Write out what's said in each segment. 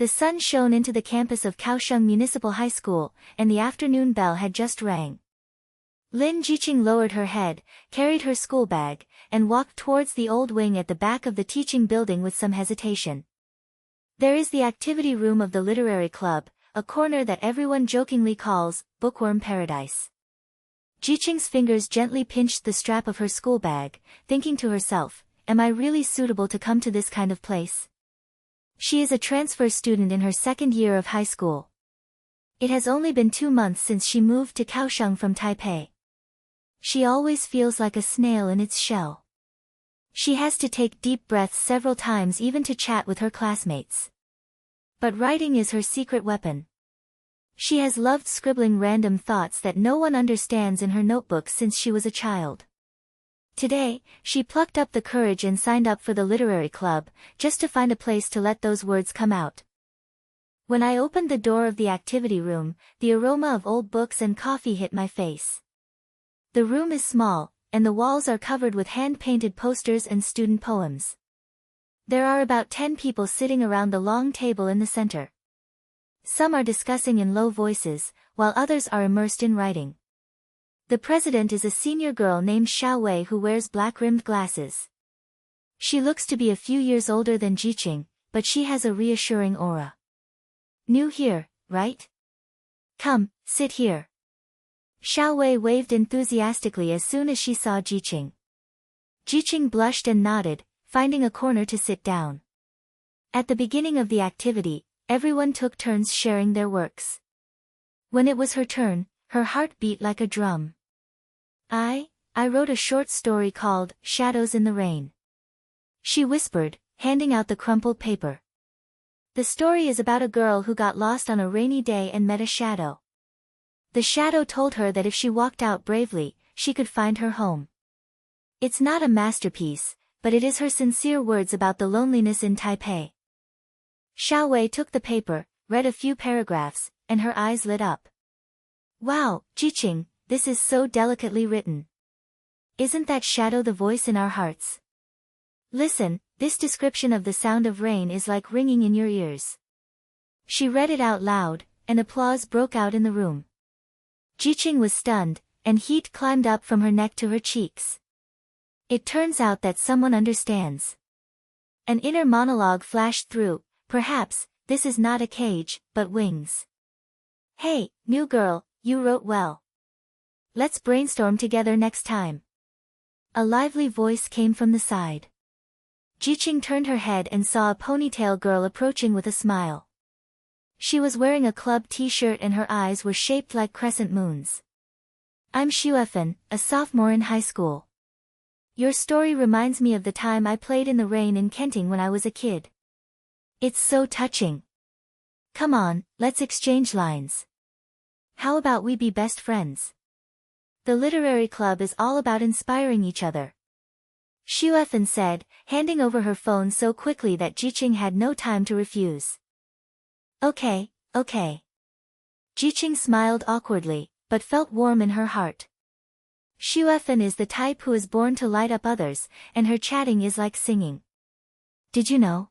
The sun shone into the campus of Kaohsiung Municipal High School, and the afternoon bell had just rang. Lin Zhiqing lowered her head, carried her school bag, and walked towards the old wing at the back of the teaching building with some hesitation. There is the activity room of the literary club, a corner that everyone jokingly calls bookworm paradise. Zhiqing's fingers gently pinched the strap of her school bag, thinking to herself, am I really suitable to come to this kind of place? She is a transfer student in her second year of high school. It has only been 2 months since she moved to Kaohsiung from Taipei. She always feels like a snail in its shell. She has to take deep breaths several times even to chat with her classmates. But writing is her secret weapon. She has loved scribbling random thoughts that no one understands in her notebook since she was a child. Today, she plucked up the courage and signed up for the literary club, just to find a place to let those words come out. When I opened the door of the activity room, the aroma of old books and coffee hit my face. The room is small, and the walls are covered with hand-painted posters and student poems. There are about 10 people sitting around the long table in the center. Some are discussing in low voices, while others are immersed in writing. The president is a senior girl named Xiao Wei who wears black-rimmed glasses. She looks to be a few years older than Zhiqing, but she has a reassuring aura. New here, right? Come, sit here. Xiao Wei waved enthusiastically as soon as she saw Zhiqing. Zhiqing blushed and nodded, finding a corner to sit down. At the beginning of the activity, everyone took turns sharing their works. When it was her turn, her heart beat like a drum. I wrote a short story called Shadows in the Rain. She whispered, handing out the crumpled paper. The story is about a girl who got lost on a rainy day and met a shadow. The shadow told her that if she walked out bravely, she could find her home. It's not a masterpiece, but it is her sincere words about the loneliness in Taipei. Xiao Wei took the paper, read a few paragraphs, and her eyes lit up. Wow, Zhiqing, this is so delicately written. Isn't that shadow the voice in our hearts? Listen, this description of the sound of rain is like ringing in your ears. She read it out loud, and applause broke out in the room. Zhiqing was stunned, and heat climbed up from her neck to her cheeks. It turns out that someone understands. An inner monologue flashed through, perhaps, this is not a cage, but wings. Hey, new girl, you wrote well. Let's brainstorm together next time. A lively voice came from the side. Zhiqing turned her head and saw a ponytail girl approaching with a smile. She was wearing a club t-shirt and her eyes were shaped like crescent moons. I'm Xuefan, a sophomore in high school. Your story reminds me of the time I played in the rain in Kenting when I was a kid. It's so touching. Come on, let's exchange lines. How about we be best friends? The literary club is all about inspiring each other. Xuefan said, handing over her phone so quickly that Zhiqing had no time to refuse. Okay. Zhiqing smiled awkwardly, but felt warm in her heart. Xuefan is the type who is born to light up others, and her chatting is like singing. Did you know?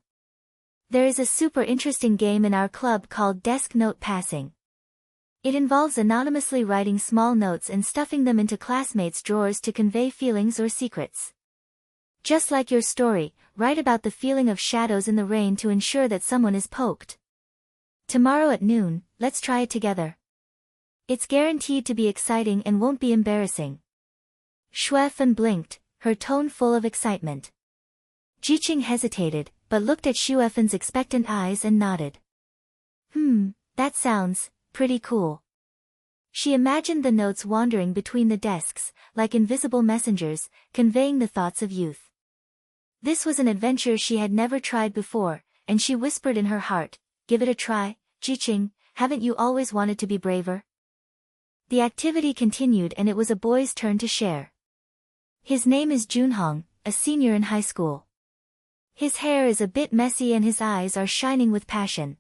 There is a super interesting game in our club called desk note passing. It involves anonymously writing small notes and stuffing them into classmates' drawers to convey feelings or secrets. Just like your story, write about the feeling of shadows in the rain to ensure that someone is poked. Tomorrow at noon, let's try it together. It's guaranteed to be exciting and won't be embarrassing. Xuefan blinked, her tone full of excitement. Zhiqing hesitated, but looked at Xuefan's expectant eyes and nodded. That sounds pretty cool. She imagined the notes wandering between the desks, like invisible messengers, conveying the thoughts of youth. This was an adventure she had never tried before, and she whispered in her heart, give it a try, Zhiqing, haven't you always wanted to be braver? The activity continued and it was a boy's turn to share. His name is Junhong, a senior in high school. His hair is a bit messy and his eyes are shining with passion.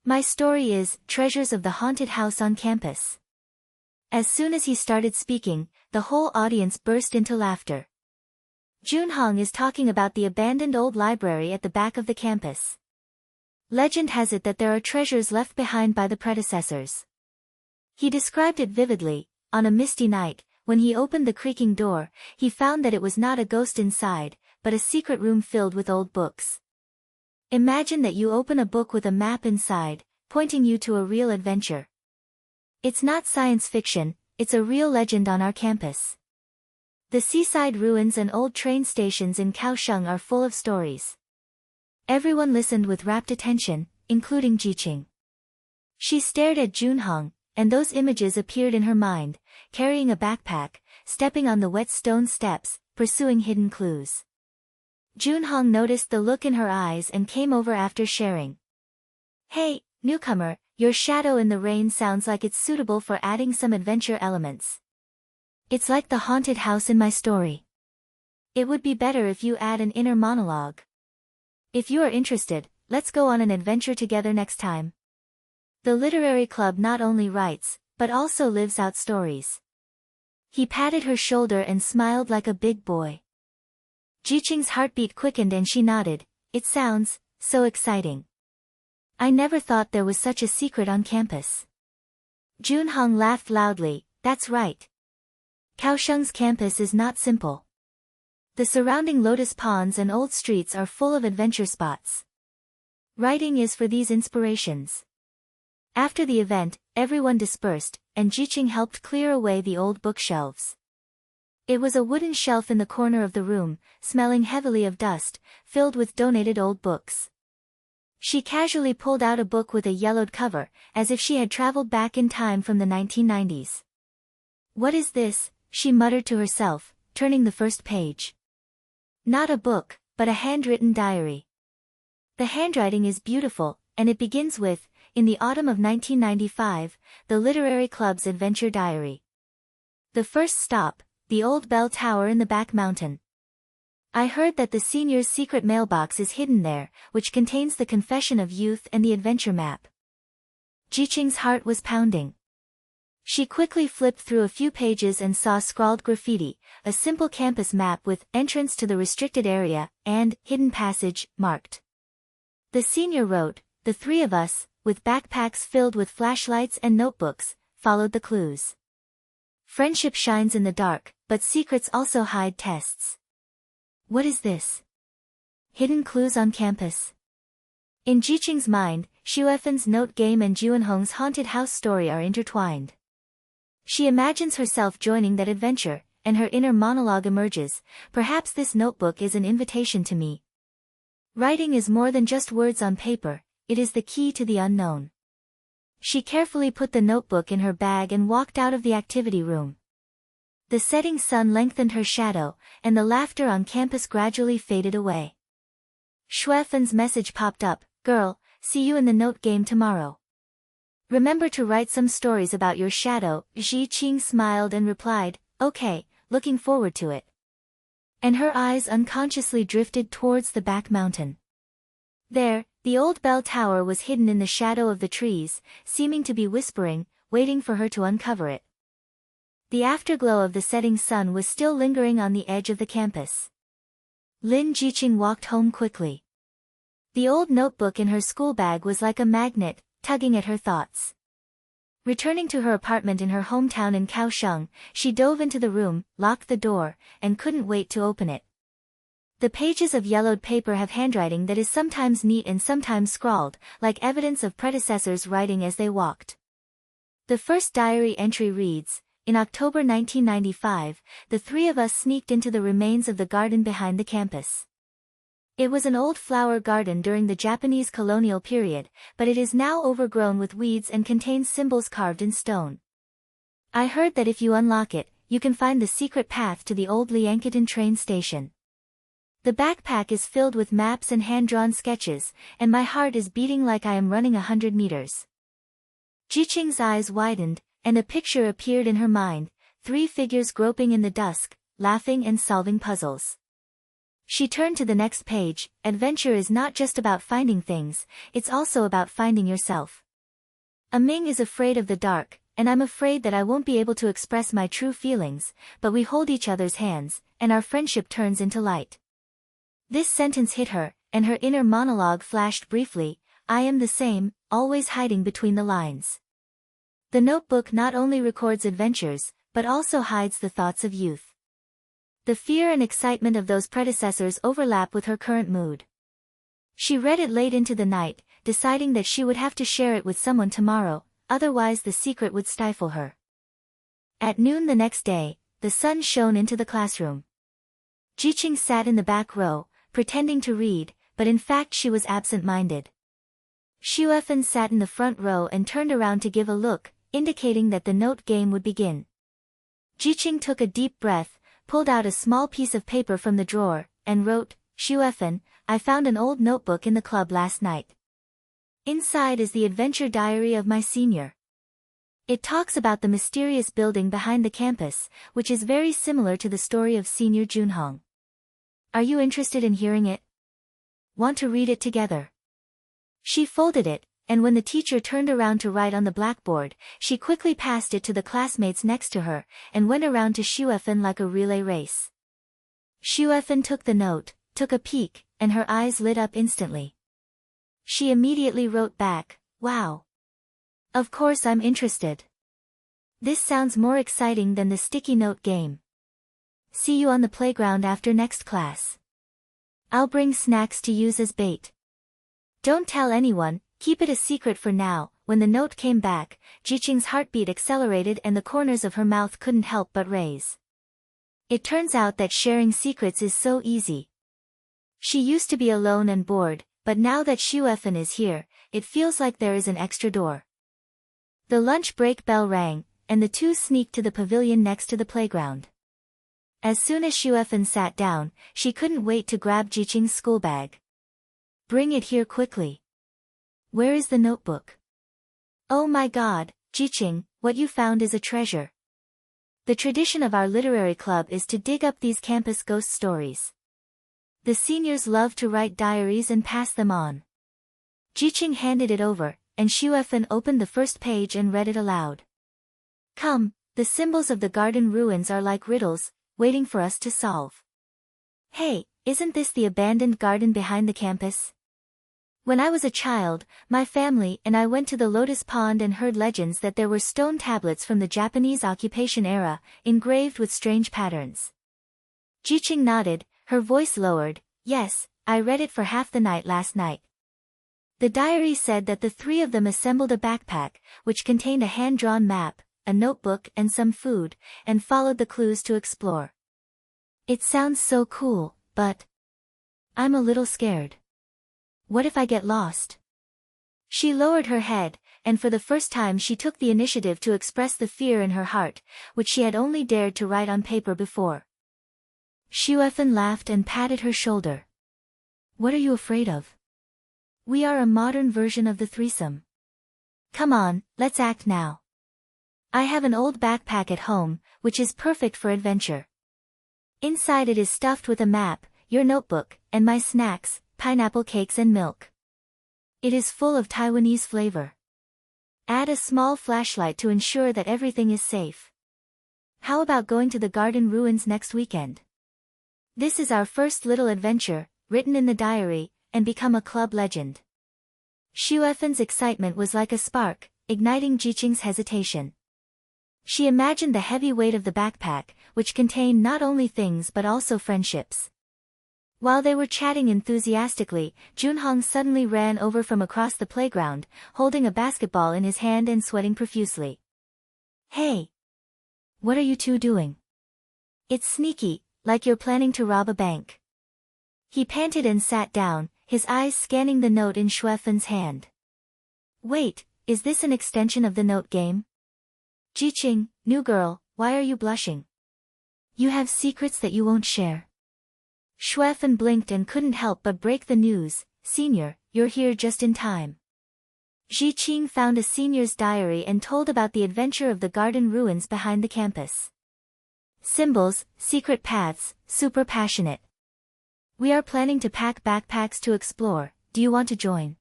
My story is Treasures of the Haunted House on Campus. As soon as he started speaking, the whole audience burst into laughter. Junhong is talking about the abandoned old library at the back of the campus. Legend has it that there are treasures left behind by the predecessors. He described it vividly. On a misty night, when he opened the creaking door, he found that it was not a ghost inside, but a secret room filled with old books. Imagine that you open a book with a map inside, pointing you to a real adventure. It's not science fiction, it's a real legend on our campus. The seaside ruins and old train stations in Kaohsiung are full of stories. Everyone listened with rapt attention, including Zhiqing. She stared at Junhong, and those images appeared in her mind, carrying a backpack, stepping on the wet stone steps, pursuing hidden clues. Junhong noticed the look in her eyes and came over after sharing. "Hey, newcomer, your shadow in the rain sounds like it's suitable for adding some adventure elements. It's like the haunted house in my story. It would be better if you add an inner monologue. If you are interested, let's go on an adventure together next time." The literary club not only writes, but also lives out stories. He patted her shoulder and smiled like a big boy. Zhiqing's heartbeat quickened and she nodded. "It sounds so exciting. I never thought there was such a secret on campus." Junhong laughed loudly. "That's right. Kaohsiung's campus is not simple. The surrounding lotus ponds and old streets are full of adventure spots. Writing is for these inspirations." After the event, everyone dispersed, and Zhiqing helped clear away the old bookshelves. It was a wooden shelf in the corner of the room, smelling heavily of dust, filled with donated old books. She casually pulled out a book with a yellowed cover, as if she had traveled back in time from the 1990s. "What is this?" she muttered to herself, turning the first page. Not a book, but a handwritten diary. The handwriting is beautiful, and it begins with, "In the autumn of 1995, the Literary Club's Adventure Diary. The first stop, the old bell tower in the back mountain. I heard that the senior's secret mailbox is hidden there, which contains the confession of youth and the adventure map." Zhiqing's heart was pounding. She quickly flipped through a few pages and saw scrawled graffiti, a simple campus map with "Entrance to the restricted area" and "Hidden passage" marked. The senior wrote, "The three of us, with backpacks filled with flashlights and notebooks, followed the clues. Friendship shines in the dark, but secrets also hide tests." What is this? Hidden clues on campus? In Zhiqing's mind, Xuefen's note game and Junhong's haunted house story are intertwined. She imagines herself joining that adventure, and her inner monologue emerges. "Perhaps this notebook is an invitation to me." Writing is more than just words on paper, it is the key to the unknown. She carefully put the notebook in her bag and walked out of the activity room. The setting sun lengthened her shadow, and the laughter on campus gradually faded away. Xuefen's message popped up, "Girl, see you in the note game tomorrow. Remember to write some stories about your shadow." Zhiqing smiled and replied, "Okay, looking forward to it." And her eyes unconsciously drifted towards the back mountain. There, the old bell tower was hidden in the shadow of the trees, seeming to be whispering, waiting for her to uncover it. The afterglow of the setting sun was still lingering on the edge of the campus. Lin Zhiqing walked home quickly. The old notebook in her school bag was like a magnet, tugging at her thoughts. Returning to her apartment in her hometown in Kaohsiung, she dove into the room, locked the door, and couldn't wait to open it. The pages of yellowed paper have handwriting that is sometimes neat and sometimes scrawled, like evidence of predecessors writing as they walked. The first diary entry reads, "In October 1995, the three of us sneaked into the remains of the garden behind the campus. It was an old flower garden during the Japanese colonial period, but it is now overgrown with weeds and contains symbols carved in stone. I heard that if you unlock it, you can find the secret path to the old Liangketan train station. The backpack is filled with maps and hand-drawn sketches, and my heart is beating like I am running 100 meters." Zhiqing's eyes widened, and a picture appeared in her mind, three figures groping in the dusk, laughing and solving puzzles. She turned to the next page. "Adventure is not just about finding things, it's also about finding yourself. Ming is afraid of the dark, and I'm afraid that I won't be able to express my true feelings, but we hold each other's hands, and our friendship turns into light." This sentence hit her, and her inner monologue flashed briefly. I am the same, always hiding between the lines. The notebook not only records adventures, but also hides the thoughts of youth. The fear and excitement of those predecessors overlap with her current mood. She read it late into the night, deciding that she would have to share it with someone tomorrow, otherwise the secret would stifle her. At noon the next day, the sun shone into the classroom. Zhiqing sat in the back row, pretending to read, but in fact she was absent-minded. Xuefeng sat in the front row and turned around to give a look, indicating that the note game would begin. Zhiqing took a deep breath, pulled out a small piece of paper from the drawer, and wrote, Xuefeng, I found an old notebook in the club last night. Inside is the adventure diary of my senior. It talks about the mysterious building behind the campus, which is very similar to the story of senior Junhong. Are you interested in hearing it? Want to read it together? She folded it, and when the teacher turned around to write on the blackboard, she quickly passed it to the classmates next to her, and went around to Xuefeng like a relay race. Xuefeng took the note, took a peek, and her eyes lit up instantly. She immediately wrote back, Wow. Of course I'm interested. This sounds more exciting than the sticky note game. See you on the playground after next class. I'll bring snacks to use as bait. Don't tell anyone, keep it a secret for now. When the note came back, Zhiqing's heartbeat accelerated and the corners of her mouth couldn't help but raise. It turns out that sharing secrets is so easy. She used to be alone and bored, but now that Xuefeng is here, it feels like there is an extra door. The lunch break bell rang, and the two sneaked to the pavilion next to the playground. As soon as Xuefeng sat down, she couldn't wait to grab Zhiqing's school bag. Bring it here quickly. Where is the notebook? Oh my God, Zhiqing, what you found is a treasure. The tradition of our literary club is to dig up these campus ghost stories. The seniors love to write diaries and pass them on. Zhiqing handed it over, and Xuefeng opened the first page and read it aloud. Come, the symbols of the garden ruins are like riddles, waiting for us to solve. Hey, isn't this the abandoned garden behind the campus? When I was a child, my family and I went to the lotus pond and heard legends that there were stone tablets from the Japanese occupation era, engraved with strange patterns. Zhiqing nodded, her voice lowered, Yes, I read it for half the night last night. The diary said that the three of them assembled a backpack, which contained a hand-drawn map, a notebook and some food, and followed the clues to explore. It sounds so cool, but I'm a little scared. What if I get lost? She lowered her head, and for the first time she took the initiative to express the fear in her heart, which she had only dared to write on paper before. Xuefeng laughed and patted her shoulder. What are you afraid of? We are a modern version of the threesome. Come on, let's act now. I have an old backpack at home, which is perfect for adventure. Inside it is stuffed with a map, your notebook, and my snacks, pineapple cakes and milk. It is full of Taiwanese flavor. Add a small flashlight to ensure that everything is safe. How about going to the garden ruins next weekend? This is our first little adventure, written in the diary, and become a club legend. Xuefeng's excitement was like a spark, igniting Zhiqing's hesitation. She imagined the heavy weight of the backpack, which contained not only things but also friendships. While they were chatting enthusiastically, Junhong suddenly ran over from across the playground, holding a basketball in his hand and sweating profusely. Hey! What are you two doing? It's sneaky, like you're planning to rob a bank. He panted and sat down, his eyes scanning the note in Xuefeng's hand. Wait, is this an extension of the note game? Zhiqing, new girl, why are you blushing? You have secrets that you won't share. Xuefeng blinked and couldn't help but break the news, Senior, you're here just in time. Zhiqing found a senior's diary and told about the adventure of the garden ruins behind the campus. Symbols, secret paths, super passionate. We are planning to pack backpacks to explore, do you want to join?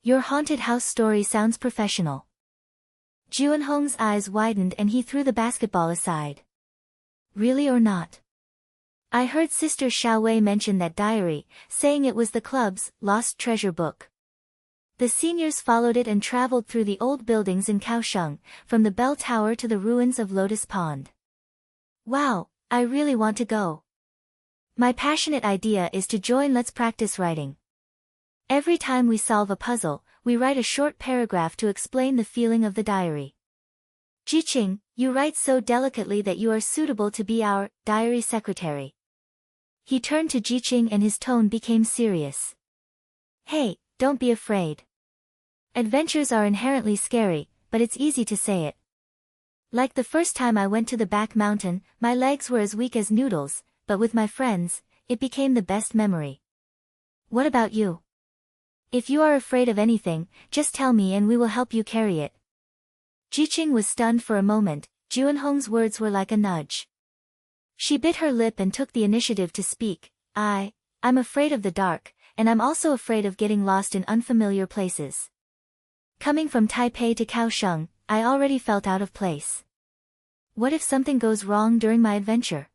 Your haunted house story sounds professional. Junhong's eyes widened and he threw the basketball aside. Really or not? I heard Sister Xiaowei mention that diary, saying it was the club's lost treasure book. The seniors followed it and traveled through the old buildings in Kaohsiung, from the bell tower to the ruins of Lotus Pond. Wow, I really want to go. My passionate idea is to join. Let's practice writing. Every time we solve a puzzle, we write a short paragraph to explain the feeling of the diary. Zhiqing, you write so delicately that you are suitable to be our diary secretary. He turned to Zhiqing and his tone became serious. Hey, don't be afraid. Adventures are inherently scary, but it's easy to say it. Like the first time I went to the back mountain, my legs were as weak as noodles, but with my friends, it became the best memory. What about you? If you are afraid of anything, just tell me and we will help you carry it. Zhiqing was stunned for a moment. Juanhong's words were like a nudge. She bit her lip and took the initiative to speak. I'm afraid of the dark, and I'm also afraid of getting lost in unfamiliar places. Coming from Taipei to Kaohsiung, I already felt out of place. What if something goes wrong during my adventure?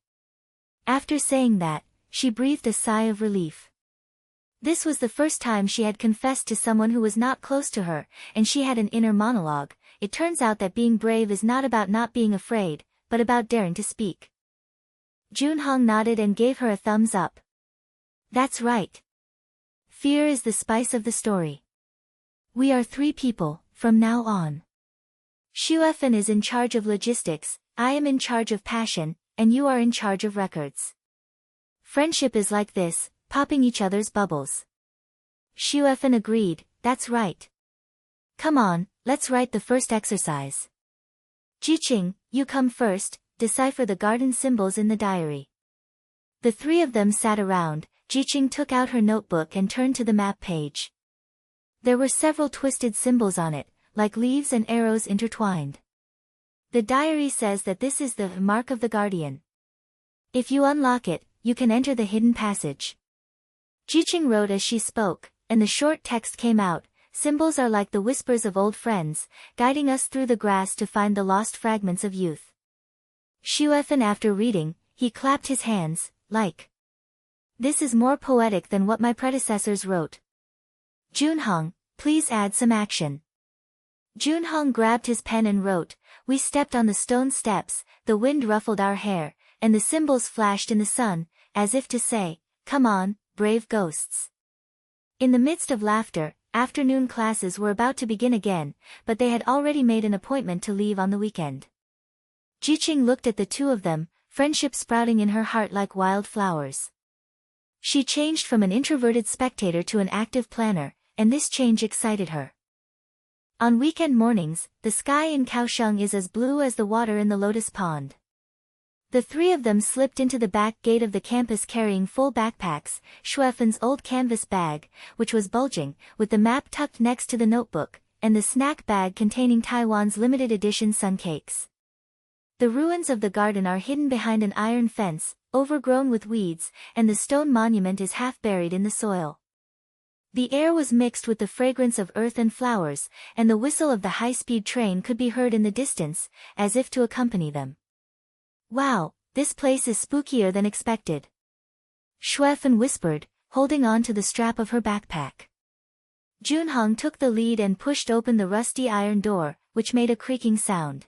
After saying that, she breathed a sigh of relief. This was the first time she had confessed to someone who was not close to her, and she had an inner monologue. It turns out that being brave is not about not being afraid, but about daring to speak. Junhong nodded and gave her a thumbs up. That's right. Fear is the spice of the story. We are 3 people, from now on. Xuefan is in charge of logistics, I am in charge of passion, and you are in charge of records. Friendship is like this, popping each other's bubbles. Xuefan agreed, that's right. Come on, let's write the first exercise. Zhiqing, you come first, decipher the garden symbols in the diary. The 3 of them sat around. Zhiqing took out her notebook and turned to the map page. There were several twisted symbols on it, like leaves and arrows intertwined. The diary says that this is the mark of the guardian. If you unlock it, you can enter the hidden passage. Zhiqing wrote as she spoke, and the short text came out. Symbols are like the whispers of old friends, guiding us through the grass to find the lost fragments of youth. Xuefan, after reading, he clapped his hands, like, this is more poetic than what my predecessors wrote. Junhong, please add some action. Junhong grabbed his pen and wrote, we stepped on the stone steps, the wind ruffled our hair, and the symbols flashed in the sun, as if to say, come on, brave ghosts. In the midst of laughter, afternoon classes were about to begin again, but they had already made an appointment to leave on the weekend. Zhiqing looked at the 2 of them, friendship sprouting in her heart like wild flowers. She changed from an introverted spectator to an active planner, and this change excited her. On weekend mornings, the sky in Kaohsiung is as blue as the water in the Lotus Pond. The 3 of them slipped into the back gate of the campus carrying full backpacks, Xuefan's old canvas bag, which was bulging, with the map tucked next to the notebook, and the snack bag containing Taiwan's limited edition sun cakes. The ruins of the garden are hidden behind an iron fence, overgrown with weeds, and the stone monument is half buried in the soil. The air was mixed with the fragrance of earth and flowers, and the whistle of the high-speed train could be heard in the distance, as if to accompany them. Wow, this place is spookier than expected. Xuefan whispered, holding on to the strap of her backpack. Junhong took the lead and pushed open the rusty iron door, which made a creaking sound.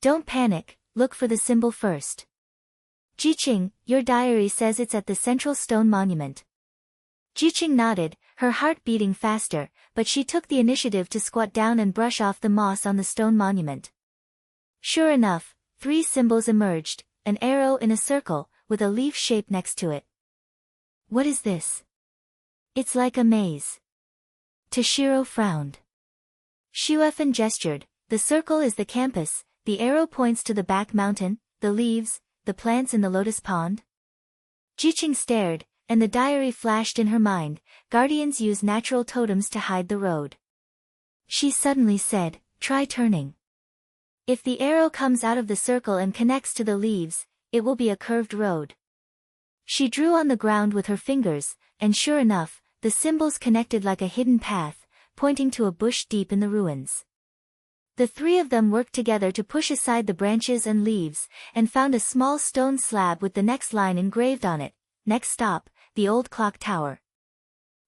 Don't panic, look for the symbol first. Zhiqing, your diary says it's at the central stone monument. Zhiqing nodded, her heart beating faster, but she took the initiative to squat down and brush off the moss on the stone monument. Sure enough, 3 symbols emerged, an arrow in a circle, with a leaf shape next to it. What is this? It's like a maze. Toshiro frowned. Xuefan gestured, the circle is the campus, the arrow points to the back mountain, the leaves, the plants in the lotus pond. Zhiqing stared, and the diary flashed in her mind, guardians use natural totems to hide the road. She suddenly said, try turning. If the arrow comes out of the circle and connects to the leaves, it will be a curved road. She drew on the ground with her fingers, and sure enough, the symbols connected like a hidden path, pointing to a bush deep in the ruins. The 3 of them worked together to push aside the branches and leaves, and found a small stone slab with the next line engraved on it, next stop, the old clock tower.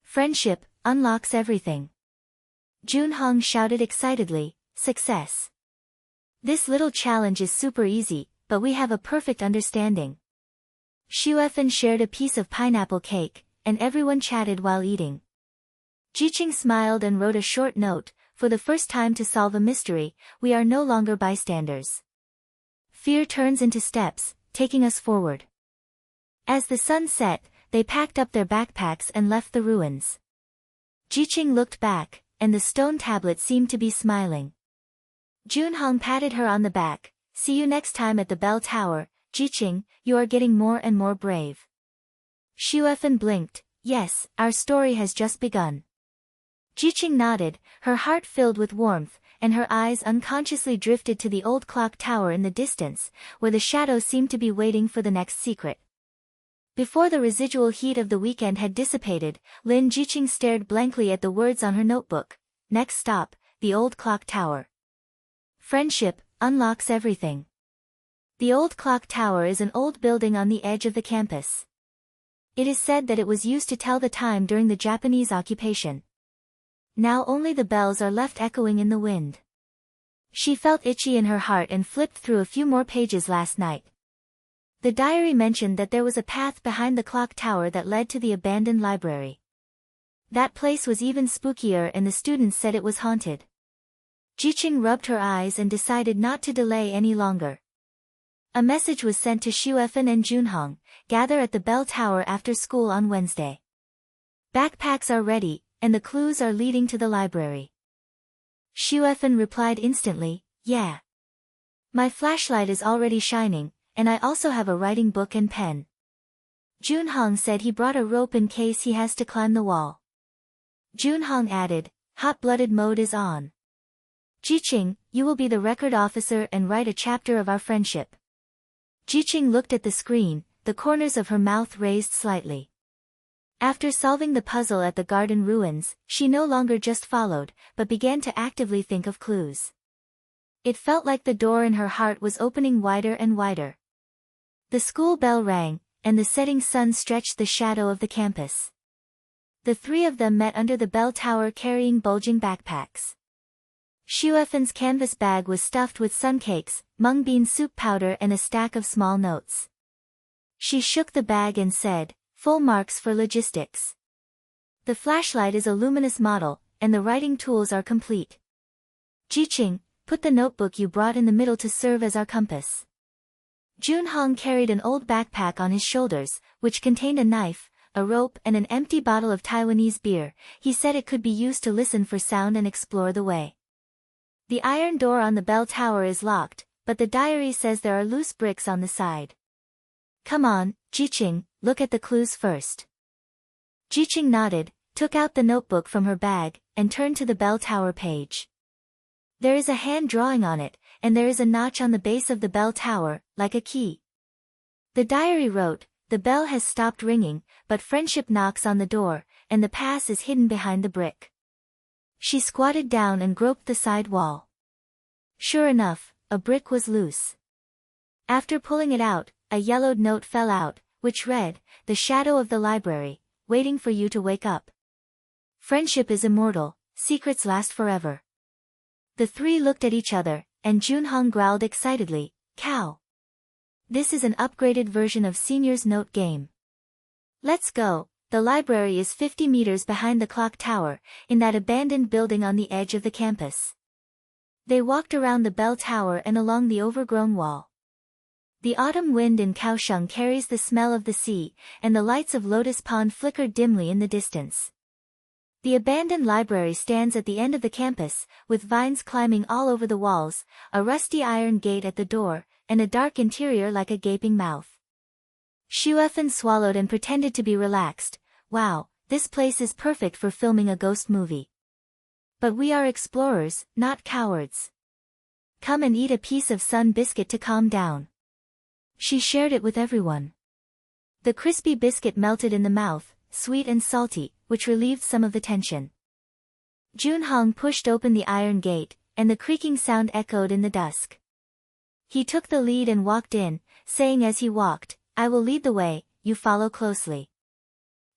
Friendship unlocks everything. Junhong shouted excitedly, "Success! This little challenge is super easy, but we have a perfect understanding." Xuefeng shared a piece of pineapple cake, and everyone chatted while eating. Zhiqing smiled and wrote a short note, "For the first time to solve a mystery, we are no longer bystanders. Fear turns into steps, taking us forward." As the sun set, they packed up their backpacks and left the ruins. Zhiqing looked back, and the stone tablet seemed to be smiling. Junhong patted her on the back. "See you next time at the bell tower, Zhiqing, you are getting more and more brave." Xuefeng blinked. "Yes, our story has just begun." Zhiqing nodded, her heart filled with warmth, and her eyes unconsciously drifted to the old clock tower in the distance, where the shadow seemed to be waiting for the next secret. Before the residual heat of the weekend had dissipated, Lin Zhiqing stared blankly at the words on her notebook. Next stop, the old clock tower. Friendship unlocks everything. The old clock tower is an old building on the edge of the campus. It is said that it was used to tell the time during the Japanese occupation. Now only the bells are left echoing in the wind. She felt itchy in her heart and flipped through a few more pages last night. The diary mentioned that there was a path behind the clock tower that led to the abandoned library. That place was even spookier, and the students said it was haunted. Zhiqing rubbed her eyes and decided not to delay any longer. A message was sent to Xuefeng and Junhong, "Gather at the bell tower after school on Wednesday. Backpacks are ready, and the clues are leading to the library." Xuefeng replied instantly, "Yeah. My flashlight is already shining, and I also have a writing book and pen." Junhong said he brought a rope in case he has to climb the wall. Junhong added, "Hot-blooded mode is on. Zhiqing, you will be the record officer and write a chapter of our friendship." Zhiqing looked at the screen, the corners of her mouth raised slightly. After solving the puzzle at the garden ruins, she no longer just followed, but began to actively think of clues. It felt like the door in her heart was opening wider and wider. The school bell rang, and the setting sun stretched the shadow of the campus. The three of them met under the bell tower carrying bulging backpacks. Xuefen's canvas bag was stuffed with suncakes, mung bean soup powder and a stack of small notes. She shook the bag and said, "Full marks for logistics. The flashlight is a luminous model, and the writing tools are complete. Zhiqing, put the notebook you brought in the middle to serve as our compass." Junhong carried an old backpack on his shoulders, which contained a knife, a rope and an empty bottle of Taiwanese beer. He said it could be used to listen for sound and explore the way. The iron door on the bell tower is locked, but the diary says there are loose bricks on the side. "Come on, Zhiqing, look at the clues first." Zhiqing nodded, took out the notebook from her bag, and turned to the bell tower page. There is a hand drawing on it, and there is a notch on the base of the bell tower, like a key. The diary wrote, "The bell has stopped ringing, but friendship knocks on the door, and the pass is hidden behind the brick." She squatted down and groped the side wall. Sure enough, a brick was loose. After pulling it out, a yellowed note fell out, which read, "The shadow of the library, waiting for you to wake up. Friendship is immortal, secrets last forever." The three looked at each other, and Junhong growled excitedly, "Cow. This is an upgraded version of Senior's Note game. Let's go." The library is 50 meters behind the clock tower, in that abandoned building on the edge of the campus. They walked around the bell tower and along the overgrown wall. The autumn wind in Kaohsiung carries the smell of the sea, and the lights of Lotus Pond flickered dimly in the distance. The abandoned library stands at the end of the campus, with vines climbing all over the walls, a rusty iron gate at the door, and a dark interior like a gaping mouth. Xuefeng swallowed and pretended to be relaxed. "Wow, this place is perfect for filming a ghost movie. But we are explorers, not cowards. Come and eat a piece of sun biscuit to calm down." She shared it with everyone. The crispy biscuit melted in the mouth, sweet and salty, which relieved some of the tension. Junhong pushed open the iron gate, and the creaking sound echoed in the dusk. He took the lead and walked in, saying as he walked, "I will lead the way, you follow closely.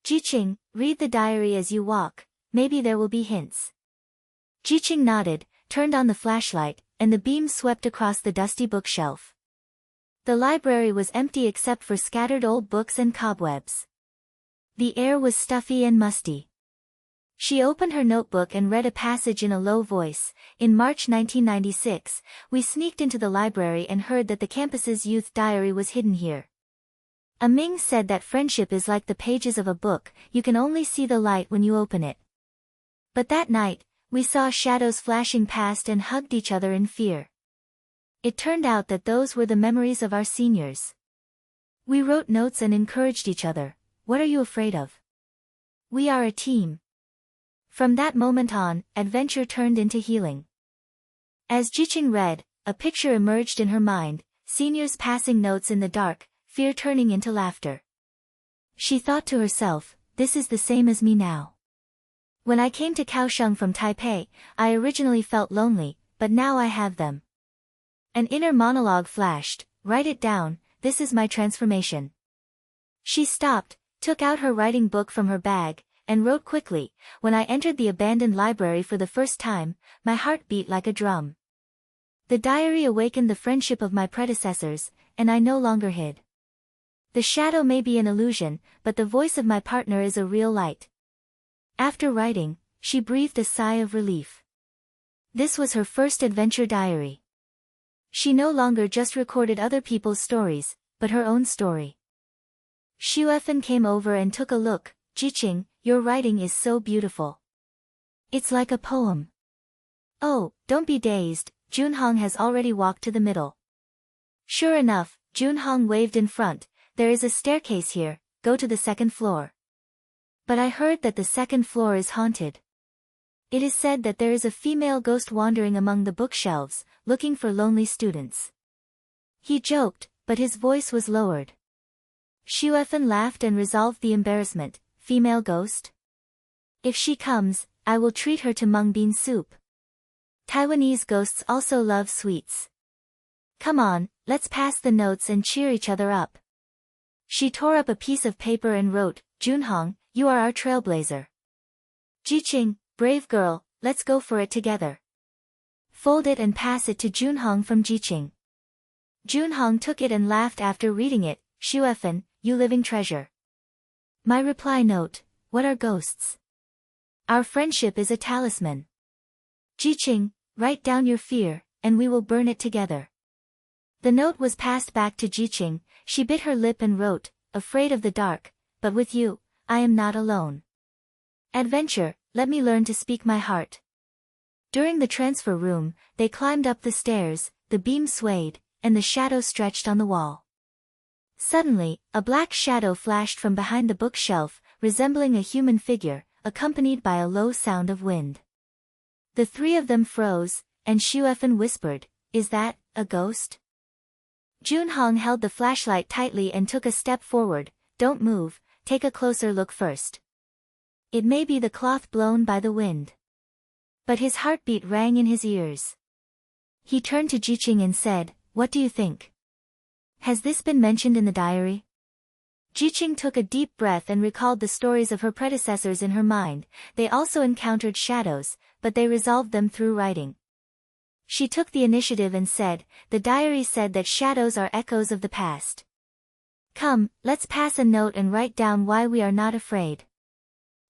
Zhiqing, read the diary as you walk, maybe there will be hints." Zhiqing nodded, turned on the flashlight, and the beam swept across the dusty bookshelf. The library was empty except for scattered old books and cobwebs. The air was stuffy and musty. She opened her notebook and read a passage in a low voice. In March 1996, we sneaked into the library and heard that the campus's youth diary was hidden here. Ming said that friendship is like the pages of a book, you can only see the light when you open it. But that night, we saw shadows flashing past and hugged each other in fear. It turned out that those were the memories of our seniors. We wrote notes and encouraged each other. What are you afraid of? We are a team. From that moment on, adventure turned into healing. As Zhiqing read, a picture emerged in her mind, seniors passing notes in the dark, fear turning into laughter. She thought to herself, this is the same as me now. When I came to Kaohsiung from Taipei, I originally felt lonely, but now I have them. An inner monologue flashed, write it down, this is my transformation. She stopped, took out her writing book from her bag, and wrote quickly, when I entered the abandoned library for the first time, my heart beat like a drum. The diary awakened the friendship of my predecessors, and I no longer hid. The shadow may be an illusion, but the voice of my partner is a real light. After writing, she breathed a sigh of relief. This was her first adventure diary. She no longer just recorded other people's stories, but her own story. Xuefan came over and took a look. Zhiqing, your writing is so beautiful. It's like a poem. Oh, don't be dazed, Junhong has already walked to the middle. Sure enough, Junhong waved in front, there is a staircase here, go to the second floor. But I heard that the second floor is haunted. It is said that there is a female ghost wandering among the bookshelves, looking for lonely students. He joked, but his voice was lowered. Xuefan laughed and resolved the embarrassment, female ghost? If she comes, I will treat her to mung bean soup. Taiwanese ghosts also love sweets. Come on, let's pass the notes and cheer each other up. She tore up a piece of paper and wrote, Junhong, you are our trailblazer. Zhiqing, brave girl, let's go for it together. Fold it and pass it to Junhong from Zhiqing. Junhong took it and laughed after reading it, Xuefan, you living treasure. My reply note, what are ghosts? Our friendship is a talisman. Zhiqing, write down your fear, and we will burn it together. The note was passed back to Zhiqing, she bit her lip and wrote, afraid of the dark, but with you, I am not alone. Adventure, let me learn to speak my heart. During the transfer room, they climbed up the stairs, the beam swayed, and the shadow stretched on the wall. Suddenly, a black shadow flashed from behind the bookshelf, resembling a human figure, accompanied by a low sound of wind. The three of them froze, and Xuefan whispered, is that a ghost? Junhong held the flashlight tightly and took a step forward, don't move, take a closer look first. It may be the cloth blown by the wind. But his heartbeat rang in his ears. He turned to Zhiqing and said, what do you think? Has this been mentioned in the diary? Zhiqing took a deep breath and recalled the stories of her predecessors in her mind. They also encountered shadows, but they resolved them through writing. She took the initiative and said, the diary said that shadows are echoes of the past. Come, let's pass a note and write down why we are not afraid.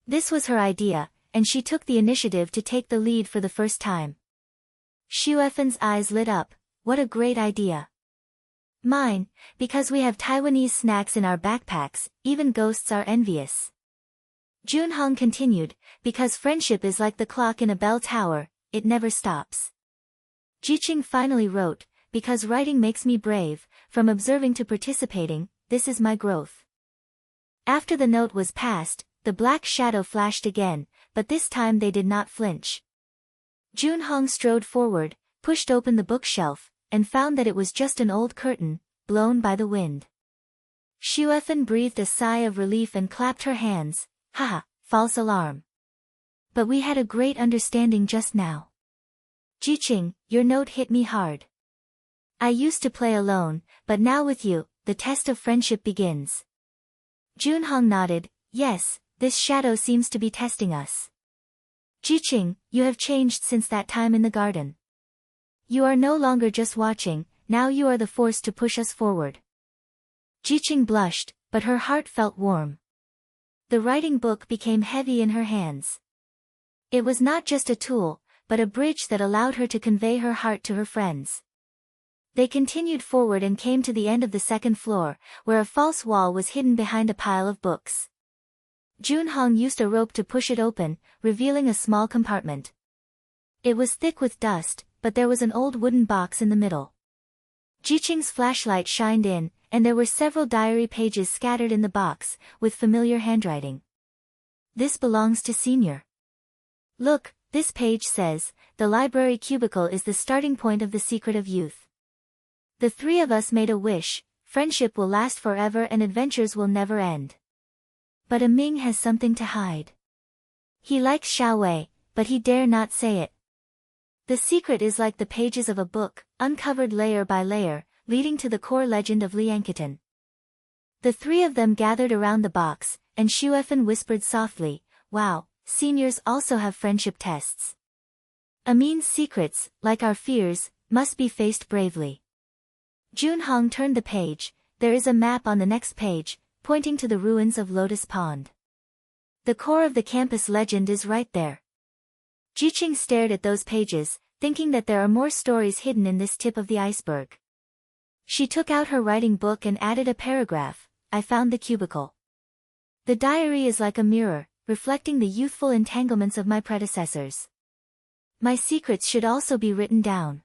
This was her idea, and she took the initiative to take the lead for the first time. Xuefan's eyes lit up, what a great idea. Mine, because we have Taiwanese snacks in our backpacks, even ghosts are envious. Junhong continued, because friendship is like the clock in a bell tower, it never stops. Zhiqing finally wrote, because writing makes me brave, from observing to participating, this is my growth. After the note was passed, the black shadow flashed again, but this time they did not flinch. Junhong strode forward, pushed open the bookshelf, and found that it was just an old curtain, blown by the wind. Xuefan breathed a sigh of relief and clapped her hands, haha, false alarm. But we had a great understanding just now. Zhiqing, your note hit me hard. I used to play alone, but now with you, the test of friendship begins. Junhong nodded, yes, this shadow seems to be testing us. Zhiqing, you have changed since that time in the garden. You are no longer just watching, now you are the force to push us forward. Zhiqing blushed, but her heart felt warm. The writing book became heavy in her hands. It was not just a tool, but a bridge that allowed her to convey her heart to her friends. They continued forward and came to the end of the second floor, where a false wall was hidden behind a pile of books. Junhong used a rope to push it open, revealing a small compartment. It was thick with dust, but there was an old wooden box in the middle. Zhiqing's flashlight shined in, and there were several diary pages scattered in the box, with familiar handwriting. This belongs to Senior. Look, this page says, the library cubicle is the starting point of the secret of youth. The three of us made a wish, friendship will last forever and adventures will never end. But Ming has something to hide. He likes Xiaowei, but he dare not say it. The secret is like the pages of a book, uncovered layer by layer, leading to the core legend of Liangketan. The three of them gathered around the box, and Xuefen whispered softly, "Wow, seniors also have friendship tests. Amin's secrets, like our fears, must be faced bravely." Junhong turned the page. There is a map on the next page, pointing to the ruins of Lotus Pond. The core of the campus legend is right there. Zhiqing stared at those pages, thinking that there are more stories hidden in this tip of the iceberg. She took out her writing book and added a paragraph, "I found the cubicle. The diary is like a mirror, reflecting the youthful entanglements of my predecessors. My secrets should also be written down.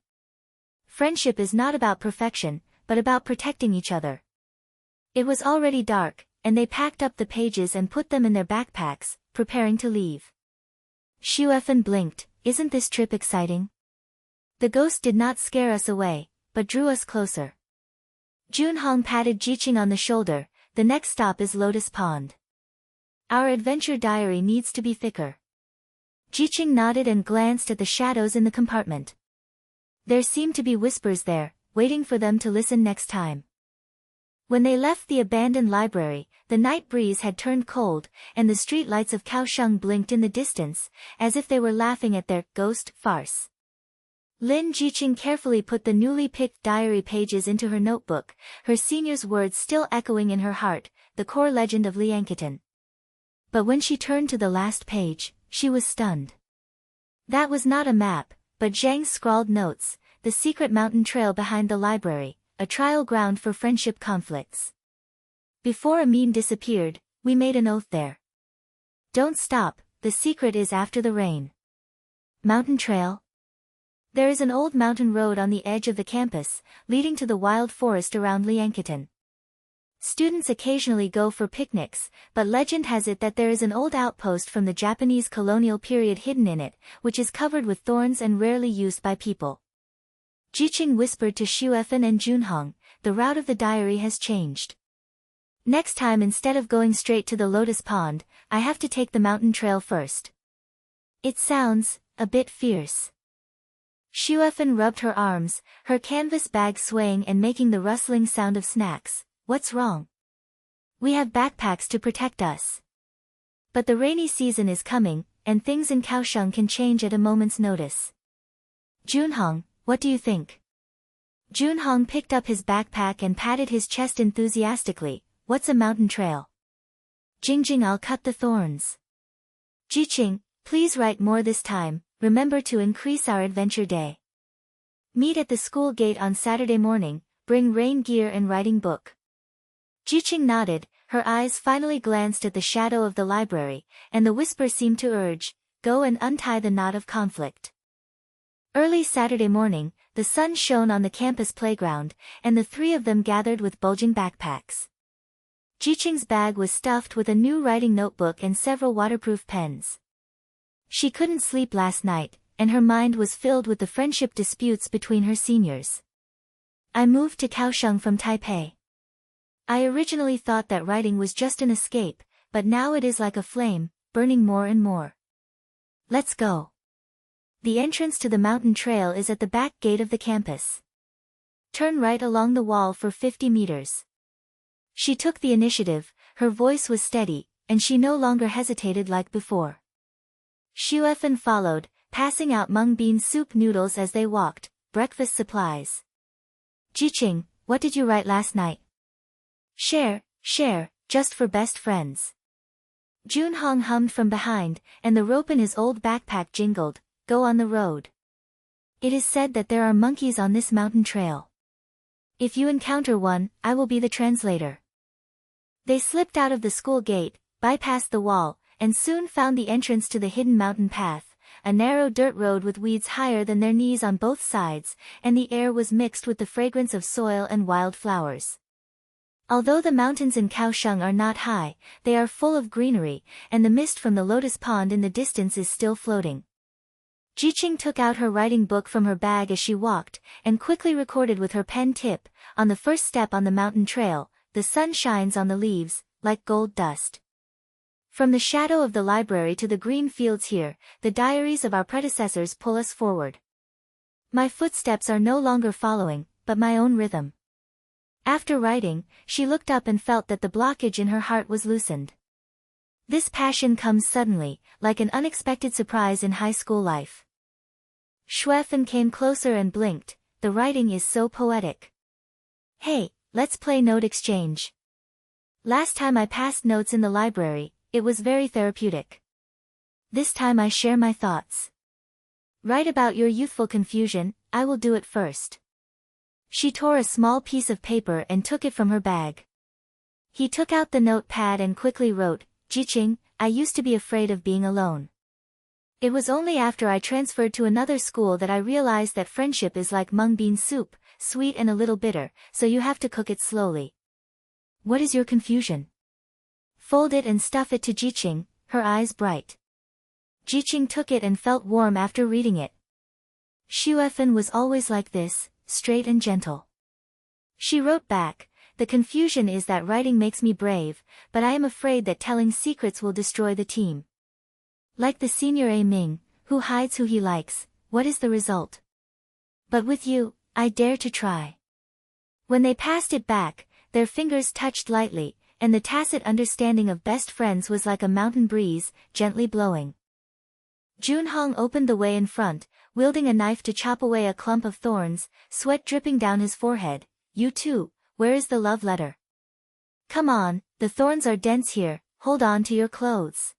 Friendship is not about perfection, but about protecting each other." It was already dark, and they packed up the pages and put them in their backpacks, preparing to leave. Xuefen blinked. "Isn't this trip exciting?" The ghost did not scare us away, but drew us closer. Junhong patted Zhiqing on the shoulder. "The next stop is Lotus Pond. Our adventure diary needs to be thicker." Zhiqing nodded and glanced at the shadows in the compartment. There seemed to be whispers there, waiting for them to listen next time. When they left the abandoned library, the night breeze had turned cold, and the street lights of Kaohsiung blinked in the distance, as if they were laughing at their ghost farce. Lin Zhiqing carefully put the newly picked diary pages into her notebook, her senior's words still echoing in her heart, the core legend of Liangketan. But when she turned to the last page, she was stunned. That was not a map, but Zhang's scrawled notes, the secret mountain trail behind the library, a trial ground for friendship conflicts. Before Amin disappeared, we made an oath there. Don't stop, the secret is after the rain. Mountain trail? There is an old mountain road on the edge of the campus, leading to the wild forest around Liangketan. Students occasionally go for picnics, but legend has it that there is an old outpost from the Japanese colonial period hidden in it, which is covered with thorns and rarely used by people. Zhiqing whispered to Xuefen and Junhong, "The route of the diary has changed. Next time instead of going straight to the Lotus Pond, I have to take the mountain trail first." It sounds a bit fierce. Xuefen rubbed her arms, her canvas bag swaying and making the rustling sound of snacks. "What's wrong? We have backpacks to protect us. But the rainy season is coming, and things in Kaohsiung can change at a moment's notice. Junhong, what do you think?" Junhong picked up his backpack and patted his chest enthusiastically. "What's a mountain trail?" "Jingjing, I'll cut the thorns." "Zhiqing, please write more this time, remember to increase our adventure day. Meet at the school gate on Saturday morning, bring rain gear and writing book." Zhiqing nodded, her eyes finally glanced at the shadow of the library, and the whisper seemed to urge, "Go and untie the knot of conflict." Early Saturday morning, the sun shone on the campus playground, and the three of them gathered with bulging backpacks. Zhiqing's bag was stuffed with a new writing notebook and several waterproof pens. She couldn't sleep last night, and her mind was filled with the friendship disputes between her seniors. "I moved to Kaohsiung from Taipei. I originally thought that writing was just an escape, but now it is like a flame, burning more and more. Let's go. The entrance to the mountain trail is at the back gate of the campus. Turn right along the wall for 50 meters. She took the initiative, her voice was steady, and she no longer hesitated like before. Shuefen followed, passing out mung bean soup noodles as they walked, breakfast supplies. Zhiqing, what did you write last night? Share, just for best friends. Junhong hummed from behind, and the rope in his old backpack jingled, go on the road. It is said that there are monkeys on this mountain trail. If you encounter one, I will be the translator. They slipped out of the school gate, bypassed the wall, and soon found the entrance to the hidden mountain path, a narrow dirt road with weeds higher than their knees on both sides, and the air was mixed with the fragrance of soil and wild flowers. Although the mountains in Kaohsiung are not high, they are full of greenery, and the mist from the lotus pond in the distance is still floating. Zhiqing took out her writing book from her bag as she walked, and quickly recorded with her pen tip, on the first step on the mountain trail, the sun shines on the leaves, like gold dust. From the shadow of the library to the green fields here, the diaries of our predecessors pull us forward. My footsteps are no longer following, but my own rhythm. After writing, she looked up and felt that the blockage in her heart was loosened. This passion comes suddenly, like an unexpected surprise in high school life. Shuefen came closer and blinked, the writing is so poetic. Hey, let's play note exchange. Last time I passed notes in the library, it was very therapeutic. This time I share my thoughts. Write about your youthful confusion, I will do it first. She tore a small piece of paper and took it from her bag. He took out the notepad and quickly wrote, Zhiqing, I used to be afraid of being alone. It was only after I transferred to another school that I realized that friendship is like mung bean soup, sweet and a little bitter, so you have to cook it slowly. What is your confusion? Fold it and stuff it to Zhiqing, her eyes bright. Zhiqing took it and felt warm after reading it. Shuefen was always like this, straight and gentle. She wrote back, the confusion is that writing makes me brave, but I am afraid that telling secrets will destroy the team. Like the senior A Ming, who hides who he likes, what is the result? But with you, I dare to try. When they passed it back, their fingers touched lightly, and the tacit understanding of best friends was like a mountain breeze, gently blowing. Junhong opened the way in front, wielding a knife to chop away a clump of thorns, sweat dripping down his forehead. You too, where is the love letter? Come on, the thorns are dense here, hold on to your clothes.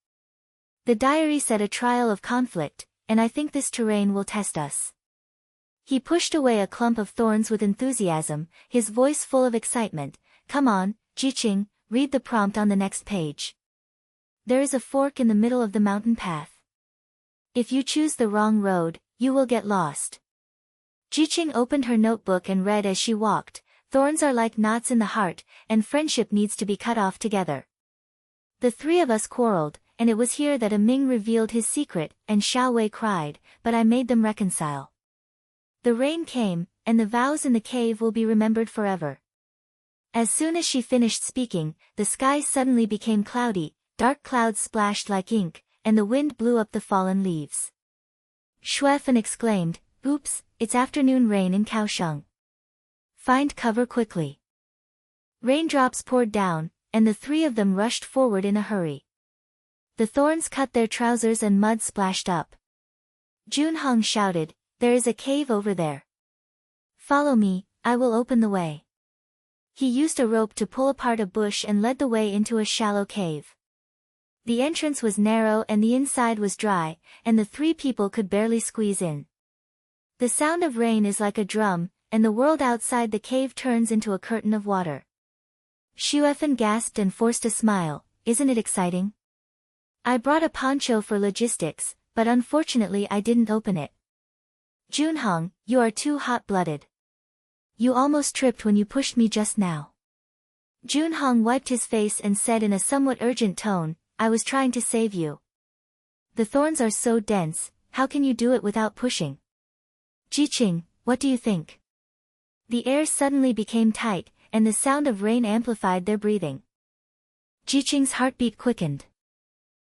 The diary said a trial of conflict, and I think this terrain will test us. He pushed away a clump of thorns with enthusiasm, his voice full of excitement. Come on, Zhiqing, read the prompt on the next page. There is a fork in the middle of the mountain path. If you choose the wrong road, you will get lost. Zhiqing opened her notebook and read as she walked, thorns are like knots in the heart, and friendship needs to be cut off together. The three of us quarreled, and it was here that a Ming revealed his secret, and Xiao Wei cried, but I made them reconcile. The rain came, and the vows in the cave will be remembered forever. As soon as she finished speaking, the sky suddenly became cloudy, dark clouds splashed like ink, and the wind blew up the fallen leaves. Shuefen exclaimed, oops, it's afternoon rain in Kaohsiung. Find cover quickly. Raindrops poured down, and the three of them rushed forward in a hurry. The thorns cut their trousers and mud splashed up. Junhong shouted, there is a cave over there. Follow me, I will open the way. He used a rope to pull apart a bush and led the way into a shallow cave. The entrance was narrow and the inside was dry, and the three people could barely squeeze in. The sound of rain is like a drum, and the world outside the cave turns into a curtain of water. Shuefen gasped and forced a smile, isn't it exciting? I brought a poncho for logistics, but unfortunately I didn't open it. Junhong, you are too hot-blooded. You almost tripped when you pushed me just now. Junhong wiped his face and said in a somewhat urgent tone, I was trying to save you. The thorns are so dense, how can you do it without pushing? Zhiqing, what do you think? The air suddenly became tight, and the sound of rain amplified their breathing. Zhiqing's heartbeat quickened.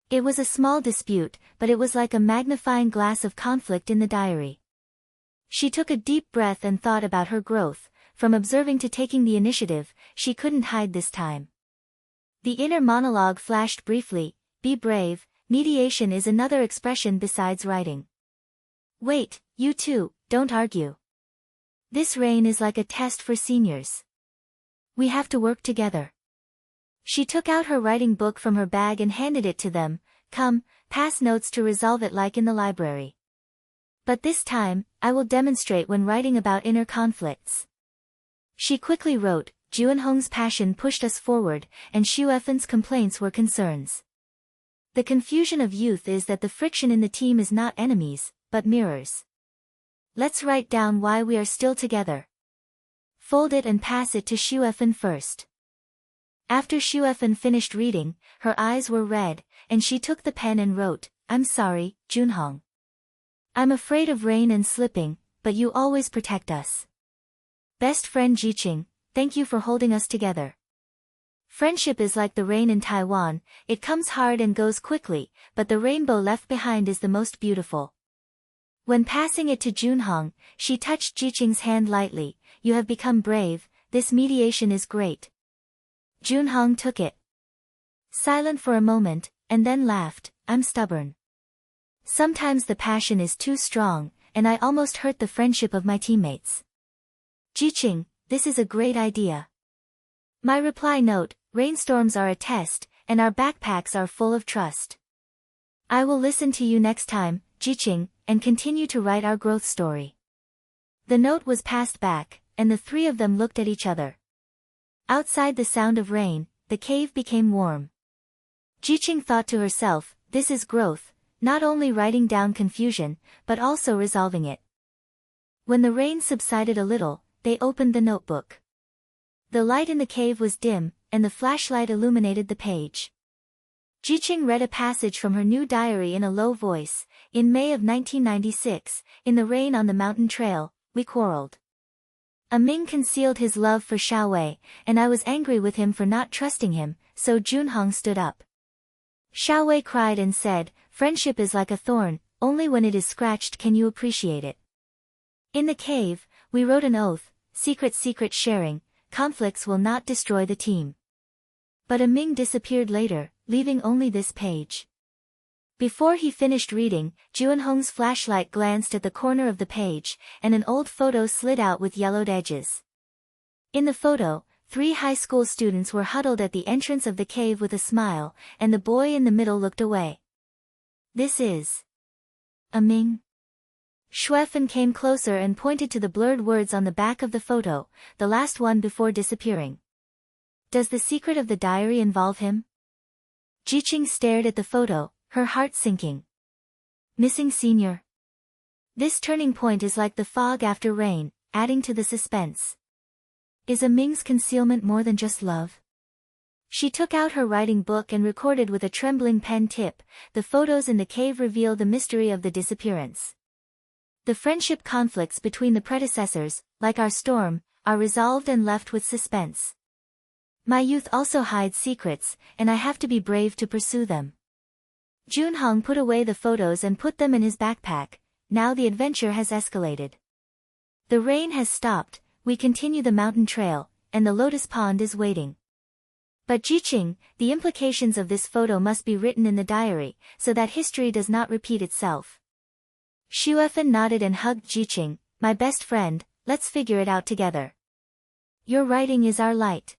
It was a small dispute, but it was like a magnifying glass of conflict in the diary. She took a deep breath and thought about her growth, from observing to taking the initiative, she couldn't hide this time. The inner monologue flashed briefly, be brave, mediation is another expression besides writing. Wait, you two, don't argue. This rain is like a test for seniors. We have to work together. She took out her writing book from her bag and handed it to them. Come, pass notes to resolve it like in the library. But this time, I will demonstrate when writing about inner conflicts. She quickly wrote, Juanhong's passion pushed us forward, and Xuefen's complaints were concerns. The confusion of youth is that the friction in the team is not enemies, but mirrors. Let's write down why we are still together. Fold it and pass it to Xuefen first. After Xuefen finished reading, her eyes were red, and she took the pen and wrote, I'm sorry, Junhong. I'm afraid of rain and slipping, but you always protect us. Best friend Zhiqing, thank you for holding us together. Friendship is like the rain in Taiwan, it comes hard and goes quickly, but the rainbow left behind is the most beautiful. When passing it to Junhong, she touched Zhiqing's hand lightly. You have become brave, this mediation is great. Junhong took it. Silent for a moment, and then laughed, I'm stubborn. Sometimes the passion is too strong, and I almost hurt the friendship of my teammates. Zhiqing, this is a great idea. My reply note, rainstorms are a test, and our backpacks are full of trust. I will listen to you next time, Zhiqing, and continue to write our growth story. The note was passed back, and the three of them looked at each other. Outside the sound of rain, the cave became warm. Zhiqing thought to herself, this is growth, not only writing down confusion, but also resolving it. When the rain subsided a little, they opened the notebook. The light in the cave was dim, and the flashlight illuminated the page. Zhiqing read a passage from her new diary in a low voice. In May of 1996, in the rain on the mountain trail, we quarreled. Ming concealed his love for Xiaowei, and I was angry with him for not trusting him, so Junhong stood up. Xiaowei cried and said, friendship is like a thorn, only when it is scratched can you appreciate it. In the cave, we wrote an oath, secret sharing, conflicts will not destroy the team. But Ming disappeared later, leaving only this page. Before he finished reading, Juanhong's flashlight glanced at the corner of the page, and an old photo slid out with yellowed edges. In the photo, 3 high school students were huddled at the entrance of the cave with a smile, and the boy in the middle looked away. This is Ming. Xuefen came closer and pointed to the blurred words on the back of the photo, the last one before disappearing. Does the secret of the diary involve him? Zhiqing stared at the photo, her heart sinking. Missing senior. This turning point is like the fog after rain, adding to the suspense. Is Ming's concealment more than just love? She took out her writing book and recorded with a trembling pen tip. The photos in the cave reveal the mystery of the disappearance. The friendship conflicts between the predecessors, like our storm, are resolved and left with suspense. My youth also hides secrets, and I have to be brave to pursue them. Junhong put away the photos and put them in his backpack. Now the adventure has escalated. The rain has stopped, we continue the mountain trail, and the lotus pond is waiting. But Zhiqing, the implications of this photo must be written in the diary, so that history does not repeat itself. Xuefen nodded and hugged Zhiqing, my best friend, let's figure it out together. Your writing is our light.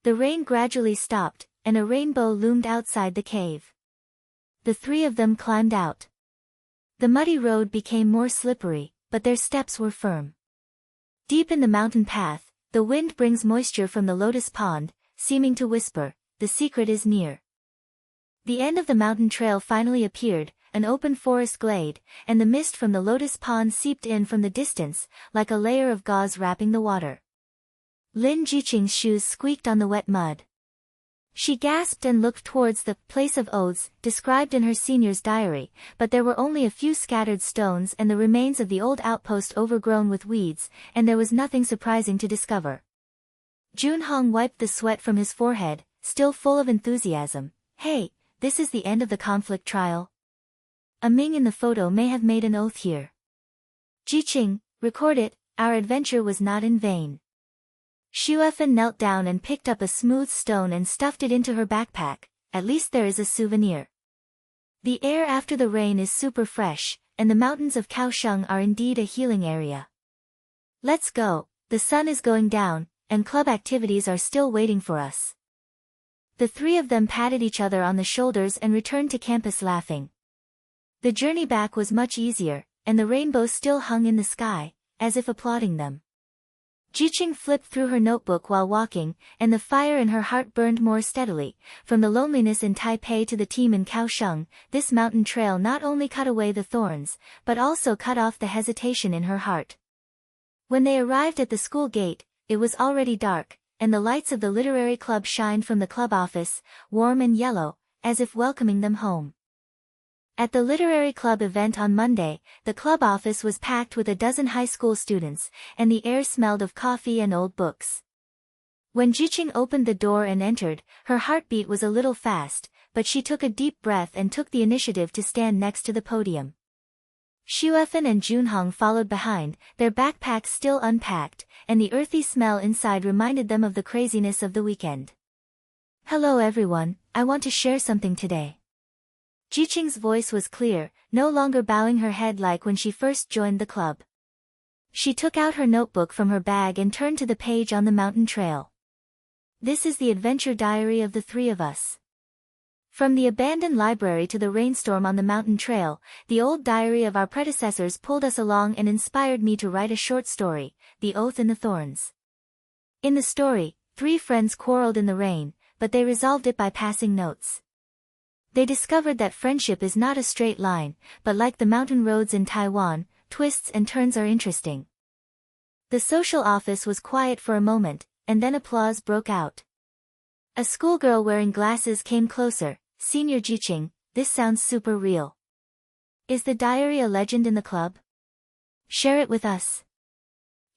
The rain gradually stopped, and a rainbow loomed outside the cave. The three of them climbed out. The muddy road became more slippery, but their steps were firm. Deep in the mountain path, the wind brings moisture from the lotus pond, seeming to whisper, the secret is near. The end of the mountain trail finally appeared, an open forest glade, and the mist from the lotus pond seeped in from the distance, like a layer of gauze wrapping the water. Lin Zhiqing's shoes squeaked on the wet mud. She gasped and looked towards the place of oaths described in her senior's diary, but there were only a few scattered stones and the remains of the old outpost overgrown with weeds, and there was nothing surprising to discover. Junhong wiped the sweat from his forehead, still full of enthusiasm. Hey, this is the end of the conflict trial. Ming in the photo may have made an oath here. Zhiqing, record it, our adventure was not in vain. Xuefen knelt down and picked up a smooth stone and stuffed it into her backpack. At least there is a souvenir. The air after the rain is super fresh, and the mountains of Kaohsiung are indeed a healing area. Let's go, the sun is going down, and club activities are still waiting for us. The three of them patted each other on the shoulders and returned to campus laughing. The journey back was much easier, and the rainbow still hung in the sky, as if applauding them. Zhiqing flipped through her notebook while walking, and the fire in her heart burned more steadily. From the loneliness in Taipei to the team in Kaohsiung, this mountain trail not only cut away the thorns, but also cut off the hesitation in her heart. When they arrived at the school gate, it was already dark, and the lights of the literary club shined from the club office, warm and yellow, as if welcoming them home. At the literary club event on Monday, the club office was packed with a dozen high school students, and the air smelled of coffee and old books. When Zhiqing opened the door and entered, her heartbeat was a little fast, but she took a deep breath and took the initiative to stand next to the podium. Xuefan and Junhong followed behind, their backpacks still unpacked, and the earthy smell inside reminded them of the craziness of the weekend. "Hello everyone, I want to share something today." Zhiqing's voice was clear, no longer bowing her head like when she first joined the club. She took out her notebook from her bag and turned to the page on the mountain trail. "This is the adventure diary of the three of us. From the abandoned library to the rainstorm on the mountain trail, the old diary of our predecessors pulled us along and inspired me to write a short story, The Oath in the Thorns. In the story, three friends quarreled in the rain, but they resolved it by passing notes. They discovered that friendship is not a straight line, but like the mountain roads in Taiwan, twists and turns are interesting." The social office was quiet for a moment, and then applause broke out. A schoolgirl wearing glasses came closer. "Senior Zhiqing, this sounds super real. Is the diary a legend in the club? Share it with us."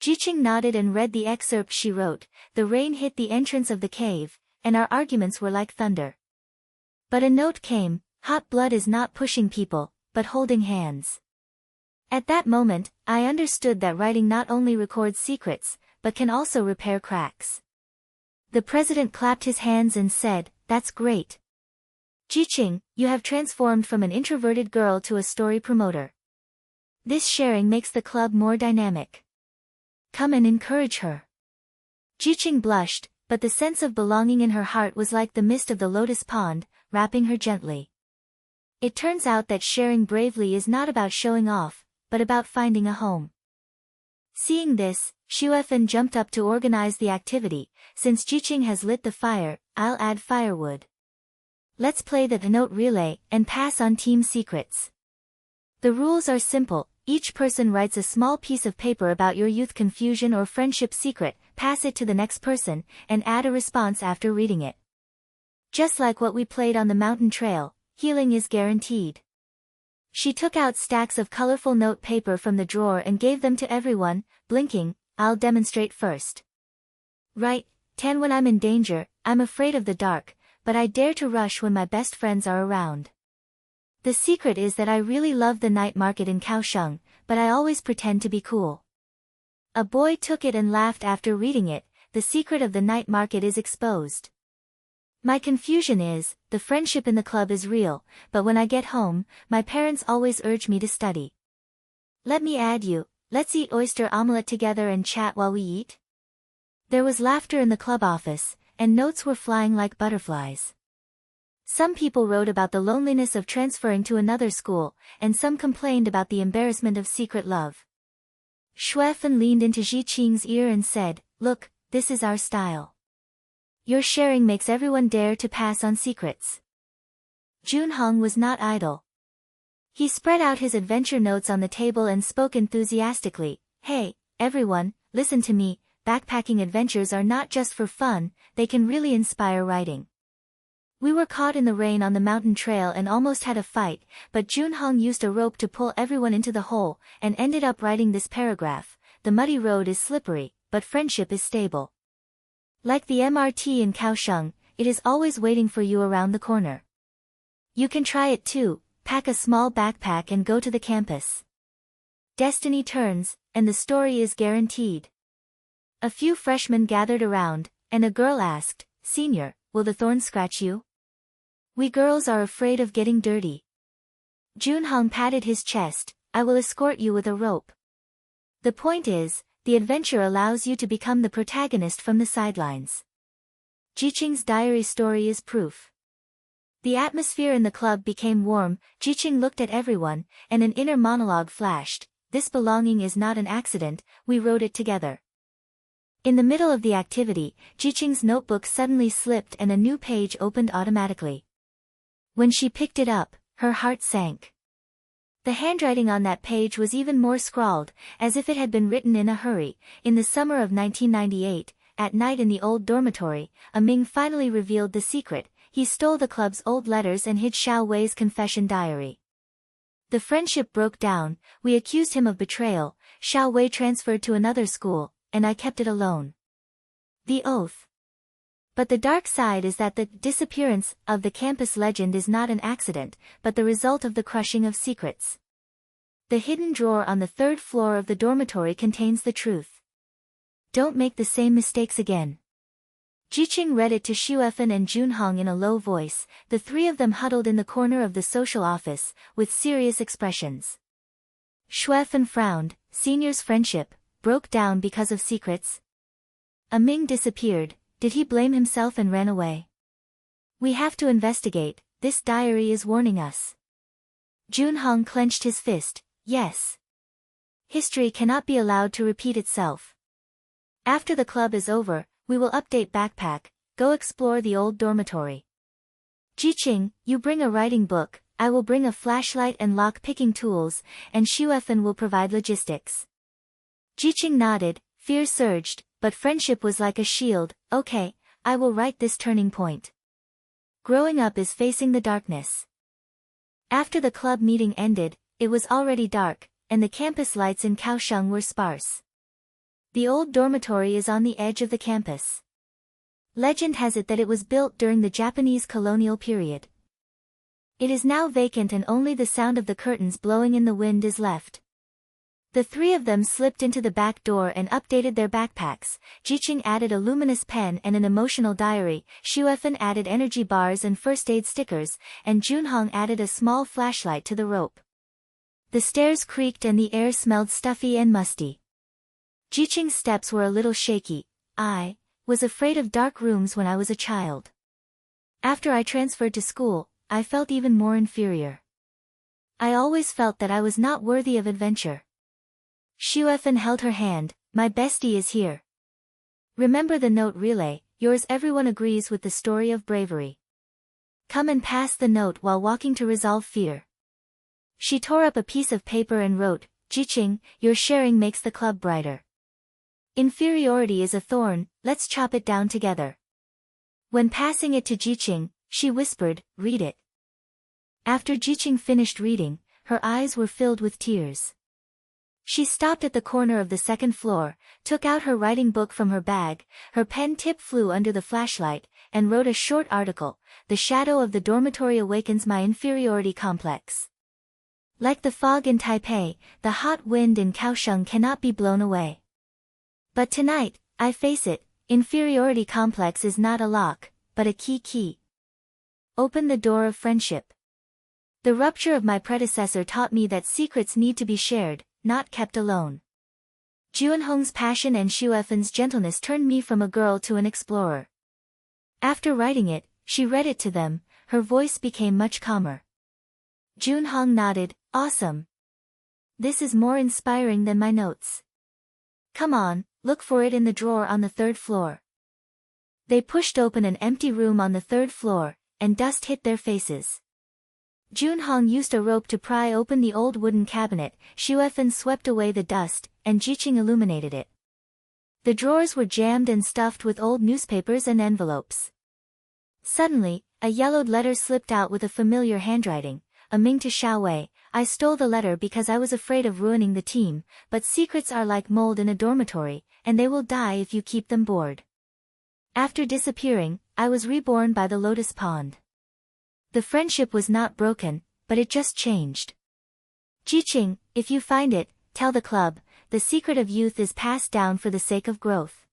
Zhiqing nodded and read the excerpt she wrote. "The rain hit the entrance of the cave, and our arguments were like thunder. But a note came, hot blood is not pushing people, but holding hands. At that moment, I understood that writing not only records secrets, but can also repair cracks." The president clapped his hands and said, "That's great. Zhiqing, you have transformed from an introverted girl to a story promoter. This sharing makes the club more dynamic. Come and encourage her." Zhiqing blushed, but the sense of belonging in her heart was like the mist of the lotus pond, wrapping her gently. It turns out that sharing bravely is not about showing off, but about finding a home. Seeing this, Xuefan jumped up to organize the activity. "Since Zhiqing has lit the fire, I'll add firewood. Let's play the note relay and pass on team secrets. The rules are simple. Each person writes a small piece of paper about your youth confusion or friendship secret, pass it to the next person, and add a response after reading it. Just like what we played on the mountain trail, healing is guaranteed." She took out stacks of colorful note paper from the drawer and gave them to everyone, blinking. "I'll demonstrate first. Right, 10 when I'm in danger, I'm afraid of the dark, but I dare to rush when my best friends are around. The secret is that I really love the night market in Kaohsiung, but I always pretend to be cool." A boy took it and laughed after reading it. "The secret of the night market is exposed. My confusion is, the friendship in the club is real, but when I get home, my parents always urge me to study. Let me add you, let's eat oyster omelette together and chat while we eat." There was laughter in the club office, and notes were flying like butterflies. Some people wrote about the loneliness of transferring to another school, and some complained about the embarrassment of secret love. Xuefan leaned into Zhiqing's ear and said, "Look, this is our style. Your sharing makes everyone dare to pass on secrets." Junhong was not idle. He spread out his adventure notes on the table and spoke enthusiastically. "Hey, everyone, listen to me, backpacking adventures are not just for fun, they can really inspire writing. We were caught in the rain on the mountain trail and almost had a fight, but Junhong used a rope to pull everyone into the hole, and ended up writing this paragraph. The muddy road is slippery, but friendship is stable. Like the MRT in Kaohsiung, it is always waiting for you around the corner. You can try it too, pack a small backpack and go to the campus. Destiny turns, and the story is guaranteed." A few freshmen gathered around, and a girl asked, "Senior, will the thorns scratch you? We girls are afraid of getting dirty." Junhong patted his chest. I will escort you with a rope. The point is, the adventure allows you to become the protagonist from the sidelines. Zhiqing's diary story is proof. The atmosphere in the club became warm. Zhiqing looked at everyone, and an inner monologue flashed. This belonging is not an accident, we wrote it together. In the middle of the activity, Zhiqing's notebook suddenly slipped and a new page opened automatically. When she picked it up, her heart sank. The handwriting on that page was even more scrawled, as if it had been written in a hurry. In the summer of 1998, at night in the old dormitory, Ming finally revealed the secret. He stole the club's old letters and hid Xiao Wei's confession diary. The friendship broke down, we accused him of betrayal, Xiao Wei transferred to another school, and I kept it alone. The oath. But the dark side is that the disappearance of the campus legend is not an accident, but the result of the crushing of secrets. The hidden drawer on the third floor of the dormitory contains the truth. Don't make the same mistakes again. Zhiqing read it to Xuefan and Junhong in a low voice. The three of them huddled in the corner of the social office, with serious expressions. Xuefan frowned. Senior's friendship broke down because of secrets. Ming disappeared. Did he blame himself and ran away? We have to investigate, this diary is warning us. Junhong clenched his fist. Yes. History cannot be allowed to repeat itself. After the club is over, we will update backpack, go explore the old dormitory. Zhiqing, you bring a writing book, I will bring a flashlight and lock-picking tools, and Xuefan will provide logistics. Zhiqing nodded, fear surged, but friendship was like a shield. Okay, I will write this turning point. Growing up is facing the darkness. After the club meeting ended, it was already dark, and the campus lights in Kaohsiung were sparse. The old dormitory is on the edge of the campus. Legend has it that it was built during the Japanese colonial period. It is now vacant and only the sound of the curtains blowing in the wind is left. The three of them slipped into the back door and updated their backpacks. Zhiqing added a luminous pen and an emotional diary, Xuefan added energy bars and first aid stickers, and Junhong added a small flashlight to the rope. The stairs creaked and the air smelled stuffy and musty. Zhiqing's steps were a little shaky. I was afraid of dark rooms when I was a child. After I transferred to school, I felt even more inferior. I always felt that I was not worthy of adventure. Xuefan held her hand. My bestie is here. Remember the note relay, yours everyone agrees with the story of bravery. Come and pass the note while walking to resolve fear. She tore up a piece of paper and wrote, Zhiqing, your sharing makes the club brighter. Inferiority is a thorn, let's chop it down together. When passing it to Zhiqing, she whispered, read it. After Zhiqing finished reading, her eyes were filled with tears. She stopped at the corner of the second floor, took out her writing book from her bag, her pen tip flew under the flashlight, and wrote a short article. The shadow of the dormitory awakens my inferiority complex. Like the fog in Taipei, the hot wind in Kaohsiung cannot be blown away. But tonight, I face it, inferiority complex is not a lock, but a key. Open the door of friendship. The rupture of my predecessor taught me that secrets need to be shared, not kept alone. Junhong's passion and Xuefan's gentleness turned me from a girl to an explorer. After writing it, she read it to them, her voice became much calmer. Junhong nodded, awesome. This is more inspiring than my notes. Come on, look for it in the drawer on the third floor. They pushed open an empty room on the third floor, and dust hit their faces. Junhong used a rope to pry open the old wooden cabinet, Xuefan swept away the dust, and Zhiqing illuminated it. The drawers were jammed and stuffed with old newspapers and envelopes. Suddenly, a yellowed letter slipped out with a familiar handwriting, Ming to Xiao Wei. I stole the letter because I was afraid of ruining the team, but secrets are like mold in a dormitory, and they will die if you keep them bored. After disappearing, I was reborn by the lotus pond. The friendship was not broken, but it just changed. Zhiqing, if you find it, tell the club, the secret of youth is passed down for the sake of growth.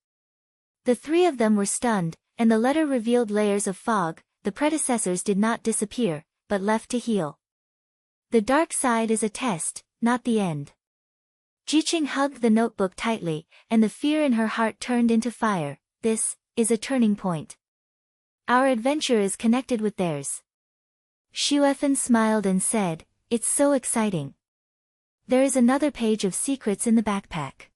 The three of them were stunned, and the letter revealed layers of fog. The predecessors did not disappear, but left to heal. The dark side is a test, not the end. Zhiqing hugged the notebook tightly, and the fear in her heart turned into fire. This is a turning point. Our adventure is connected with theirs. Xuefan smiled and said, "It's so exciting. There is another page of secrets in the backpack."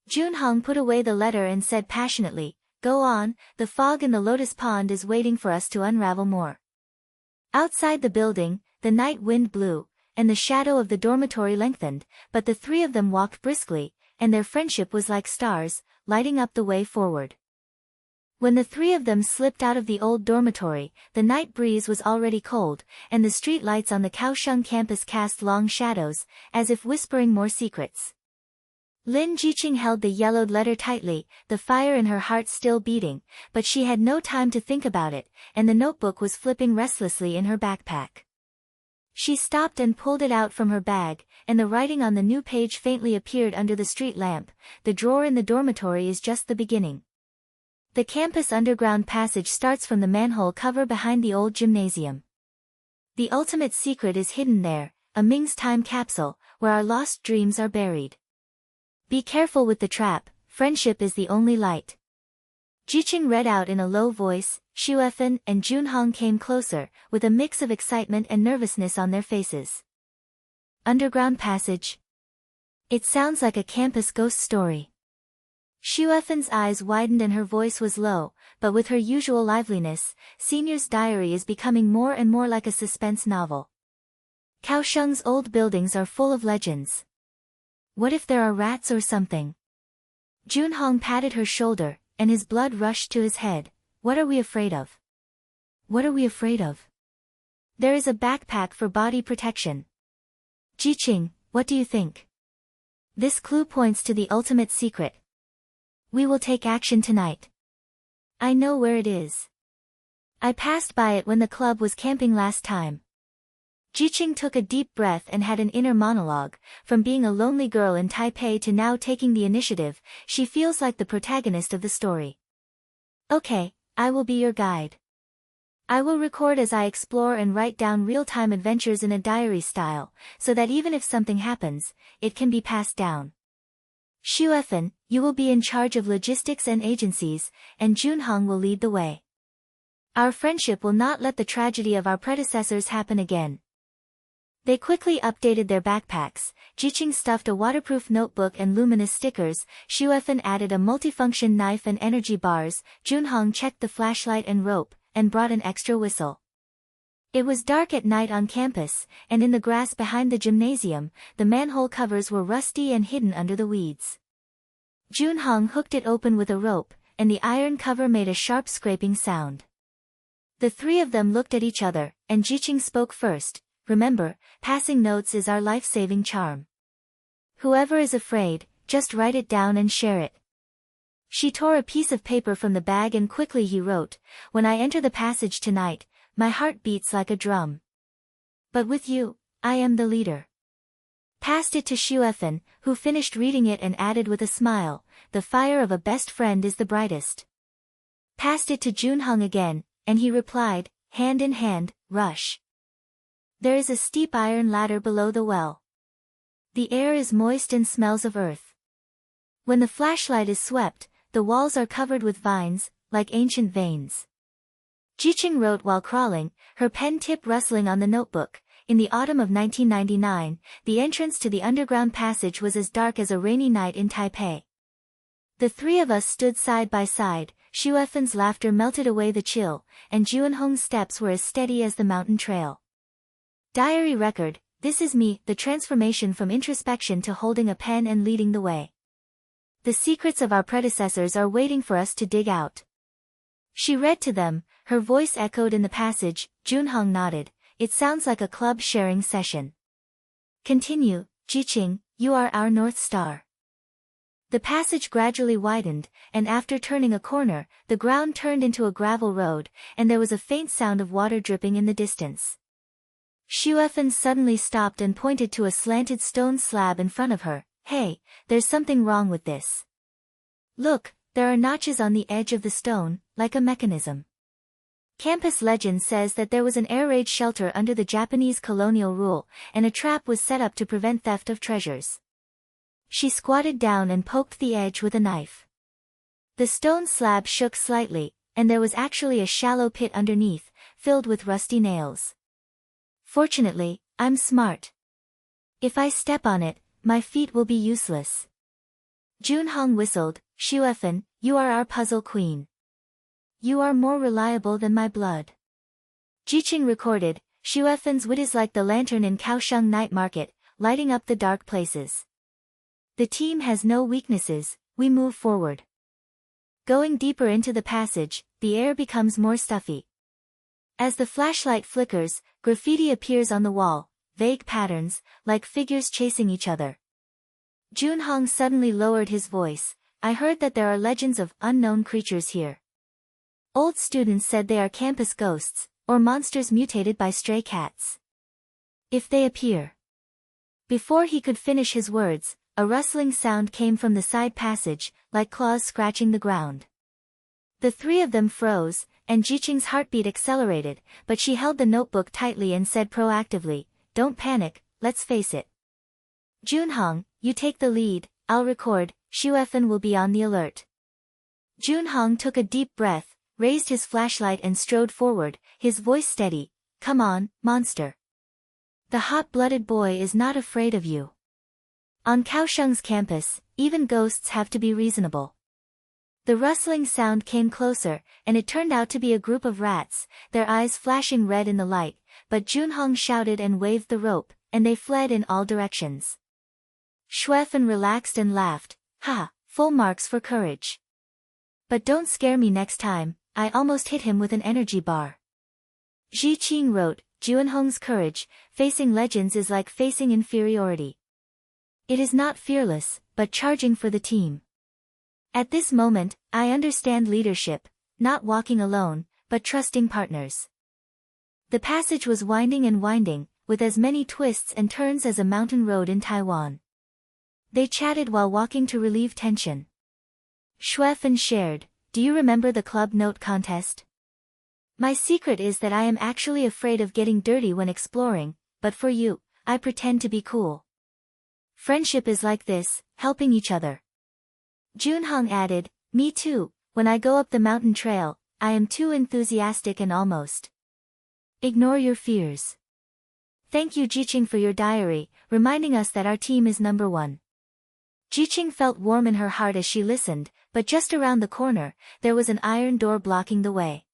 Junhong put away the letter and said passionately, "Go on, the fog in the lotus pond is waiting for us to unravel more." Outside the building, the night wind blew, and the shadow of the dormitory lengthened, but the three of them walked briskly, and their friendship was like stars, lighting up the way forward. When the three of them slipped out of the old dormitory, the night breeze was already cold, and the street lights on the Kaohsiung campus cast long shadows, as if whispering more secrets. Lin Zhiqing held the yellowed letter tightly, the fire in her heart still beating, but she had no time to think about it, and the notebook was flipping restlessly in her backpack. She stopped and pulled it out from her bag, and the writing on the new page faintly appeared under the street lamp. The drawer in the dormitory is just the beginning. The campus underground passage starts from the manhole cover behind the old gymnasium. The ultimate secret is hidden there, a Ming's time capsule, where our lost dreams are buried. Be careful with the trap, friendship is the only light. Zhiqing read out in a low voice. Xuefan and Junhong came closer, with a mix of excitement and nervousness on their faces. Underground passage. It sounds like a campus ghost story. Xuefan's eyes widened and her voice was low, but with her usual liveliness, Senior's diary is becoming more and more like a suspense novel. Kaohsiung's old buildings are full of legends. What if there are rats or something? Junhong patted her shoulder, and his blood rushed to his head. What are we afraid of? What are we afraid of? There is a backpack for body protection. Zhiqing, what do you think? This clue points to the ultimate secret. We will take action tonight. I know where it is. I passed by it when the club was camping last time. Zhiqing took a deep breath and had an inner monologue. From being a lonely girl in Taipei to now taking the initiative, she feels like the protagonist of the story. Okay, I will be your guide. I will record as I explore and write down real-time adventures in a diary style, so that even if something happens, it can be passed down. Xuefan, you will be in charge of logistics and agencies, and Junhong will lead the way. Our friendship will not let the tragedy of our predecessors happen again. They quickly updated their backpacks. Zhiqing stuffed a waterproof notebook and luminous stickers. Xuefan added a multifunction knife and energy bars. Junhong checked the flashlight and rope, and brought an extra whistle. It was dark at night on campus, and in the grass behind the gymnasium, the manhole covers were rusty and hidden under the weeds. Junhong hooked it open with a rope, and the iron cover made a sharp scraping sound. The three of them looked at each other, and Zhiqing spoke first. Remember, passing notes is our life-saving charm. Whoever is afraid, just write it down and share it. She tore a piece of paper from the bag and quickly he wrote, "When I enter the passage tonight, my heart beats like a drum. But with you, I am the leader." Passed it to Xuefan, who finished reading it and added with a smile, "The fire of a best friend is the brightest." Passed it to Junhong again, and he replied, "Hand in hand, rush. There is a steep iron ladder below the well. The air is moist and smells of earth. When the flashlight is swept, the walls are covered with vines, like ancient veins." Zhiqing wrote while crawling, her pen tip rustling on the notebook. In the autumn of 1999, the entrance to the underground passage was as dark as a rainy night in Taipei. The three of us stood side by side. Xuefan's laughter melted away the chill, and Junhong's steps were as steady as the mountain trail. Diary record, this is me, the transformation from introspection to holding a pen and leading the way. The secrets of our predecessors are waiting for us to dig out. She read to them, her voice echoed in the passage. Junhong nodded. It sounds like a club sharing session. Continue, Zhiqing, you are our North Star. The passage gradually widened, and after turning a corner, the ground turned into a gravel road, and there was a faint sound of water dripping in the distance. Xuefan suddenly stopped and pointed to a slanted stone slab in front of her. "Hey, there's something wrong with this. Look, there are notches on the edge of the stone, like a mechanism." Campus legend says that there was an air raid shelter under the Japanese colonial rule, and a trap was set up to prevent theft of treasures. She squatted down and poked the edge with a knife. The stone slab shook slightly, and there was actually a shallow pit underneath, filled with rusty nails. Fortunately, I'm smart. If I step on it, my feet will be useless. Junhong whistled. Shuefen, you are our puzzle queen. You are more reliable than my blood. Zhiqing recorded, Shuefen's wit is like the lantern in Kaohsiung night market, lighting up the dark places. The team has no weaknesses, we move forward. Going deeper into the passage, the air becomes more stuffy. As the flashlight flickers, graffiti appears on the wall, vague patterns, like figures chasing each other. Junhong suddenly lowered his voice. I heard that there are legends of unknown creatures here. Old students said they are campus ghosts, or monsters mutated by stray cats. If they appear. Before he could finish his words, a rustling sound came from the side passage, like claws scratching the ground. The three of them froze, and Zhiqing's heartbeat accelerated, but she held the notebook tightly and said proactively, "Don't panic, let's face it. Junhong, you take the lead, I'll record, Shuefen will be on the alert." Junhong took a deep breath, raised his flashlight and strode forward, his voice steady. "Come on, monster. The hot-blooded boy is not afraid of you. On Kaohsiung's campus, even ghosts have to be reasonable." The rustling sound came closer, and it turned out to be a group of rats, their eyes flashing red in the light, but Junhong shouted and waved the rope, and they fled in all directions. Shuefen relaxed and laughed. "Ha, full marks for courage. But don't scare me next time, I almost hit him with an energy bar." Zhiqing wrote, Junhong's courage, facing legends is like facing inferiority. It is not fearless, but charging for the team. At this moment, I understand leadership, not walking alone, but trusting partners. The passage was winding and winding, with as many twists and turns as a mountain road in Taiwan. They chatted while walking to relieve tension. Shuefen shared, "Do you remember the club note contest? My secret is that I am actually afraid of getting dirty when exploring, but for you, I pretend to be cool. Friendship is like this, helping each other." Junhong added, "Me too, when I go up the mountain trail, I am too enthusiastic and almost ignore your fears. Thank you Zhiqing for your diary, reminding us that our team is number one." Zhiqing felt warm in her heart as she listened, but just around the corner, there was an iron door blocking the way.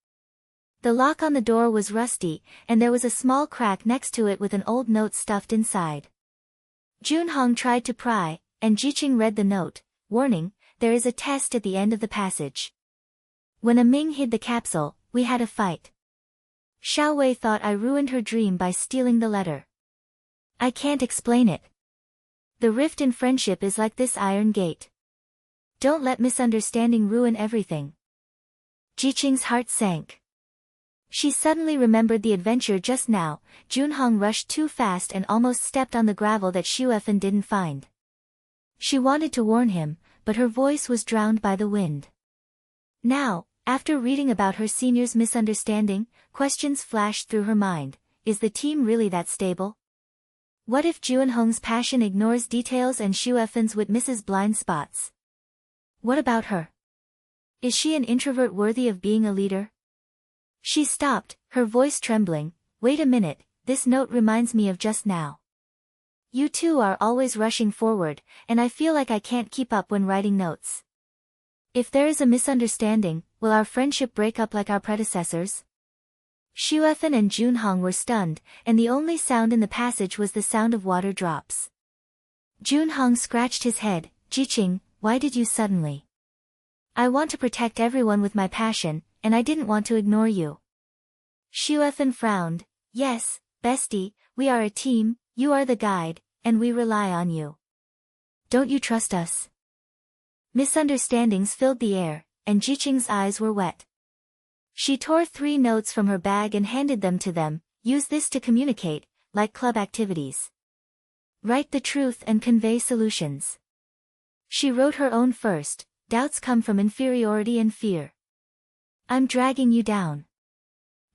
The lock on the door was rusty, and there was a small crack next to it with an old note stuffed inside. Junhong tried to pry, and Zhiqing read the note, warning, "There is a test at the end of the passage. When a Ming hid the capsule, we had a fight. Xiao Wei thought I ruined her dream by stealing the letter. I can't explain it. The rift in friendship is like this iron gate. Don't let misunderstanding ruin everything." Zhiqing's heart sank. She suddenly remembered the adventure just now. Junhong rushed too fast and almost stepped on the gravel that Shuefen didn't find. She wanted to warn him, but her voice was drowned by the wind. Now, after reading about her senior's misunderstanding, questions flashed through her mind. Is the team really that stable? What if Junhong's passion ignores details and Shuefen's wit misses blind spots? What about her? Is she an introvert worthy of being a leader? She stopped, her voice trembling. Wait a minute, this note reminds me of just now. You two are always rushing forward, and I feel like I can't keep up when writing notes. If there is a misunderstanding, will our friendship break up like our predecessors? Shuefen and Junhong were stunned, and the only sound in the passage was the sound of water drops. Junhong scratched his head. Zhiqing, why did you suddenly? I want to protect everyone with my passion, and I didn't want to ignore you. Shuefen frowned. Yes, bestie, we are a team, you are the guide, and we rely on you. Don't you trust us? Misunderstandings filled the air, and Zhiqing's eyes were wet. She tore 3 notes from her bag and handed them to them. Use this to communicate, like club activities. Write the truth and convey solutions. She wrote her own first. Doubts come from inferiority and fear. I'm dragging you down.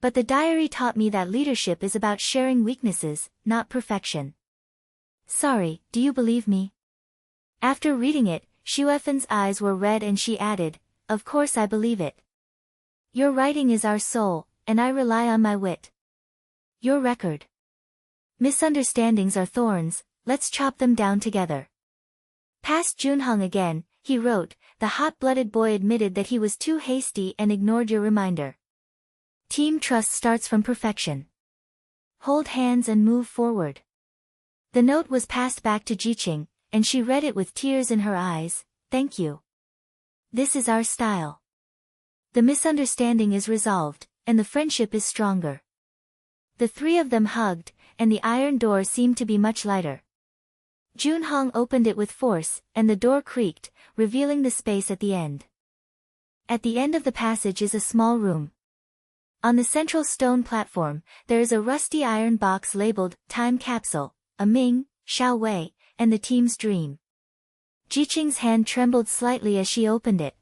But the diary taught me that leadership is about sharing weaknesses, not perfection. Sorry, do you believe me? After reading it, Xuefen's eyes were red and she added, of course I believe it. Your writing is our soul, and I rely on my wit. Your record. Misunderstandings are thorns, let's chop them down together. Past Junhong again, he wrote, the hot-blooded boy admitted that he was too hasty and ignored your reminder. Team trust starts from perfection. Hold hands and move forward. The note was passed back to Zhiqing, and she read it with tears in her eyes. Thank you. This is our style. The misunderstanding is resolved, and the friendship is stronger. The three of them hugged, and the iron door seemed to be much lighter. Junhong opened it with force, and the door creaked, revealing the space at the end. At the end of the passage is a small room. On the central stone platform, there is a rusty iron box labeled, Time Capsule, a Ming, Xiao Wei, and the team's dream. Zhiqing's hand trembled slightly as she opened it.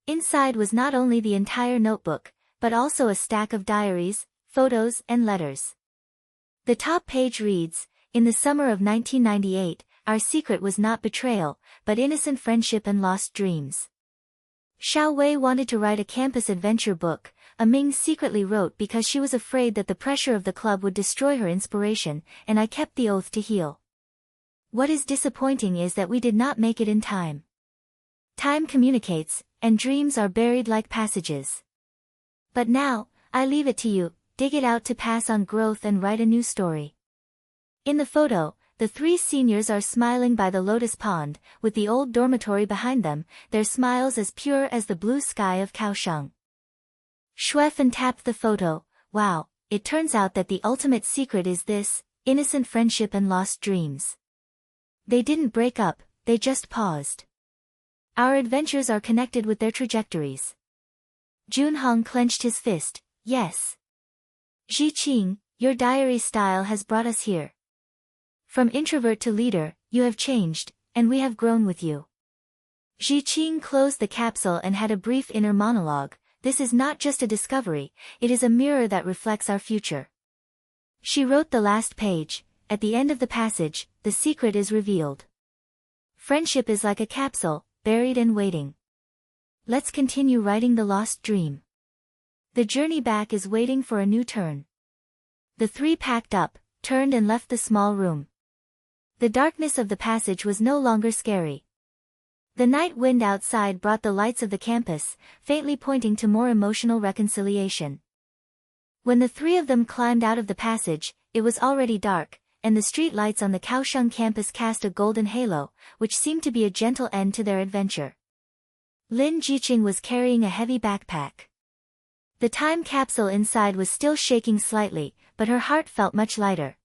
Inside was not only the entire notebook, but also a stack of diaries, photos, and letters. The top page reads, in the summer of 1998, our secret was not betrayal, but innocent friendship and lost dreams. Xiao Wei wanted to write a campus adventure book, Ming secretly wrote because she was afraid that the pressure of the club would destroy her inspiration, and I kept the oath to heal. What is disappointing is that we did not make it in time. Time communicates, and dreams are buried like passages. But now, I leave it to you, dig it out to pass on growth and write a new story. In the photo, the three seniors are smiling by the lotus pond, with the old dormitory behind them, their smiles as pure as the blue sky of Kaohsiung. Xuefen tapped the photo. Wow, it turns out that the ultimate secret is this, innocent friendship and lost dreams. They didn't break up, they just paused. Our adventures are connected with their trajectories. Junhong clenched his fist. Yes. Zhiqing, your diary style has brought us here. From introvert to leader, you have changed, and we have grown with you. Zhiqing closed the capsule and had a brief inner monologue. This is not just a discovery, it is a mirror that reflects our future. She wrote the last page. At the end of the passage, the secret is revealed. Friendship is like a capsule, buried and waiting. Let's continue writing the lost dream. The journey back is waiting for a new turn. The three packed up, turned and left the small room. The darkness of the passage was no longer scary. The night wind outside brought the lights of the campus, faintly pointing to more emotional reconciliation. When the three of them climbed out of the passage, it was already dark, and the street lights on the Kaohsiung campus cast a golden halo, which seemed to be a gentle end to their adventure. Lin Zhiqing was carrying a heavy backpack. The time capsule inside was still shaking slightly, but her heart felt much lighter.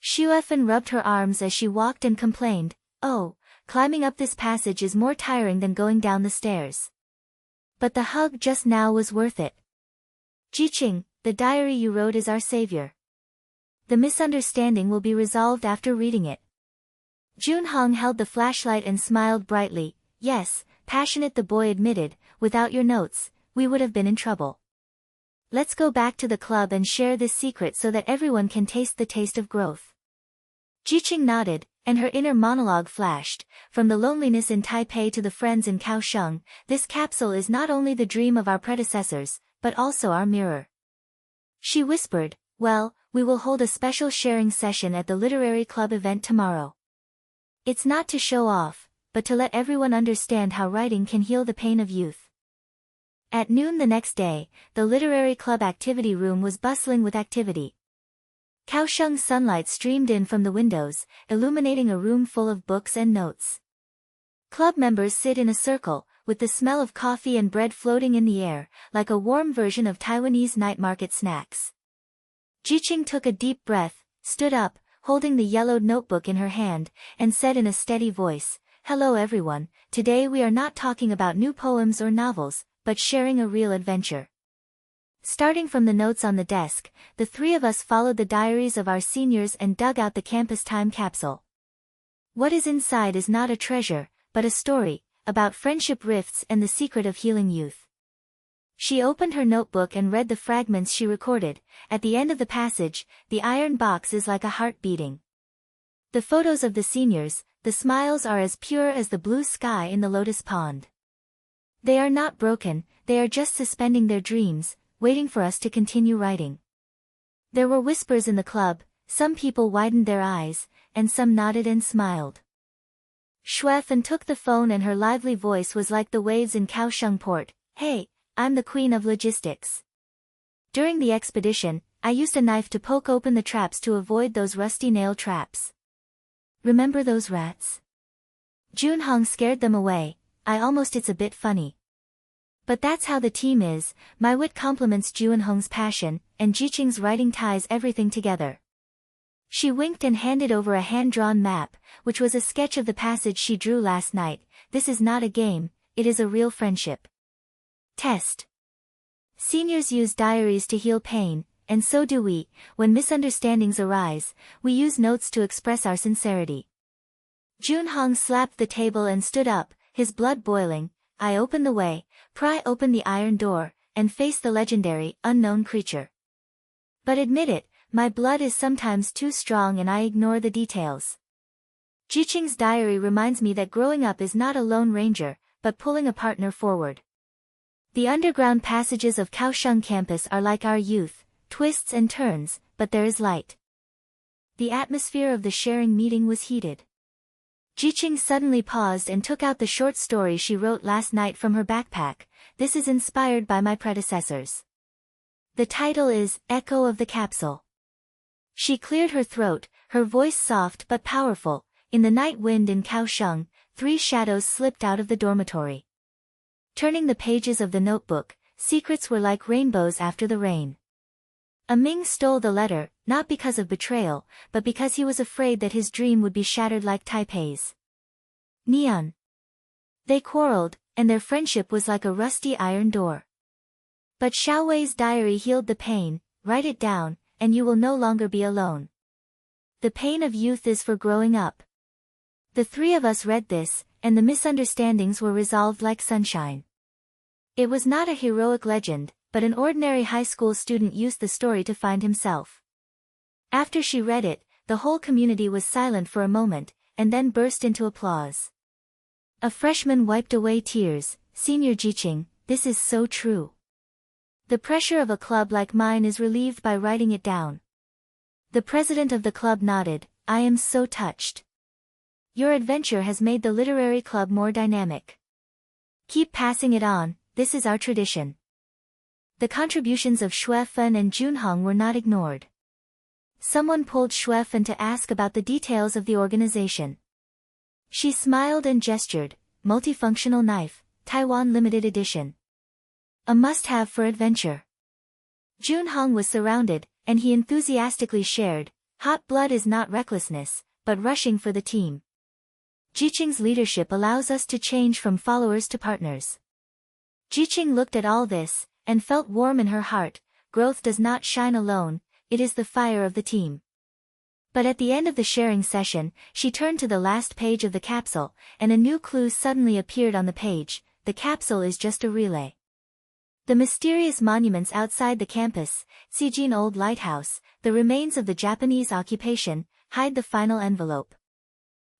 Xuefen rubbed her arms as she walked and complained, oh, climbing up this passage is more tiring than going down the stairs. But the hug just now was worth it. Zhiqing, the diary you wrote is our savior. The misunderstanding will be resolved after reading it. Junhong held the flashlight and smiled brightly. Yes, passionate, the boy admitted, without your notes, we would have been in trouble. Let's go back to the club and share this secret so that everyone can taste the taste of growth. Zhiqing nodded, and her inner monologue flashed. From the loneliness in Taipei to the friends in Kaohsiung, this capsule is not only the dream of our predecessors, but also our mirror. She whispered, well, we will hold a special sharing session at the literary club event tomorrow. It's not to show off, but to let everyone understand how writing can heal the pain of youth. At noon the next day, the literary club activity room was bustling with activity. Kaohsiung's sunlight streamed in from the windows, illuminating a room full of books and notes. Club members sit in a circle, with the smell of coffee and bread floating in the air, like a warm version of Taiwanese night market snacks. Zhiqing took a deep breath, stood up, holding the yellowed notebook in her hand, and said in a steady voice, hello everyone, today we are not talking about new poems or novels, but sharing a real adventure. Starting from the notes on the desk, the three of us followed the diaries of our seniors and dug out the campus time capsule. What is inside is not a treasure, but a story, about friendship rifts and the secret of healing youth. She opened her notebook and read the fragments she recorded. At the end of the passage, the iron box is like a heart beating. The photos of the seniors, the smiles are as pure as the blue sky in the lotus pond. They are not broken, they are just suspending their dreams, waiting for us to continue writing. There were whispers in the club, some people widened their eyes, and some nodded and smiled. Shuefen took the phone and her lively voice was like the waves in Kaohsiung port. Hey, I'm the queen of logistics. During the expedition, I used a knife to poke open the traps to avoid those rusty nail traps. Remember those rats? Junhong scared them away. It's a bit funny. But that's how the team is, my wit complements Junhong's passion, and Zhiqing's writing ties everything together. She winked and handed over a hand-drawn map, which was a sketch of the passage she drew last night. This is not a game, it is a real friendship. Test. Seniors use diaries to heal pain, and so do we. When misunderstandings arise, we use notes to express our sincerity. Junhong slapped the table and stood up, his blood boiling. I open the way, pry open the iron door, and face the legendary, unknown creature. But admit it, my blood is sometimes too strong and I ignore the details. Zhiqing's diary reminds me that growing up is not a lone ranger, but pulling a partner forward. The underground passages of Kaohsiung campus are like our youth, twists and turns, but there is light. The atmosphere of the sharing meeting was heated. Zhiqing suddenly paused and took out the short story she wrote last night from her backpack. This is inspired by my predecessors. The title is Echo of the Capsule. She cleared her throat, her voice soft but powerful. In the night wind in Kaohsiung, 3 shadows slipped out of the dormitory. Turning the pages of the notebook, secrets were like rainbows after the rain. A Ming stole the letter, not because of betrayal, but because he was afraid that his dream would be shattered like Taipei's. Neon. They quarreled, and their friendship was like a rusty iron door. But Xiaowei's diary healed the pain. Write it down, and you will no longer be alone. The pain of youth is for growing up. The 3 of us read this, and the misunderstandings were resolved like sunshine. It was not a heroic legend, but an ordinary high school student used the story to find himself. After she read it, the whole community was silent for a moment, and then burst into applause. A freshman wiped away tears. Senior Zhiqing, this is so true. The pressure of a club like mine is relieved by writing it down. The president of the club nodded. I am so touched. Your adventure has made the literary club more dynamic. Keep passing it on, this is our tradition. The contributions of Shuefen and Junhong were not ignored. Someone pulled Shuefen to ask about the details of the organization. She smiled and gestured. Multifunctional knife, Taiwan limited edition. A must-have for adventure. Junhong was surrounded, and he enthusiastically shared. Hot blood is not recklessness, but rushing for the team. Zhiqing's leadership allows us to change from followers to partners. Zhiqing looked at all this, and felt warm in her heart. Growth does not shine alone, it is the fire of the team. But at the end of the sharing session, she turned to the last page of the capsule, and a new clue suddenly appeared on the page. The capsule is just a relay. The mysterious monuments outside the campus, Sijin Old Lighthouse, the remains of the Japanese occupation, hide the final envelope.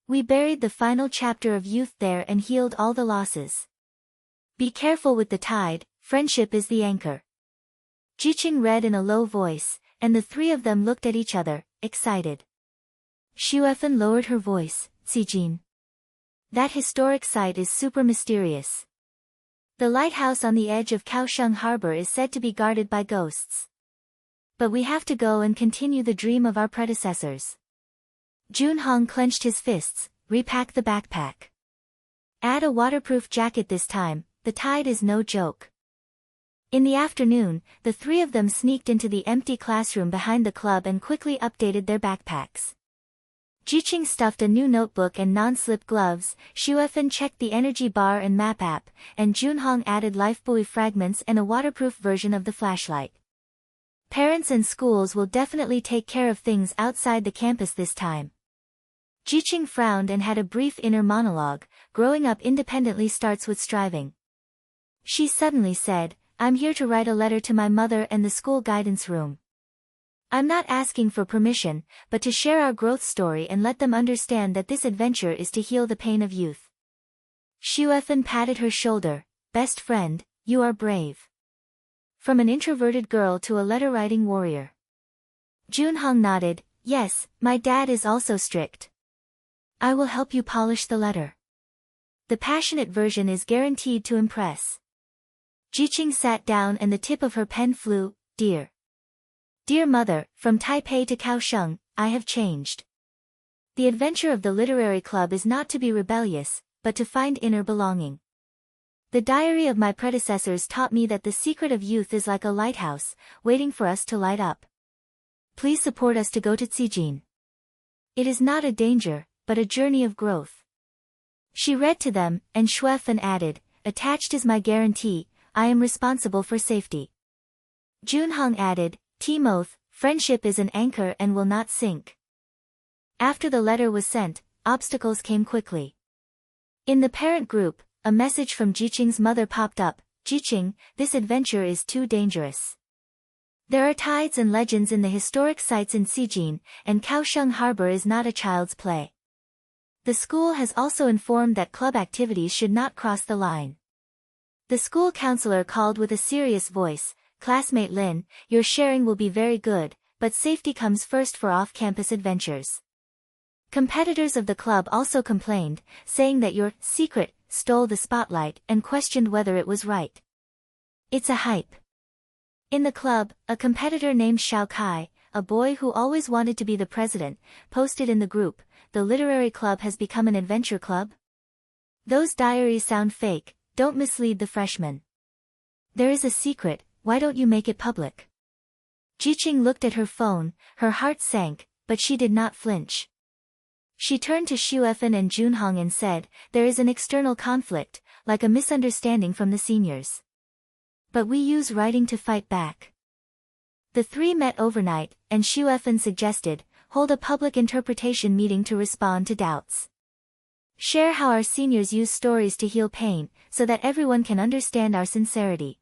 We buried the final chapter of youth there and healed all the losses. Be careful with the tide, friendship is the anchor. Zhiqing read in a low voice, and the 3 of them looked at each other, excited. Shuefen lowered her voice. Sijin. That historic site is super mysterious. The lighthouse on the edge of Kaohsiung Harbor is said to be guarded by ghosts. But we have to go and continue the dream of our predecessors. Junhong clenched his fists. Repack the backpack. Add a waterproof jacket this time, the tide is no joke. In the afternoon, the 3 of them sneaked into the empty classroom behind the club and quickly updated their backpacks. Zhiqing stuffed a new notebook and non-slip gloves, Shuefen checked the energy bar and map app, and Junhong added lifebuoy fragments and a waterproof version of the flashlight. Parents and schools will definitely take care of things outside the campus this time. Zhiqing frowned and had a brief inner monologue. Growing up independently starts with striving. She suddenly said, I'm here to write a letter to my mother and the school guidance room. I'm not asking for permission, but to share our growth story and let them understand that this adventure is to heal the pain of youth. Xuefan patted her shoulder. Best friend, you are brave. From an introverted girl to a letter-writing warrior. Junhong nodded. Yes, my dad is also strict. I will help you polish the letter. The passionate version is guaranteed to impress. Zhiqing sat down and the tip of her pen flew. Dear Mother, from Taipei to Kaohsiung, I have changed. The adventure of the literary club is not to be rebellious, but to find inner belonging. The diary of my predecessors taught me that the secret of youth is like a lighthouse, waiting for us to light up. Please support us to go to Zhiqing. It is not a danger, but a journey of growth. She read to them, and Xuefan added, attached is my guarantee, I am responsible for safety. Junhong added, Timoth, friendship is an anchor and will not sink. After the letter was sent, obstacles came quickly. In the parent group, a message from Zhiqing's mother popped up. Zhiqing, this adventure is too dangerous. There are tides and legends in the historic sites in Zhiqing, and Kaohsiung Harbor is not a child's play. The school has also informed that club activities should not cross the line. The school counselor called with a serious voice, Classmate Lin, your sharing will be very good, but safety comes first for off-campus adventures. Competitors of the club also complained, saying that your secret stole the spotlight and questioned whether it was right. It's a hype. In the club, a competitor named Xiao Kai, a boy who always wanted to be the president, posted in the group, the literary club has become an adventure club? Those diaries sound fake, don't mislead the freshmen. There is a secret, why don't you make it public? Zhiqing looked at her phone, her heart sank, but she did not flinch. She turned to Xuefan and Junhong and said, there is an external conflict, like a misunderstanding from the seniors. But we use writing to fight back. The three met overnight, and Xuefan suggested, hold a public interpretation meeting to respond to doubts. Share how our seniors use stories to heal pain, so that everyone can understand our sincerity.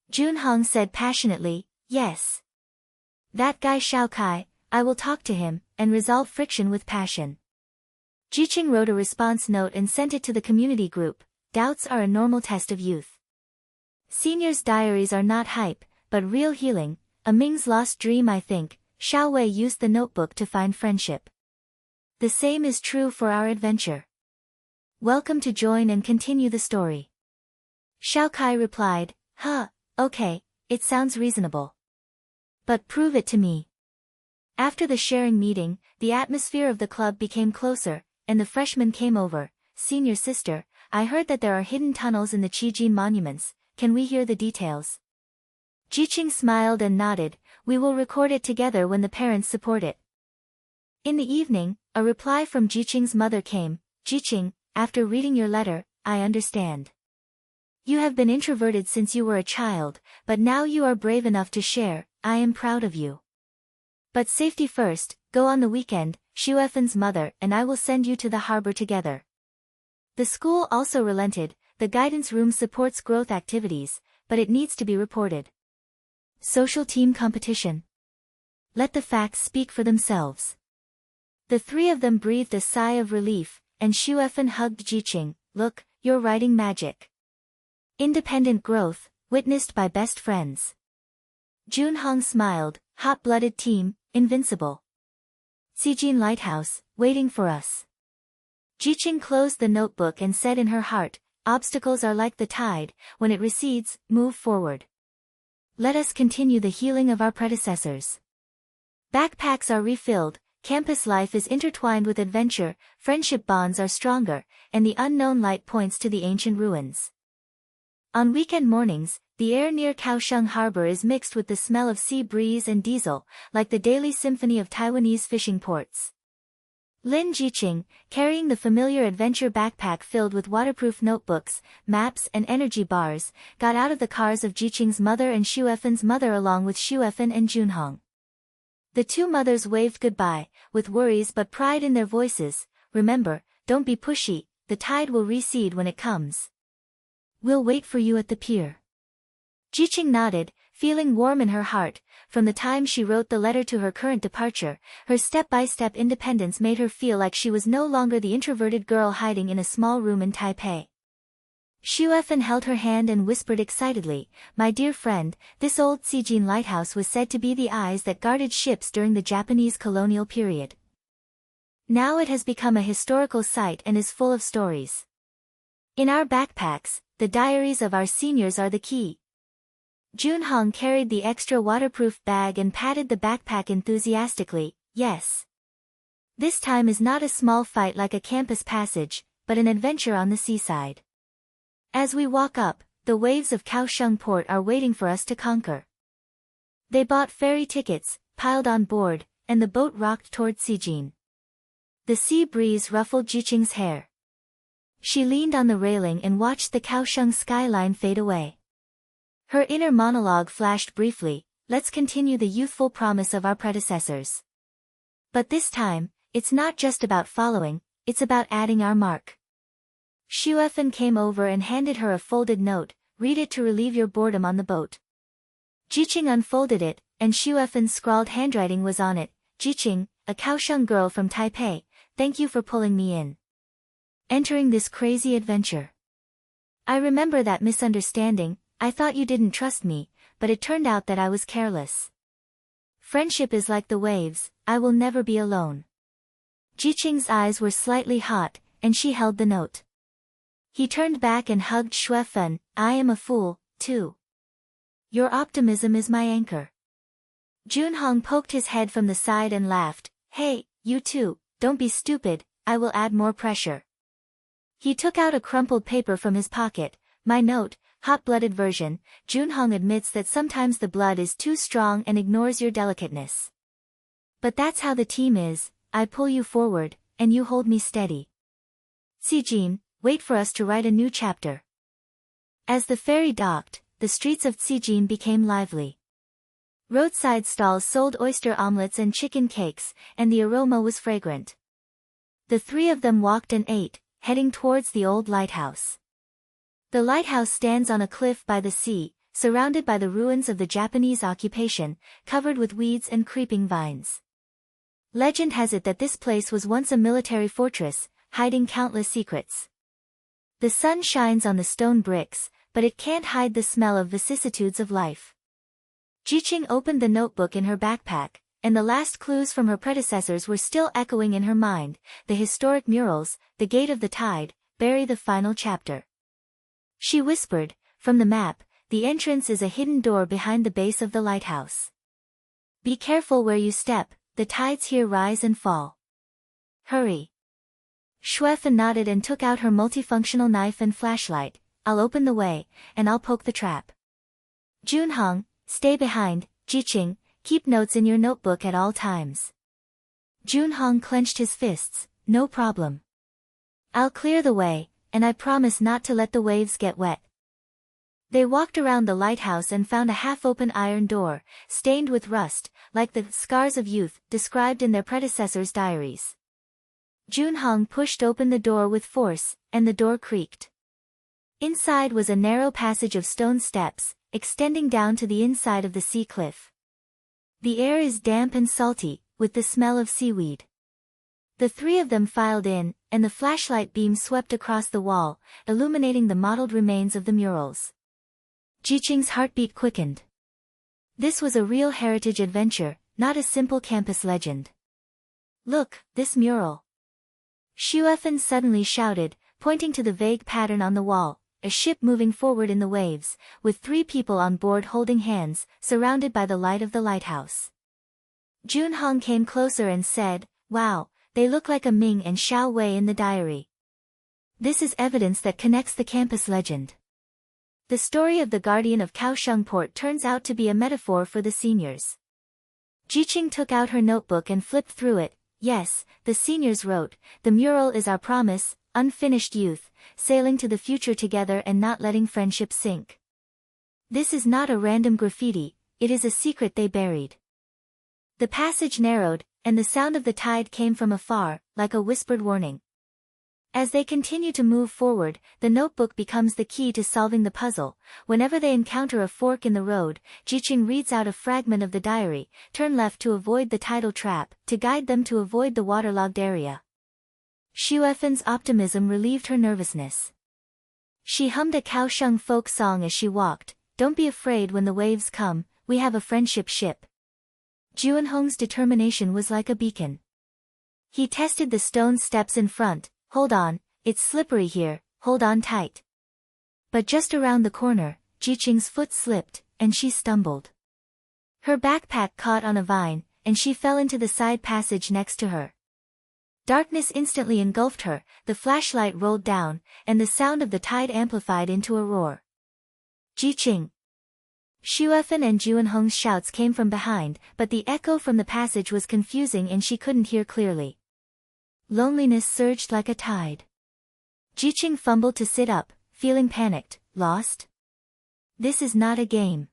Junhong said passionately, yes. That guy Xiao Kai, I will talk to him, and resolve friction with passion. Zhiqing wrote a response note and sent it to the community group. Doubts are a normal test of youth. Seniors' diaries are not hype, but real healing, a Ming's lost dream. I think, Xiao Wei used the notebook to find friendship. The same is true for our adventure. Welcome to join and continue the story. Xiao Kai replied, okay, it sounds reasonable. But prove it to me. After the sharing meeting, the atmosphere of the club became closer, and the freshmen came over. Senior sister, I heard that there are hidden tunnels in the Zhiqing monuments, can we hear the details? Zhiqing smiled and nodded, we will record it together when the parents support it. In the evening, a reply from Zhiqing's mother came, Zhiqing, after reading your letter, I understand. You have been introverted since you were a child, but now you are brave enough to share, I am proud of you. But safety first, go on the weekend, Xuefan's mother and I will send you to the harbor together. The school also relented, the guidance room supports growth activities, but it needs to be reported. Social team competition. Let the facts speak for themselves. The three of them breathed a sigh of relief, and Xuefan hugged Zhiqing, look, you're writing magic. Independent growth, witnessed by best friends. Junhong smiled, hot-blooded team, invincible. Zhiqing Lighthouse, waiting for us. Zhiqing closed the notebook and said in her heart, obstacles are like the tide, when it recedes, move forward. Let us continue the healing of our predecessors. Backpacks are refilled, campus life is intertwined with adventure, friendship bonds are stronger, and the unknown light points to the ancient ruins. On weekend mornings, the air near Kaohsiung Harbor is mixed with the smell of sea breeze and diesel, like the daily symphony of Taiwanese fishing ports. Lin Zhiqing, carrying the familiar adventure backpack filled with waterproof notebooks, maps and energy bars, got out of the cars of Zhiqing's mother and Xuefan's mother along with Xuefan and Junhong. The two mothers waved goodbye, with worries but pride in their voices. Remember, don't be pushy, the tide will recede when it comes. We'll wait for you at the pier. Zhiqing nodded, feeling warm in her heart. From the time she wrote the letter to her current departure, her step-by-step independence made her feel like she was no longer the introverted girl hiding in a small room in Taipei. Xuefan held her hand and whispered excitedly, "My dear friend, this old Sijin lighthouse was said to be the eyes that guarded ships during the Japanese colonial period. Now it has become a historical site and is full of stories. In our backpacks, the diaries of our seniors are the key." Junhong carried the extra waterproof bag and patted the backpack enthusiastically. "Yes. This time is not a small fight like a campus passage, but an adventure on the seaside. As we walk up, the waves of Kaohsiung port are waiting for us to conquer." They bought ferry tickets, piled on board, and the boat rocked toward Sijin. The sea breeze ruffled Zhiqing's hair. She leaned on the railing and watched the Kaohsiung skyline fade away. Her inner monologue flashed briefly, "Let's continue the youthful promise of our predecessors. But this time, it's not just about following, it's about adding our mark." Xuefan came over and handed her a folded note, "Read it to relieve your boredom on the boat." Zhiqing unfolded it, and Xuefan's scrawled handwriting was on it. "Zhiqing, a Kaohsiung girl from Taipei, thank you for pulling me in. Entering this crazy adventure. I remember that misunderstanding, I thought you didn't trust me, but it turned out that I was careless. Friendship is like the waves, I will never be alone." Zhiqing's eyes were slightly hot, and she held the note. He turned back and hugged Xuefan. "I am a fool, too. Your optimism is my anchor." Junhong poked his head from the side and laughed. "Hey, you two, don't be stupid, I will add more pressure." He took out a crumpled paper from his pocket. "My note, hot-blooded version. Junhong admits that sometimes the blood is too strong and ignores your delicateness. But that's how the team is, I pull you forward, and you hold me steady. Sijin, wait for us to write a new chapter." As the ferry docked, the streets of Sijin became lively. Roadside stalls sold oyster omelets and chicken cakes, and the aroma was fragrant. The three of them walked and ate, heading towards the old lighthouse. The lighthouse stands on a cliff by the sea, surrounded by the ruins of the Japanese occupation, covered with weeds and creeping vines. Legend has it that this place was once a military fortress, hiding countless secrets. The sun shines on the stone bricks, but it can't hide the smell of vicissitudes of life. Zhiqing opened the notebook in her backpack, and the last clues from her predecessors were still echoing in her mind. The historic murals, the gate of the tide, bury the final chapter. She whispered, "From the map, the entrance is a hidden door behind the base of the lighthouse. Be careful where you step, the tides here rise and fall. Hurry." Xuefan nodded and took out her multifunctional knife and flashlight. "I'll open the way, and I'll poke the trap. Junhong, stay behind. Zhiqing, keep notes in your notebook at all times." Junhong clenched his fists. "No problem. I'll clear the way, and I promise not to let the waves get wet." They walked around the lighthouse and found a half-open iron door, stained with rust, like the scars of youth described in their predecessors' diaries. Junhong pushed open the door with force, and the door creaked. Inside was a narrow passage of stone steps, extending down to the inside of the sea cliff. The air is damp and salty, with the smell of seaweed. The three of them filed in, and the flashlight beam swept across the wall, illuminating the mottled remains of the murals. Zhiqing's heartbeat quickened. This was a real heritage adventure, not a simple campus legend. "Look, this mural." Xuefan suddenly shouted, pointing to the vague pattern on the wall, a ship moving forward in the waves, with three people on board holding hands, surrounded by the light of the lighthouse. Junhong came closer and said, "Wow, they look like a Ming and Xiao Wei in the diary. This is evidence that connects the campus legend. The story of the guardian of Kaohsiung Port turns out to be a metaphor for the seniors." Zhiqing took out her notebook and flipped through it. "Yes, the seniors wrote, the mural is our promise, unfinished youth, sailing to the future together and not letting friendship sink. This is not a random graffiti, it is a secret they buried." The passage narrowed, and the sound of the tide came from afar, like a whispered warning. As they continue to move forward, the notebook becomes the key to solving the puzzle. Whenever they encounter a fork in the road, Zhiqing reads out a fragment of the diary, turn left to avoid the tidal trap, to guide them to avoid the waterlogged area. Xuefen's optimism relieved her nervousness. She hummed a Kaohsiung folk song as she walked, "Don't be afraid when the waves come, we have a friendship ship." Juanhong's determination was like a beacon. He tested the stone steps in front. "Hold on, it's slippery here, hold on tight." But just around the corner, Zhiqing's foot slipped, and she stumbled. Her backpack caught on a vine, and she fell into the side passage next to her. Darkness instantly engulfed her, the flashlight rolled down, and the sound of the tide amplified into a roar. "Zhiqing!" Xuefen and Juanhong's shouts came from behind, but the echo from the passage was confusing and she couldn't hear clearly. Loneliness surged like a tide. Zhiqing fumbled to sit up, feeling panicked. Lost? This is not a game.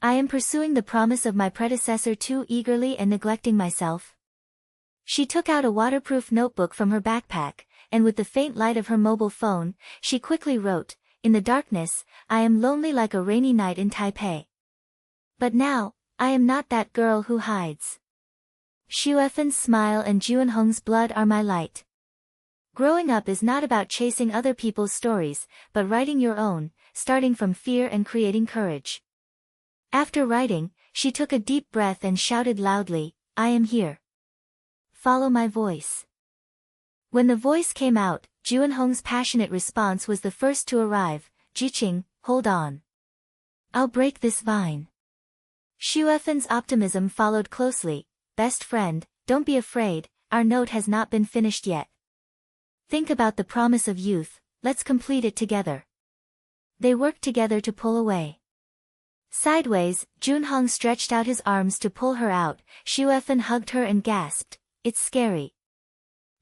I am pursuing the promise of my predecessor too eagerly and neglecting myself. She took out a waterproof notebook from her backpack, and with the faint light of her mobile phone, she quickly wrote, "In the darkness, I am lonely like a rainy night in Taipei. But now, I am not that girl who hides. Xuefen's smile and Juanhong's blood are my light." Growing up is not about chasing other people's stories, but writing your own, starting from fear and creating courage. After writing, she took a deep breath and shouted loudly, "I am here. Follow my voice." When the voice came out, Juanhong's passionate response was the first to arrive. "Zhiqing, hold on. I'll break this vine." Xuefen's optimism followed closely. "Best friend, don't be afraid, our note has not been finished yet. Think about the promise of youth, let's complete it together." They worked together to pull away. Sideways, Juanhong stretched out his arms to pull her out. Xuefen hugged her and gasped, "It's scary.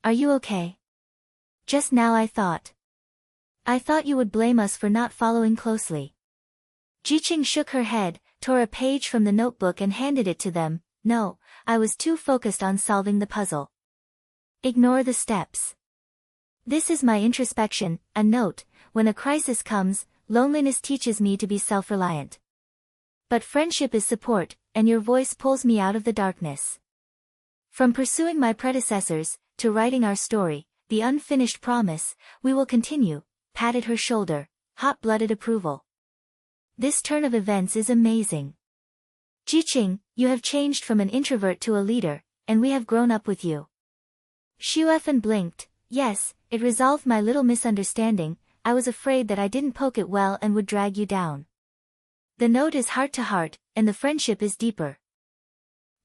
Are you okay? Just now I thought you would blame us for not following closely." Zhiqing shook her head, tore a page from the notebook and handed it to them. "No, I was too focused on solving the puzzle. Ignore the steps. This is my introspection, a note. When a crisis comes, loneliness teaches me to be self-reliant. But friendship is support, and your voice pulls me out of the darkness. From pursuing my predecessors, to writing our story, the unfinished promise, we will continue," patted her shoulder, hot-blooded approval. "This turn of events is amazing. Zhiqing, you have changed from an introvert to a leader, and we have grown up with you." Xuefen blinked. "Yes, it resolved my little misunderstanding. I was afraid that I didn't poke it well and would drag you down. The note is heart to heart, and the friendship is deeper."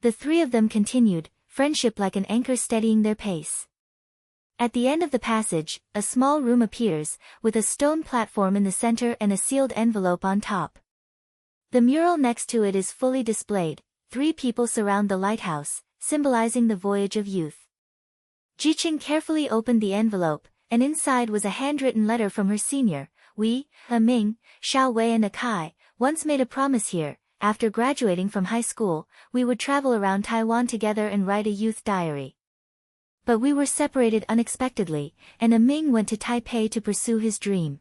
The three of them continued, friendship like an anchor steadying their pace. At the end of the passage, a small room appears, with a stone platform in the center and a sealed envelope on top. The mural next to it is fully displayed. 3 people surround the lighthouse, symbolizing the voyage of youth. Zhiqing carefully opened the envelope, and inside was a handwritten letter from her senior. "We, Ming, Xiao Wei and Akai, once made a promise here. After graduating from high school, we would travel around Taiwan together and write a youth diary. But we were separated unexpectedly, and Ming went to Taipei to pursue his dream.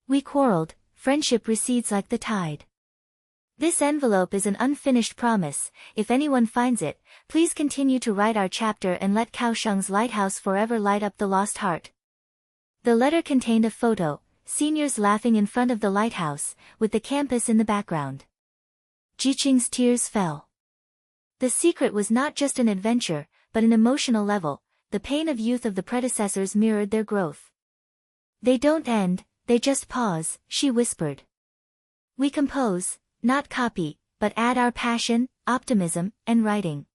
We quarreled, friendship recedes like the tide. This envelope is an unfinished promise. If anyone finds it, please continue to write our chapter and let Kaohsiung's lighthouse forever light up the lost heart." The letter contained a photo, seniors laughing in front of the lighthouse, with the campus in the background. Zhiqing's tears fell. The secret was not just an adventure, but an emotional level. The pain of youth of the predecessors mirrored their growth. "They don't end, they just pause," she whispered. "We compose, not copy, but add our passion, optimism, and writing."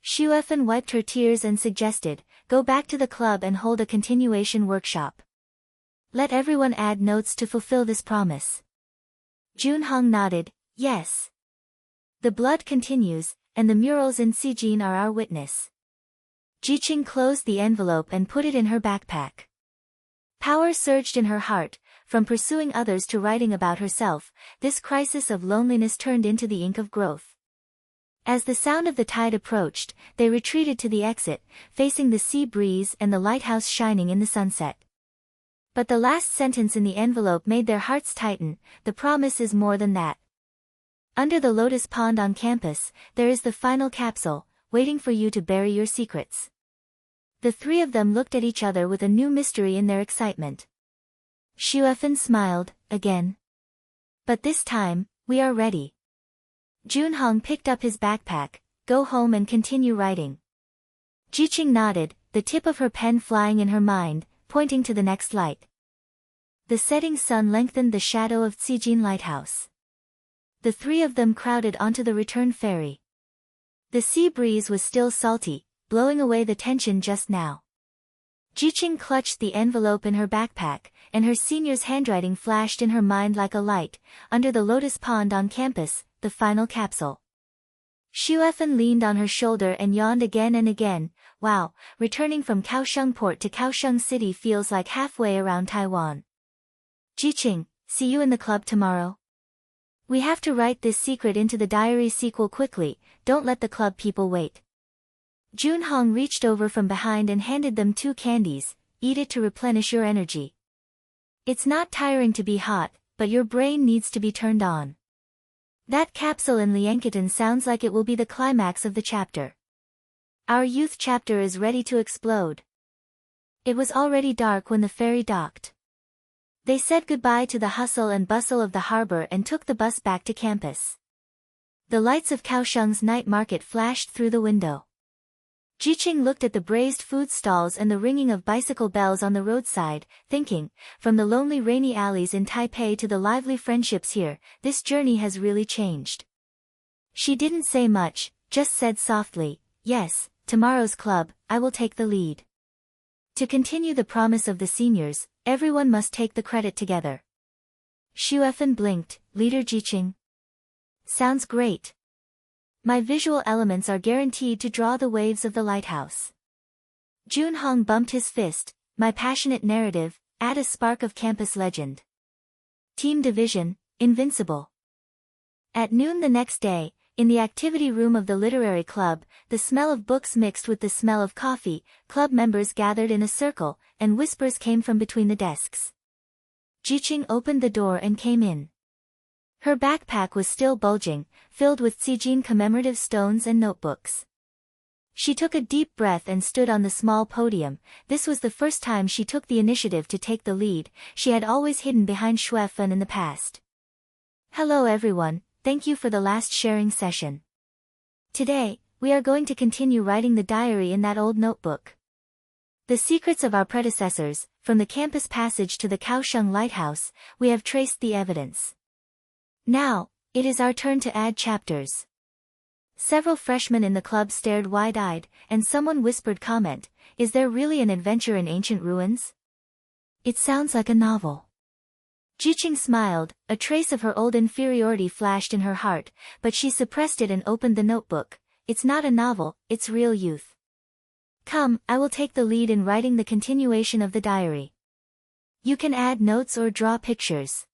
Xuefen wiped her tears and suggested, "Go back to the club and hold a continuation workshop. Let everyone add notes to fulfill this promise." Juanhong nodded, "Yes. The blood continues, and the murals in Sijin are our witness." Zhiqing closed the envelope and put it in her backpack. Power surged in her heart. From pursuing others to writing about herself, this crisis of loneliness turned into the ink of growth. As the sound of the tide approached, they retreated to the exit, facing the sea breeze and the lighthouse shining in the sunset. But the last sentence in the envelope made their hearts tighten. The promise is more than that. Under the lotus pond on campus, there is the final capsule, waiting for you to bury your secrets. The three of them looked at each other with a new mystery in their excitement. Xuefeng smiled, again. But this time, we are ready. Junhong picked up his backpack. Go home and continue writing. Zhiqing nodded, the tip of her pen flying in her mind, pointing to the next light. The setting sun lengthened the shadow of Zijin Lighthouse. The three of them crowded onto the return ferry. The sea breeze was still salty, blowing away the tension just now. Zhiqing clutched the envelope in her backpack, and her senior's handwriting flashed in her mind like a light. Under the lotus pond on campus, the final capsule. Xuefeng leaned on her shoulder and yawned again and again. Wow, returning from Kaohsiung port to Kaohsiung city feels like halfway around Taiwan. Zhiqing, see you in the club tomorrow. We have to write this secret into the diary sequel quickly, don't let the club people wait. Junhong reached over from behind and handed them 2 candies. Eat it to replenish your energy. It's not tiring to be hot, but your brain needs to be turned on. That capsule in Liankatan sounds like it will be the climax of the chapter. Our youth chapter is ready to explode. It was already dark when the ferry docked. They said goodbye to the hustle and bustle of the harbor and took the bus back to campus. The lights of Kaohsiung's night market flashed through the window. Zhiqing looked at the braised food stalls and the ringing of bicycle bells on the roadside, thinking, from the lonely rainy alleys in Taipei to the lively friendships here, this journey has really changed. She didn't say much, just said softly, yes, tomorrow's club, I will take the lead. To continue the promise of the seniors, everyone must take the credit together. Xuefeng blinked, Leader Zhiqing. Sounds great. My visual elements are guaranteed to draw the waves of the lighthouse. Junhong bumped his fist, my passionate narrative, add a spark of campus legend. Team division, invincible. At noon the next day, in the activity room of the literary club, the smell of books mixed with the smell of coffee, club members gathered in a circle, and whispers came from between the desks. Zhiqing opened the door and came in. Her backpack was still bulging, filled with Zijin commemorative stones and notebooks. She took a deep breath and stood on the small podium. This was the first time she took the initiative to take the lead. She had always hidden behind Xuefeng in the past. Hello everyone, thank you for the last sharing session. Today, we are going to continue writing the diary in that old notebook. The secrets of our predecessors, from the campus passage to the Kaohsiung lighthouse, we have traced the evidence. Now, it is our turn to add chapters. Several freshmen in the club stared wide-eyed, and someone whispered comment, is there really an adventure in ancient ruins? It sounds like a novel. Zhiqing smiled, a trace of her old inferiority flashed in her heart, but she suppressed it and opened the notebook. It's not a novel, it's real youth. Come, I will take the lead in writing the continuation of the diary. You can add notes or draw pictures.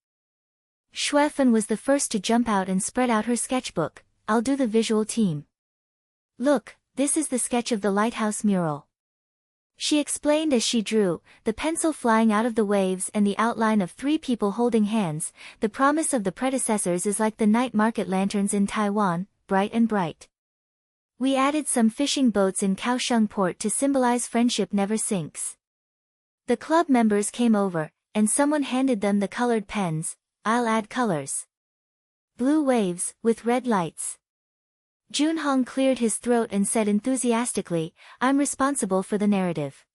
Xuefeng was the first to jump out and spread out her sketchbook. I'll do the visual team. Look, this is the sketch of the lighthouse mural. She explained as she drew, the pencil flying out of the waves and the outline of 3 people holding hands. The promise of the predecessors is like the night market lanterns in Taiwan, bright and bright. We added some fishing boats in Kaohsiung port to symbolize friendship never sinks. The club members came over, and someone handed them the colored pens. I'll add colors. Blue waves, with red lights. Junhong cleared his throat and said enthusiastically, I'm responsible for the narrative.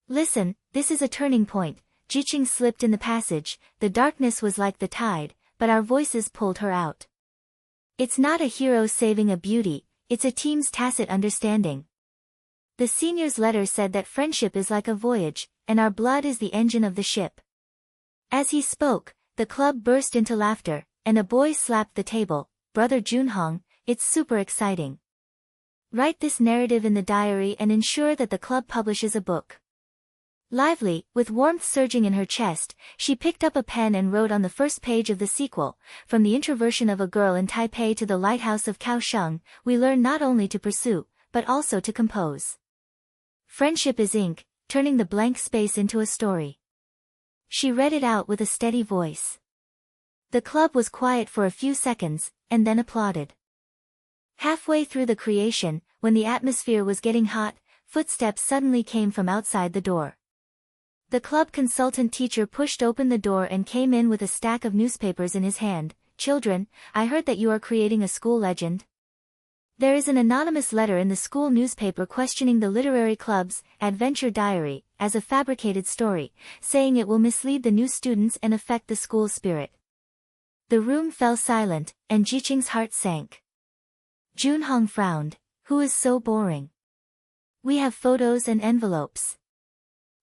Listen, this is a turning point. Zhiqing slipped in the passage, the darkness was like the tide, but our voices pulled her out. It's not a hero saving a beauty, it's a team's tacit understanding. The senior's letter said that friendship is like a voyage, and our blood is the engine of the ship. As he spoke, the club burst into laughter, and a boy slapped the table. Brother Junhong, it's super exciting. Write this narrative in the diary and ensure that the club publishes a book. Lively, with warmth surging in her chest, she picked up a pen and wrote on the first page of the sequel, "From the introversion of a girl in Taipei to the lighthouse of Kaohsiung, we learn not only to pursue, but also to compose. Friendship is ink, turning the blank space into a story." She read it out with a steady voice. The club was quiet for a few seconds, and then applauded. Halfway through the creation, when the atmosphere was getting hot, footsteps suddenly came from outside the door. The club consultant teacher pushed open the door and came in with a stack of newspapers in his hand. "Children, I heard that you are creating a school legend. There is an anonymous letter in the school newspaper questioning the literary club's adventure diary as a fabricated story, saying it will mislead the new students and affect the school spirit." The room fell silent, and Zhiqing's heart sank. Junhong frowned. "Who is so boring? We have photos and envelopes."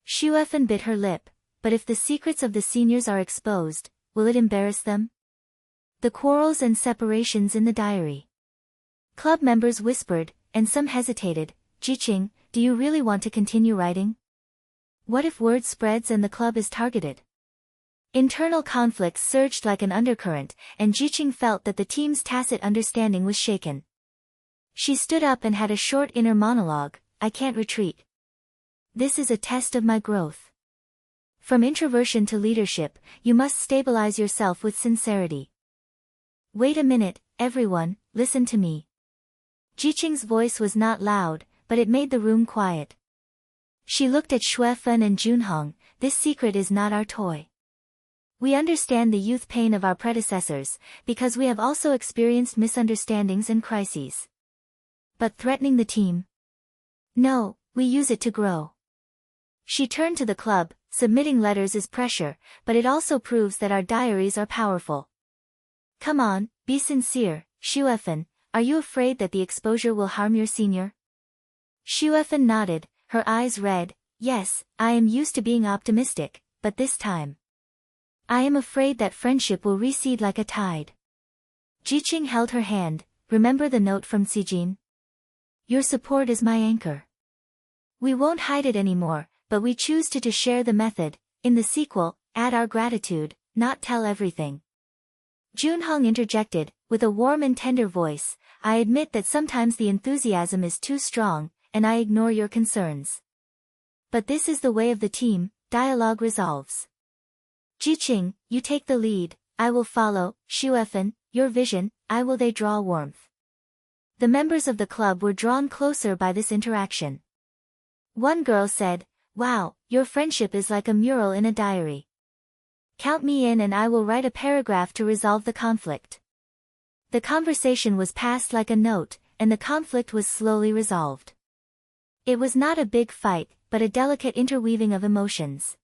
Shuefen bit her lip. "But if the secrets of the seniors are exposed, will it embarrass them? The quarrels and separations in the diary." Club members whispered, and some hesitated. "Zhiqing, do you really want to continue writing? What if word spreads and the club is targeted?" Internal conflicts surged like an undercurrent, and Zhiqing felt that the team's tacit understanding was shaken. She stood up and had a short inner monologue. "I can't retreat. This is a test of my growth. From introversion to leadership, you must stabilize yourself with sincerity. Wait a minute, everyone, listen to me." Zhiqing's voice was not loud, but it made the room quiet. She looked at Shuefen and Junhong. "This secret is not our toy. We understand the youth pain of our predecessors, because we have also experienced misunderstandings and crises. But threatening the team? No, we use it to grow." She turned to the club. "Submitting letters is pressure, but it also proves that our diaries are powerful. Come on, be sincere, Shuefen. Are you afraid that the exposure will harm your senior?" Shuefen nodded, her eyes red. "Yes, I am used to being optimistic, but this time I am afraid that friendship will recede like a tide." Zhiqing held her hand. "Remember the note from Sijin? Your support is my anchor. We won't hide it anymore, but we choose to share the method. In the sequel, add our gratitude, not tell everything." Junhong interjected, with a warm and tender voice. "I admit that sometimes the enthusiasm is too strong, and I ignore your concerns. But this is the way of the team, dialogue resolves. Zhiqing, you take the lead, I will follow. Shuefen, your vision, I will." They draw warmth. The members of the club were drawn closer by this interaction. One girl said, "Wow, your friendship is like a mural in a diary. Count me in and I will write a paragraph to resolve the conflict." The conversation was passed like a note, and the conflict was slowly resolved. It was not a big fight, but a delicate interweaving of emotions.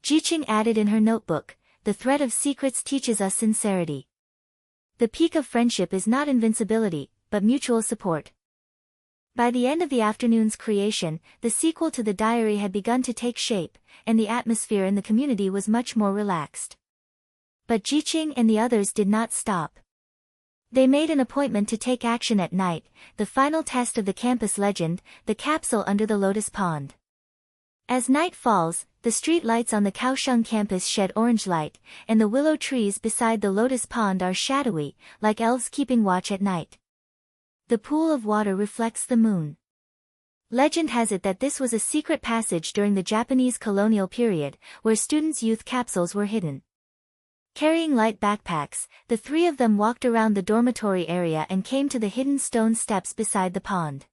Zhiqing added in her notebook, "The thread of secrets teaches us sincerity. The peak of friendship is not invincibility, but mutual support." By the end of the afternoon's creation, the sequel to the diary had begun to take shape, and the atmosphere in the community was much more relaxed. But Zhiqing and the others did not stop. They made an appointment to take action at night, the final test of the campus legend, the capsule under the lotus pond. As night falls, the street lights on the Kaohsiung campus shed orange light, and the willow trees beside the lotus pond are shadowy, like elves keeping watch at night. The pool of water reflects the moon. Legend has it that this was a secret passage during the Japanese colonial period, where students' youth capsules were hidden. Carrying light backpacks, the three of them walked around the dormitory area and came to the hidden stone steps beside the pond.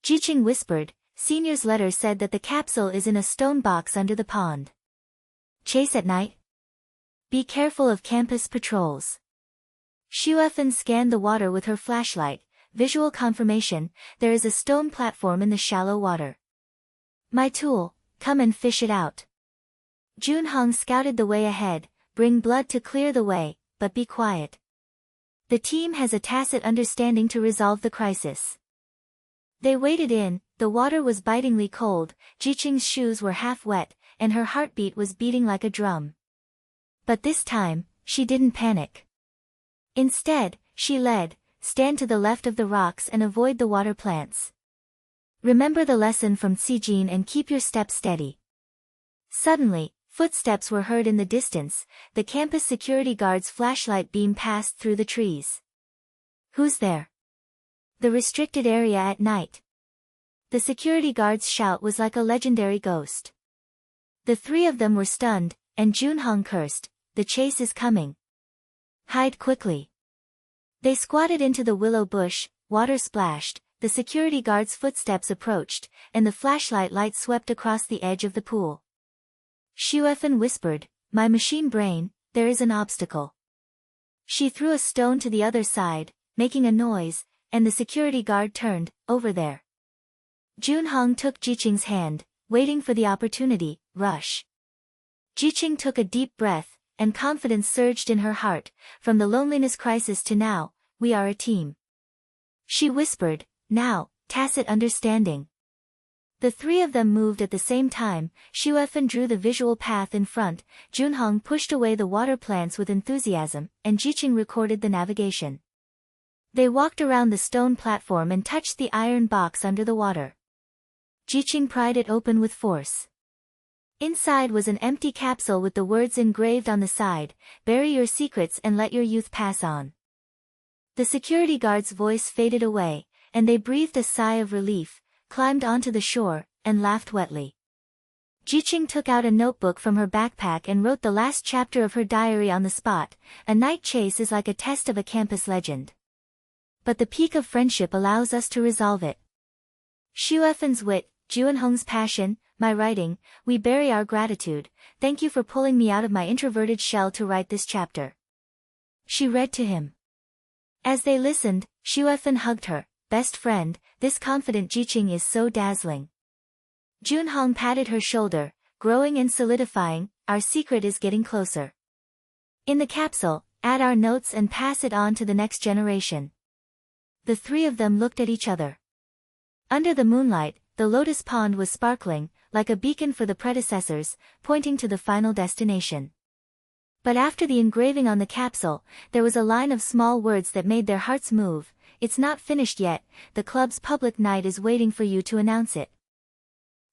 Zhiqing whispered, "Senior's letter said that the capsule is in a stone box under the pond. Chase at night? Be careful of campus patrols." Shuefen scanned the water with her flashlight. Visual confirmation, there is a stone platform in the shallow water. "My tool, come and fish it out." Junhong scouted the way ahead. "Bring blood to clear the way, but be quiet. The team has a tacit understanding to resolve the crisis." They waded in. The water was bitingly cold, Zhiqing's shoes were half wet, and her heartbeat was beating like a drum. But this time, she didn't panic. Instead, she led. "Stand to the left of the rocks and avoid the water plants. Remember the lesson from Sijin and keep your steps steady." Suddenly, footsteps were heard in the distance. The campus security guard's flashlight beam passed through the trees. Who's there? The restricted area at night. The security guard's shout was like a legendary ghost. The three of them were stunned, and Junhong cursed, "The chase is coming. Hide quickly." They squatted into the willow bush, water splashed, the security guard's footsteps approached, and the flashlight light swept across the edge of the pool. Xuefan whispered, "My machine brain, there is an obstacle." She threw a stone to the other side, making a noise, and the security guard turned, "Over there." Junhong took Zhiqing's hand, waiting for the opportunity. Rush. Zhiqing took a deep breath, and confidence surged in her heart. From the loneliness crisis to now, we are a team. She whispered, "Now, tacit understanding." The three of them moved at the same time. Xuefan drew the visual path in front, Junhong pushed away the water plants with enthusiasm, and Zhiqing recorded the navigation. They walked around the stone platform and touched the iron box under the water. Zhiqing pried it open with force. Inside was an empty capsule with the words engraved on the side, "Bury your secrets and let your youth pass on." The security guard's voice faded away, and they breathed a sigh of relief, climbed onto the shore, and laughed wetly. Zhiqing took out a notebook from her backpack and wrote the last chapter of her diary on the spot. A night chase is like a test of a campus legend. But the peak of friendship allows us to resolve it. Xuefan's wit, Junhong's passion, my writing, we bury our gratitude. Thank you for pulling me out of my introverted shell to write this chapter. She read to him. As they listened, Xuefan hugged her. Best friend, this confident Zhiqing is so dazzling. Junhong patted her shoulder, growing and solidifying, our secret is getting closer. In the capsule, add our notes and pass it on to the next generation. The three of them looked at each other. Under the moonlight, the lotus pond was sparkling, like a beacon for the predecessors, pointing to the final destination. But after the engraving on the capsule, there was a line of small words that made their hearts move. It's not finished yet, the club's public night is waiting for you to announce it.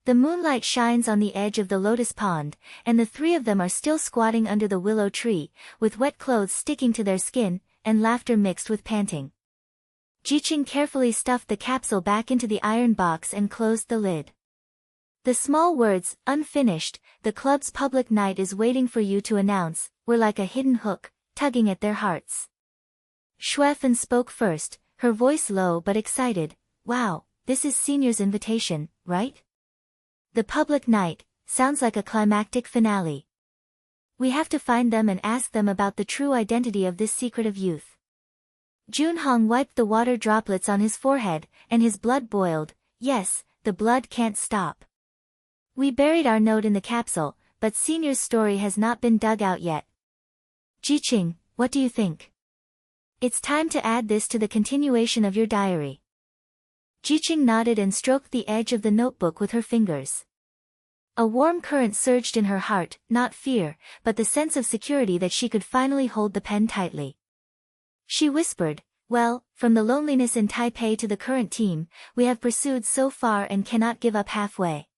The moonlight shines on the edge of the lotus pond, and the three of them are still squatting under the willow tree, with wet clothes sticking to their skin, and laughter mixed with panting. Zhiqing carefully stuffed the capsule back into the iron box and closed the lid. The small words, "Unfinished, the club's public night is waiting for you to announce," were like a hidden hook, tugging at their hearts. Xuefan spoke first, her voice low but excited. "Wow, this is senior's invitation, right? The public night, sounds like a climactic finale. We have to find them and ask them about the true identity of this secret of youth." Junhong wiped the water droplets on his forehead, and his blood boiled. Yes, the blood can't stop. We buried our note in the capsule, but senior's story has not been dug out yet. Zhiqing, what do you think? It's time to add this to the continuation of your diary. Zhiqing nodded and stroked the edge of the notebook with her fingers. A warm current surged in her heart, not fear, but the sense of security that she could finally hold the pen tightly. She whispered, "Well, from the loneliness in Taipei to the current team, we have pursued so far and cannot give up halfway.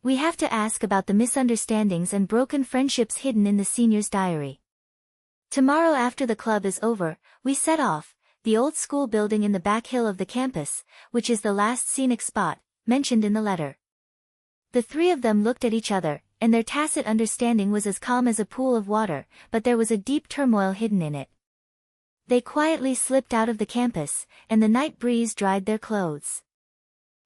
We have to ask about the misunderstandings and broken friendships hidden in the senior's diary. Tomorrow after the club is over, we set off, the old school building in the back hill of the campus, which is the last scenic spot, mentioned in the letter." The three of them looked at each other, and their tacit understanding was as calm as a pool of water, but there was a deep turmoil hidden in it. They quietly slipped out of the campus, and the night breeze dried their clothes.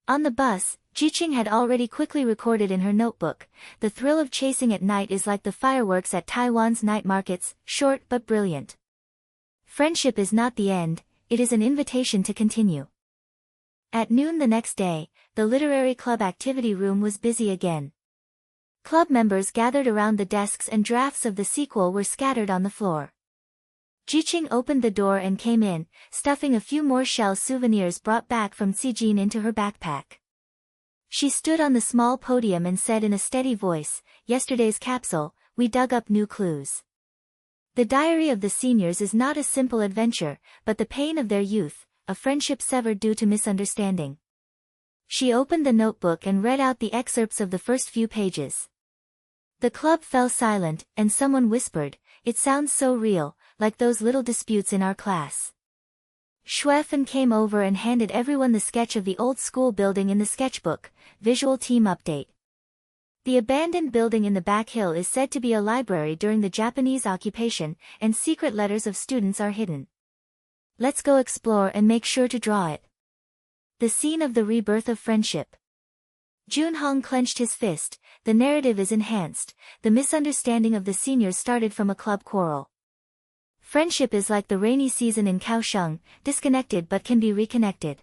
On the bus, Zhiqing had already quickly recorded in her notebook, "The thrill of chasing at night is like the fireworks at Taiwan's night markets, short but brilliant. Friendship is not the end, it is an invitation to continue." At noon the next day, the literary club activity room was busy again. Club members gathered around the desks and drafts of the sequel were scattered on the floor. Zhiqing opened the door and came in, stuffing a few more shell souvenirs brought back from Zijin into her backpack. She stood on the small podium and said in a steady voice, "Yesterday's capsule, we dug up new clues. The diary of the seniors is not a simple adventure, but the pain of their youth, a friendship severed due to misunderstanding." She opened the notebook and read out the excerpts of the first few pages. The club fell silent, and someone whispered, "It sounds so real, like those little disputes in our class." Shuefen came over and handed everyone the sketch of the old school building in the sketchbook. Visual team update. The abandoned building in the back hill is said to be a library during the Japanese occupation, and secret letters of students are hidden. Let's go explore and make sure to draw it. The scene of the rebirth of friendship. Junhong clenched his fist. The narrative is enhanced. The misunderstanding of the seniors started from a club quarrel. Friendship is like the rainy season in Kaohsiung, disconnected but can be reconnected.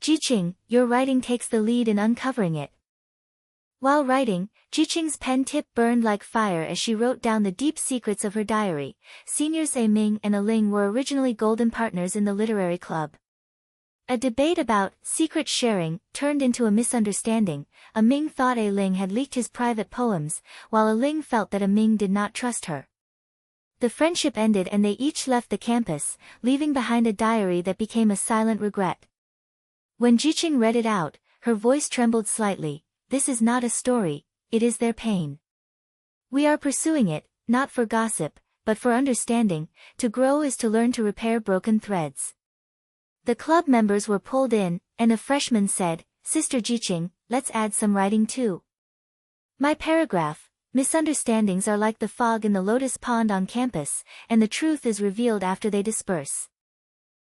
Zhiqing, your writing takes the lead in uncovering it. While writing, Zhiqing's pen tip burned like fire as she wrote down the deep secrets of her diary. Seniors A Ming and A Ling were originally golden partners in the literary club. A debate about secret sharing turned into a misunderstanding. A Ming thought A Ling had leaked his private poems, while A Ling felt that A Ming did not trust her. The friendship ended and they each left the campus, leaving behind a diary that became a silent regret. When Zhiqing read it out, her voice trembled slightly. This is not a story, it is their pain. We are pursuing it, not for gossip, but for understanding. To grow is to learn to repair broken threads. The club members were pulled in, and a freshman said, "Sister Zhiqing, let's add some writing too." My paragraph. Misunderstandings are like the fog in the lotus pond on campus, and the truth is revealed after they disperse.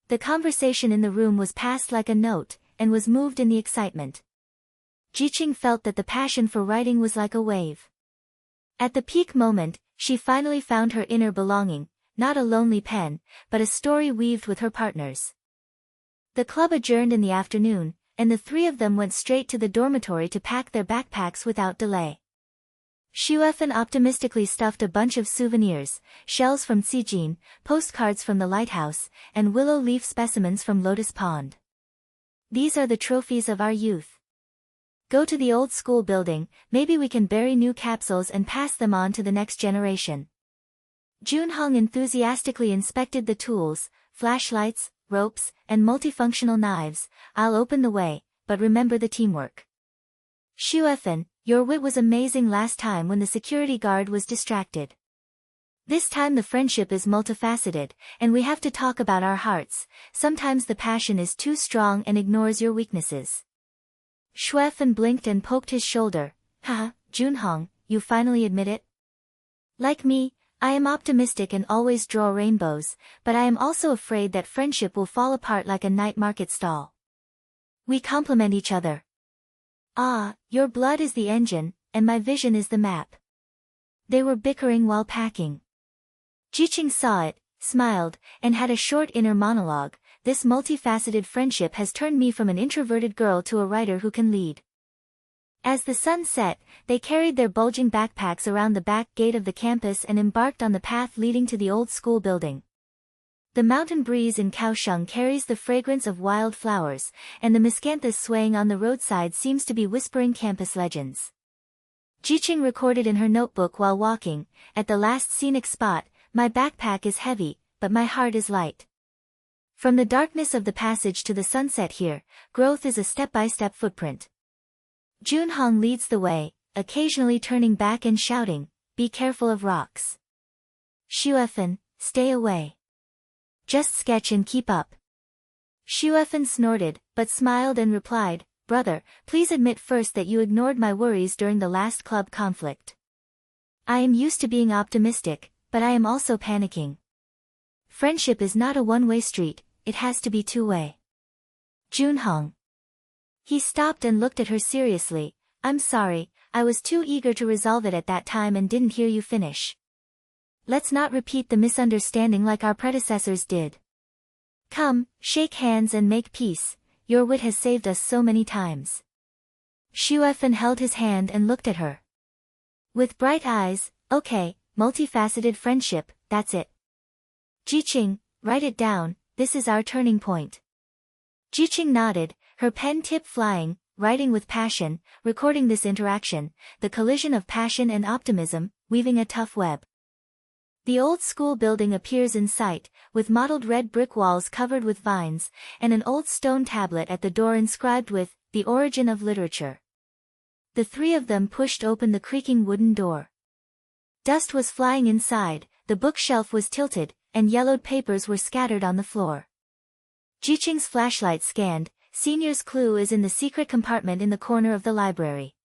The conversation in the room was passed like a note, and was moved in the excitement. Zhiqing felt that the passion for writing was like a wave. At the peak moment, she finally found her inner belonging, not a lonely pen, but a story weaved with her partners. The club adjourned in the afternoon, and the three of them went straight to the dormitory to pack their backpacks without delay. Shuefen optimistically stuffed a bunch of souvenirs, shells from Xijin, postcards from the lighthouse, and willow leaf specimens from Lotus Pond. These are the trophies of our youth. Go to the old school building, maybe we can bury new capsules and pass them on to the next generation. Junhong enthusiastically inspected the tools, flashlights, ropes, and multifunctional knives. I'll open the way, but remember the teamwork. Shuefen, your wit was amazing last time when the security guard was distracted. This time the friendship is multifaceted, and we have to talk about our hearts. Sometimes the passion is too strong and ignores your weaknesses. Shuefen blinked and poked his shoulder. Haha, Junhong, you finally admit it? Like me, I am optimistic and always draw rainbows, but I am also afraid that friendship will fall apart like a night market stall. We complement each other. Ah, your blood is the engine, and my vision is the map. They were bickering while packing. Zhiqing saw it, smiled, and had a short inner monologue. This multifaceted friendship has turned me from an introverted girl to a writer who can lead. As the sun set, they carried their bulging backpacks around the back gate of the campus and embarked on the path leading to the old school building. The mountain breeze in Kaohsiung carries the fragrance of wild flowers, and the miscanthus swaying on the roadside seems to be whispering campus legends. Zhiqing recorded in her notebook while walking, at the last scenic spot, my backpack is heavy, but my heart is light. From the darkness of the passage to the sunset here, growth is a step-by-step footprint. Junhong leads the way, occasionally turning back and shouting, "Be careful of rocks." Shuefen, stay away. Just sketch and keep up. Shuefen snorted, but smiled and replied, "Brother, please admit first that you ignored my worries during the last club conflict. I am used to being optimistic, but I am also panicking. Friendship is not a one-way street, it has to be two-way." Junhong. He stopped and looked at her seriously. "I'm sorry, I was too eager to resolve it at that time and didn't hear you finish. Let's not repeat the misunderstanding like our predecessors did. Come, shake hands and make peace, your wit has saved us so many times." Shuefen held his hand and looked at her. With bright eyes, "Okay, multifaceted friendship, that's it. Zhiqing, write it down, this is our turning point." Zhiqing nodded, her pen tip flying, writing with passion, recording this interaction, the collision of passion and optimism, weaving a tough web. The old school building appears in sight, with mottled red brick walls covered with vines, and an old stone tablet at the door inscribed with, "The Origin of Literature." The three of them pushed open the creaking wooden door. Dust was flying inside, the bookshelf was tilted, and yellowed papers were scattered on the floor. Zhiqing's flashlight scanned. Senior's clue is in the secret compartment in the corner of the library.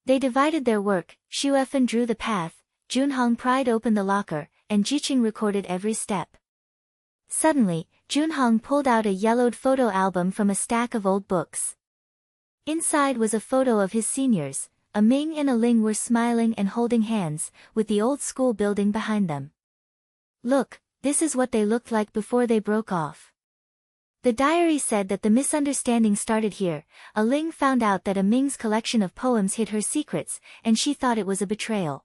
They divided their work. Shuefen drew the path, Junhong pried open the locker, and Zhiqing recorded every step. Suddenly, Junhong pulled out a yellowed photo album from a stack of old books. Inside was a photo of his seniors. A Ming and a Ling were smiling and holding hands, with the old school building behind them. Look, this is what they looked like before they broke off. The diary said that the misunderstanding started here. A Ling found out that a Ming's collection of poems hid her secrets, and she thought it was a betrayal.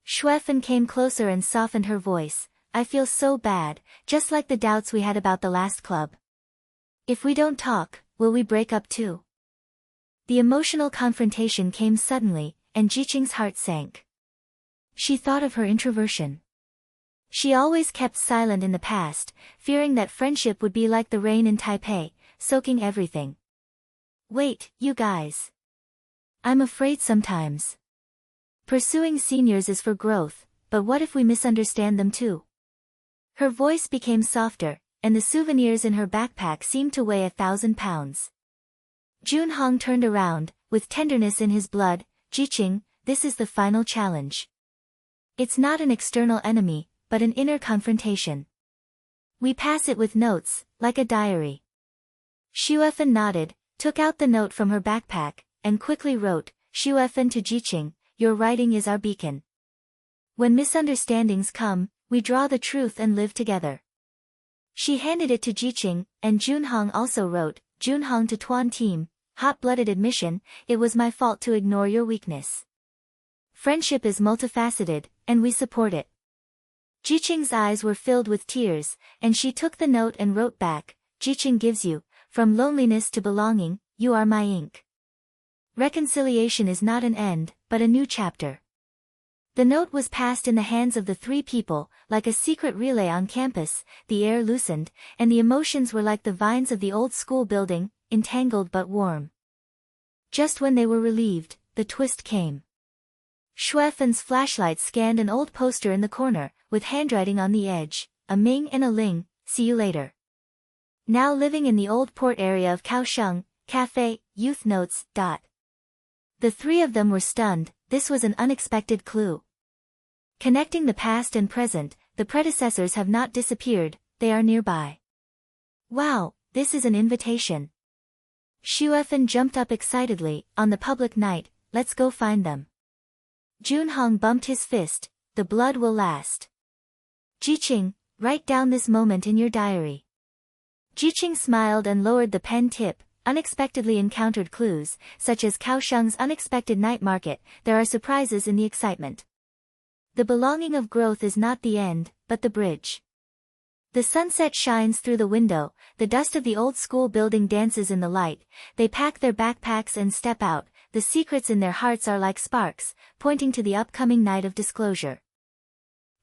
Shuefen came closer and softened her voice. I feel so bad, just like the doubts we had about the last club. If we don't talk, will we break up too? The emotional confrontation came suddenly, and Zhiqing's heart sank. She thought of her introversion. She always kept silent in the past, fearing that friendship would be like the rain in Taipei, soaking everything. Wait, you guys. I'm afraid sometimes. Pursuing seniors is for growth, but what if we misunderstand them too? Her voice became softer, and the souvenirs in her backpack seemed to weigh 1,000 pounds. Junhong turned around, with tenderness in his blood. Zhiqing, this is the final challenge. It's not an external enemy, but an inner confrontation. We pass it with notes, like a diary. Shuefen nodded, took out the note from her backpack, and quickly wrote, Shuefen to Zhiqing, your writing is our beacon. When misunderstandings come, we draw the truth and live together. She handed it to Zhiqing, and Junhong also wrote, Junhong to Tuan team, hot-blooded admission, it was my fault to ignore your weakness. Friendship is multifaceted, and we support it. Zhiqing's eyes were filled with tears, and she took the note and wrote back, Zhiqing gives you, from loneliness to belonging, you are my ink. Reconciliation is not an end, but a new chapter. The note was passed in the hands of the three people, like a secret relay on campus. The air loosened, and the emotions were like the vines of the old school building, entangled but warm. Just when they were relieved, the twist came. Shuefen's flashlight scanned an old poster in the corner, with handwriting on the edge, a Ming and a Ling, see you later. Now living in the old port area of Kaohsiung, cafe, youth notes. The three of them were stunned. This was an unexpected clue. Connecting the past and present, the predecessors have not disappeared, they are nearby. Wow, this is an invitation. Shuefen jumped up excitedly, on the public night, let's go find them. Junhong bumped his fist, the blood will last. Zhiqing, write down this moment in your diary. Zhiqing smiled and lowered the pen tip. Unexpectedly encountered clues, such as Kaohsiung's unexpected night market, there are surprises in the excitement. The belonging of growth is not the end, but the bridge. The sunset shines through the window, the dust of the old school building dances in the light, they pack their backpacks and step out, the secrets in their hearts are like sparks, pointing to the upcoming night of disclosure.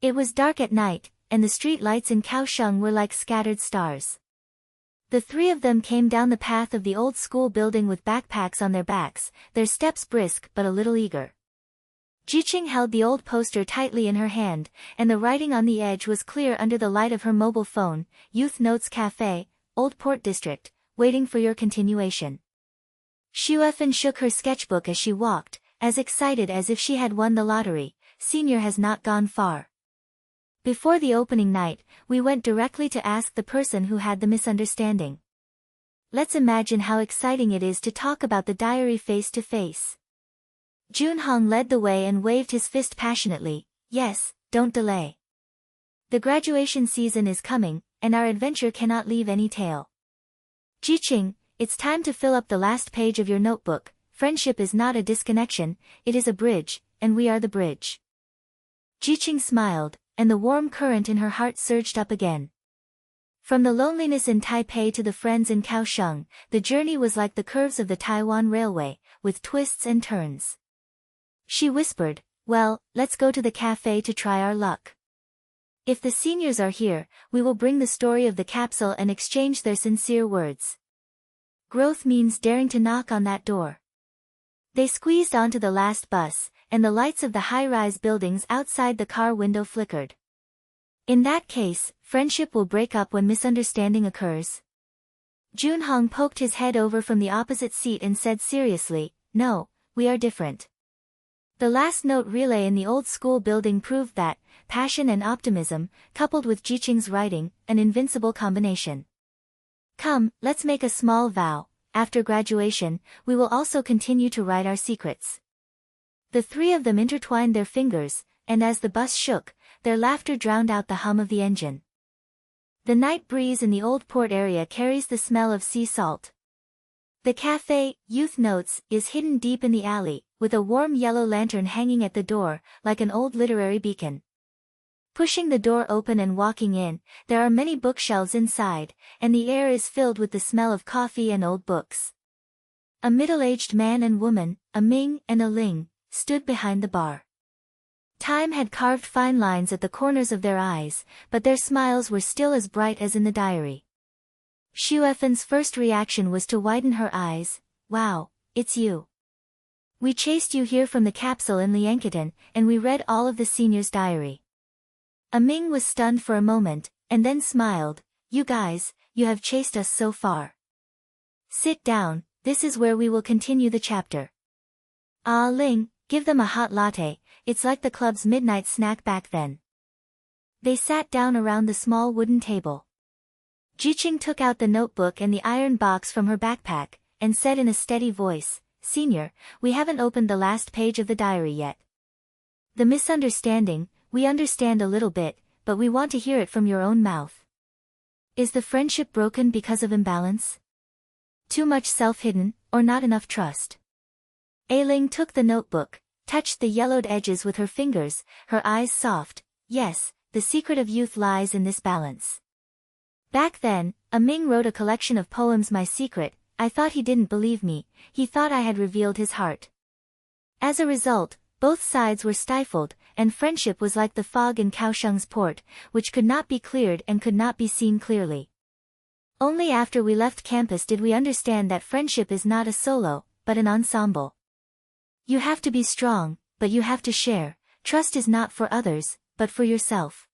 It was dark at night, and the street lights in Kaohsiung were like scattered stars. The three of them came down the path of the old school building with backpacks on their backs, their steps brisk but a little eager. Zhiqing held the old poster tightly in her hand, and the writing on the edge was clear under the light of her mobile phone, Youth Notes Cafe, Old Port District, waiting for your continuation. Shuefen shook her sketchbook as she walked, as excited as if she had won the lottery. Senior has not gone far. Before the opening night, we went directly to ask the person who had the misunderstanding. Let's imagine how exciting it is to talk about the diary face to face. Junhong led the way and waved his fist passionately. Yes, don't delay. The graduation season is coming, and our adventure cannot leave any tail. Zhiqing, it's time to fill up the last page of your notebook. Friendship is not a disconnection, it is a bridge, and we are the bridge. Zhiqing smiled, and the warm current in her heart surged up again. From the loneliness in Taipei to the friends in Kaohsiung, the journey was like the curves of the Taiwan Railway, with twists and turns. She whispered, well, let's go to the cafe to try our luck. If the seniors are here, we will bring the story of the capsule and exchange their sincere words. Growth means daring to knock on that door. They squeezed onto the last bus, and the lights of the high-rise buildings outside the car window flickered. In that case, friendship will break up when misunderstanding occurs. Junhong poked his head over from the opposite seat and said seriously, "No, we are different." The last note relay in the old school building proved that passion and optimism, coupled with Zhiqing's writing, an invincible combination. "Come, let's make a small vow. After graduation, we will also continue to write our secrets." The three of them intertwined their fingers, and as the bus shook, their laughter drowned out the hum of the engine. The night breeze in the old port area carries the smell of sea salt. The cafe, Youth Notes, is hidden deep in the alley, with a warm yellow lantern hanging at the door, like an old literary beacon. Pushing the door open and walking in, there are many bookshelves inside, and the air is filled with the smell of coffee and old books. A middle-aged man and woman, a Ming and a Ling, stood behind the bar. Time had carved fine lines at the corners of their eyes, but their smiles were still as bright as in the diary. Xuefen's first reaction was to widen her eyes. "Wow, it's you. We chased you here from the capsule in Lianketan, and we read all of the senior's diary." A Ming was stunned for a moment, and then smiled. "You guys, you have chased us so far. Sit down, this is where we will continue the chapter." "Ah, Ling, give them a hot latte, it's like the club's midnight snack back then." They sat down around the small wooden table. Zhiqing took out the notebook and the iron box from her backpack, and said in a steady voice, "Senior, we haven't opened the last page of the diary yet. The misunderstanding, we understand a little bit, but we want to hear it from your own mouth. Is the friendship broken because of imbalance? Too much self-hidden, or not enough trust?" Ailing took the notebook, touched the yellowed edges with her fingers, her eyes soft. "Yes, the secret of youth lies in this balance. Back then, a Ming wrote a collection of poems, My Secret. I thought he didn't believe me, he thought I had revealed his heart. As a result, both sides were stifled, and friendship was like the fog in Kaohsiung's port, which could not be cleared and could not be seen clearly. Only after we left campus did we understand that friendship is not a solo, but an ensemble. You have to be strong, but you have to share. Trust is not for others, but for yourself."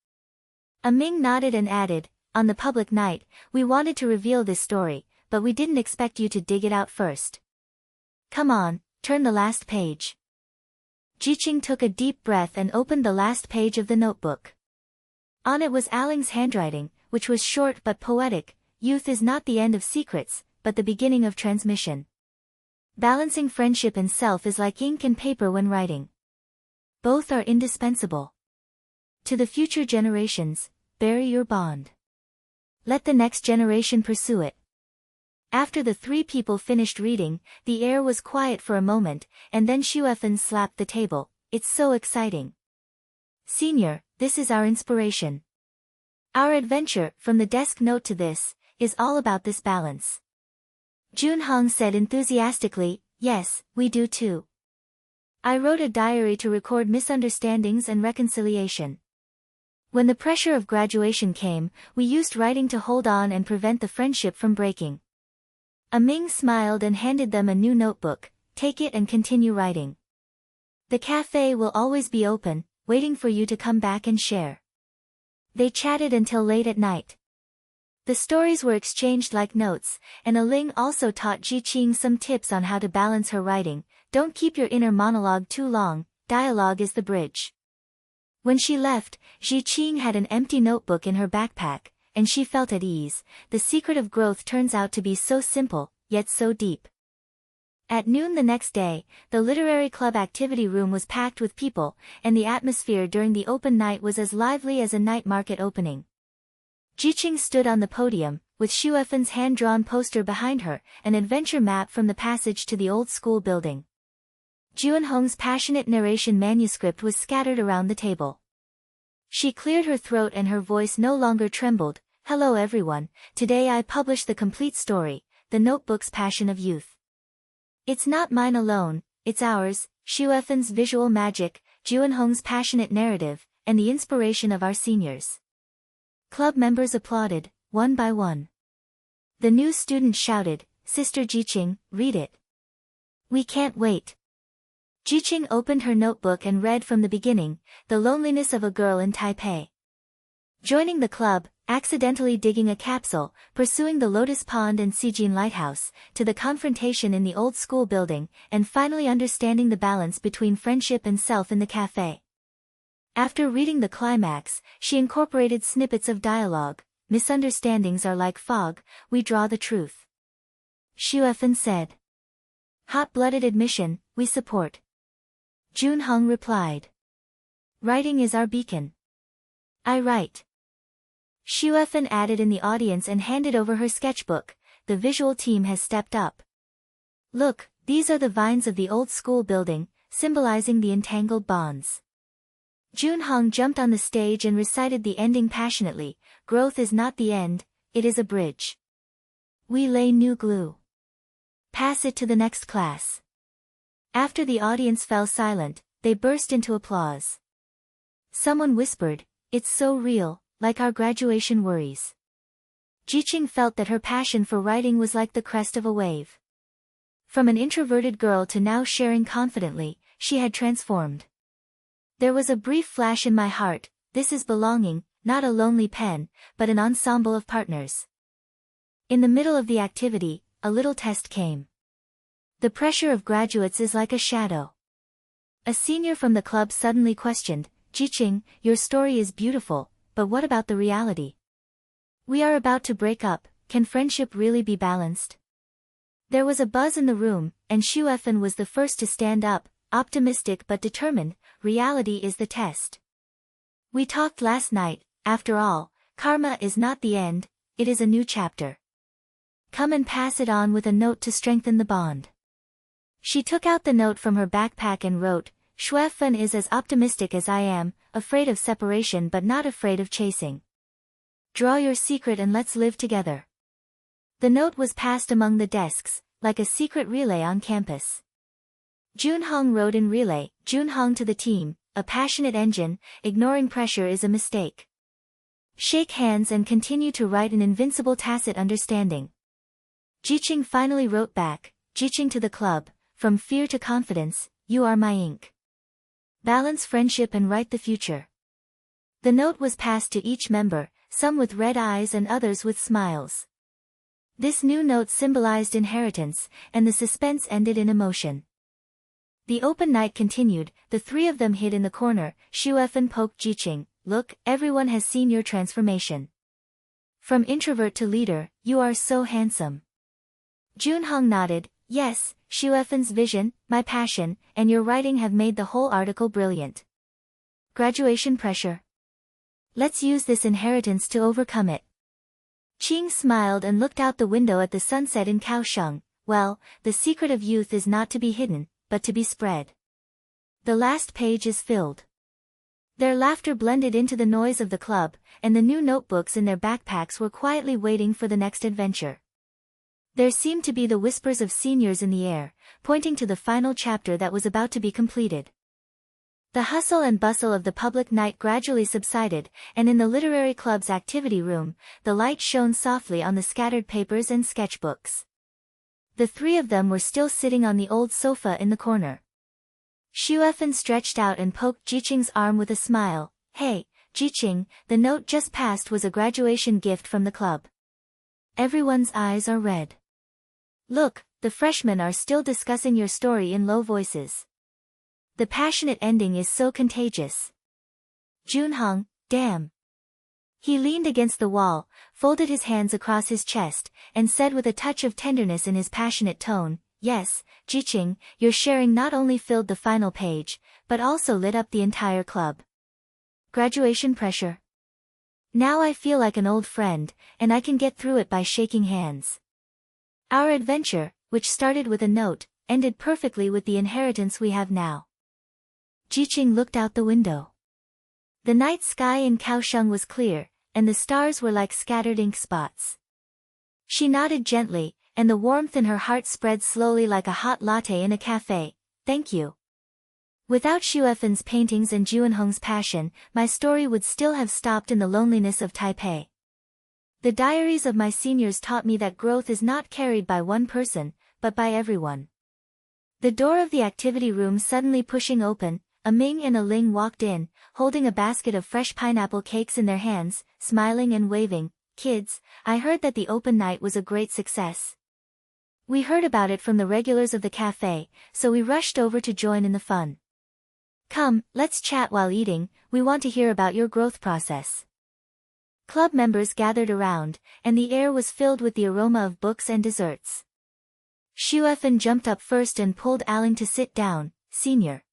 A Ming nodded and added, "On the public night, we wanted to reveal this story, but we didn't expect you to dig it out first. Come on, turn the last page." Zhiqing took a deep breath and opened the last page of the notebook. On it was Aling's handwriting, which was short but poetic. "Youth is not the end of secrets, but the beginning of transmission. Balancing friendship and self is like ink and paper when writing. Both are indispensable. To the future generations, bury your bond. Let the next generation pursue it." After the three people finished reading, the air was quiet for a moment, and then Xuefen slapped the table. "It's so exciting. Senior, this is our inspiration. Our adventure, from the desk note to this, is all about this balance." Junhong said enthusiastically, "Yes, we do too. I wrote a diary to record misunderstandings and reconciliation. When the pressure of graduation came, we used writing to hold on and prevent the friendship from breaking." A Ming smiled and handed them a new notebook. "Take it and continue writing. The cafe will always be open, waiting for you to come back and share." They chatted until late at night. The stories were exchanged like notes, and Ling also taught Zhiqing some tips on how to balance her writing. Don't keep your inner monologue too long, dialogue is the bridge. When she left, Zhiqing had an empty notebook in her backpack, and she felt at ease. The secret of growth turns out to be so simple, yet so deep. At noon the next day, the literary club activity room was packed with people, and the atmosphere during the open night was as lively as a night market opening. Zhiqing stood on the podium, with Xuefen's hand-drawn poster behind her, an adventure map from the passage to the old school building. Junhong's passionate narration manuscript was scattered around the table. She cleared her throat and her voice no longer trembled. "Hello everyone, today I publish the complete story, the notebook's passion of youth. It's not mine alone, it's ours, Xuefen's visual magic, Junhong's passionate narrative, and the inspiration of our seniors." Club members applauded, one by one. The new student shouted, "Sister Zhiqing, read it. We can't wait." Zhiqing opened her notebook and read from the beginning, The Loneliness of a Girl in Taipei. Joining the club, accidentally digging a capsule, pursuing the Lotus Pond and Xijin Lighthouse, to the confrontation in the old school building, and finally understanding the balance between friendship and self in the cafe. After reading the climax, she incorporated snippets of dialogue. Misunderstandings are like fog, we draw the truth. Xuefan said. Hot-blooded admission, we support. Junhong replied. Writing is our beacon. I write. Xuefan added in the audience and handed over her sketchbook. The visual team has stepped up. Look, these are the vines of the old school building, symbolizing the entangled bonds. Junhong jumped on the stage and recited the ending passionately. Growth is not the end, it is a bridge. We lay new glue. Pass it to the next class. After the audience fell silent, they burst into applause. Someone whispered, it's so real, like our graduation worries. Zhiqing felt that her passion for writing was like the crest of a wave. From an introverted girl to now sharing confidently, she had transformed. There was a brief flash in my heart, this is belonging, not a lonely pen, but an ensemble of partners. In the middle of the activity, a little test came. The pressure of graduates is like a shadow. A senior from the club suddenly questioned, Zhiqing, your story is beautiful, but what about the reality? We are about to break up, can friendship really be balanced? There was a buzz in the room, and Xuefan was the first to stand up, optimistic but determined, reality is the test. We talked last night, after all, karma is not the end, it is a new chapter. Come and pass it on with a note to strengthen the bond. She took out the note from her backpack and wrote, Xuefan is as optimistic as I am, afraid of separation but not afraid of chasing. Draw your secret and let's live together. The note was passed among the desks, like a secret relay on campus. Junhong wrote in relay, Junhong to the team, a passionate engine, ignoring pressure is a mistake. Shake hands and continue to write an invincible tacit understanding. Zhiqing finally wrote back, Zhiqing to the club, from fear to confidence, you are my ink. Balance friendship and write the future. The note was passed to each member, some with red eyes and others with smiles. This new note symbolized inheritance, and the suspense ended in emotion. The open night continued, the three of them hid in the corner. Xuefan poked Zhiqing, look, everyone has seen your transformation. From introvert to leader, you are so handsome. Junhong nodded, yes, Xuefan's vision, my passion, and your writing have made the whole article brilliant. Graduation pressure. Let's use this inheritance to overcome it. Qing smiled and looked out the window at the sunset in Kaohsiung. Well, the secret of youth is not to be hidden, but to be spread. The last page is filled. Their laughter blended into the noise of the club, and the new notebooks in their backpacks were quietly waiting for the next adventure. There seemed to be the whispers of seniors in the air, pointing to the final chapter that was about to be completed. The hustle and bustle of the public night gradually subsided, and in the literary club's activity room, the light shone softly on the scattered papers and sketchbooks. The three of them were still sitting on the old sofa in the corner. Xuefan stretched out and poked Zhiqing's arm with a smile. Hey, Zhiqing, the note just passed was a graduation gift from the club. Everyone's eyes are red. Look, the freshmen are still discussing your story in low voices. The passionate ending is so contagious. Junhong, damn. He leaned against the wall, folded his hands across his chest, and said with a touch of tenderness in his passionate tone, yes, Zhiqing, your sharing not only filled the final page, but also lit up the entire club. Graduation pressure. Now I feel like an old friend, and I can get through it by shaking hands. Our adventure, which started with a note, ended perfectly with the inheritance we have now. Zhiqing looked out the window. The night sky in Kaohsiung was clear, and the stars were like scattered ink spots. She nodded gently, and the warmth in her heart spread slowly like a hot latte in a cafe. Thank you. Without Xuefan's paintings and Junhong's passion, my story would still have stopped in the loneliness of Taipei. The diaries of my seniors taught me that growth is not carried by one person, but by everyone. The door of the activity room suddenly pushing open, a Ming and a Ling walked in, holding a basket of fresh pineapple cakes in their hands, smiling and waving. "Kids, I heard that the open night was a great success. We heard about it from the regulars of the cafe, so we rushed over to join in the fun. Come, let's chat while eating, we want to hear about your growth process." Club members gathered around, and the air was filled with the aroma of books and desserts. Xuefan jumped up first and pulled Aling to sit down. "Senior,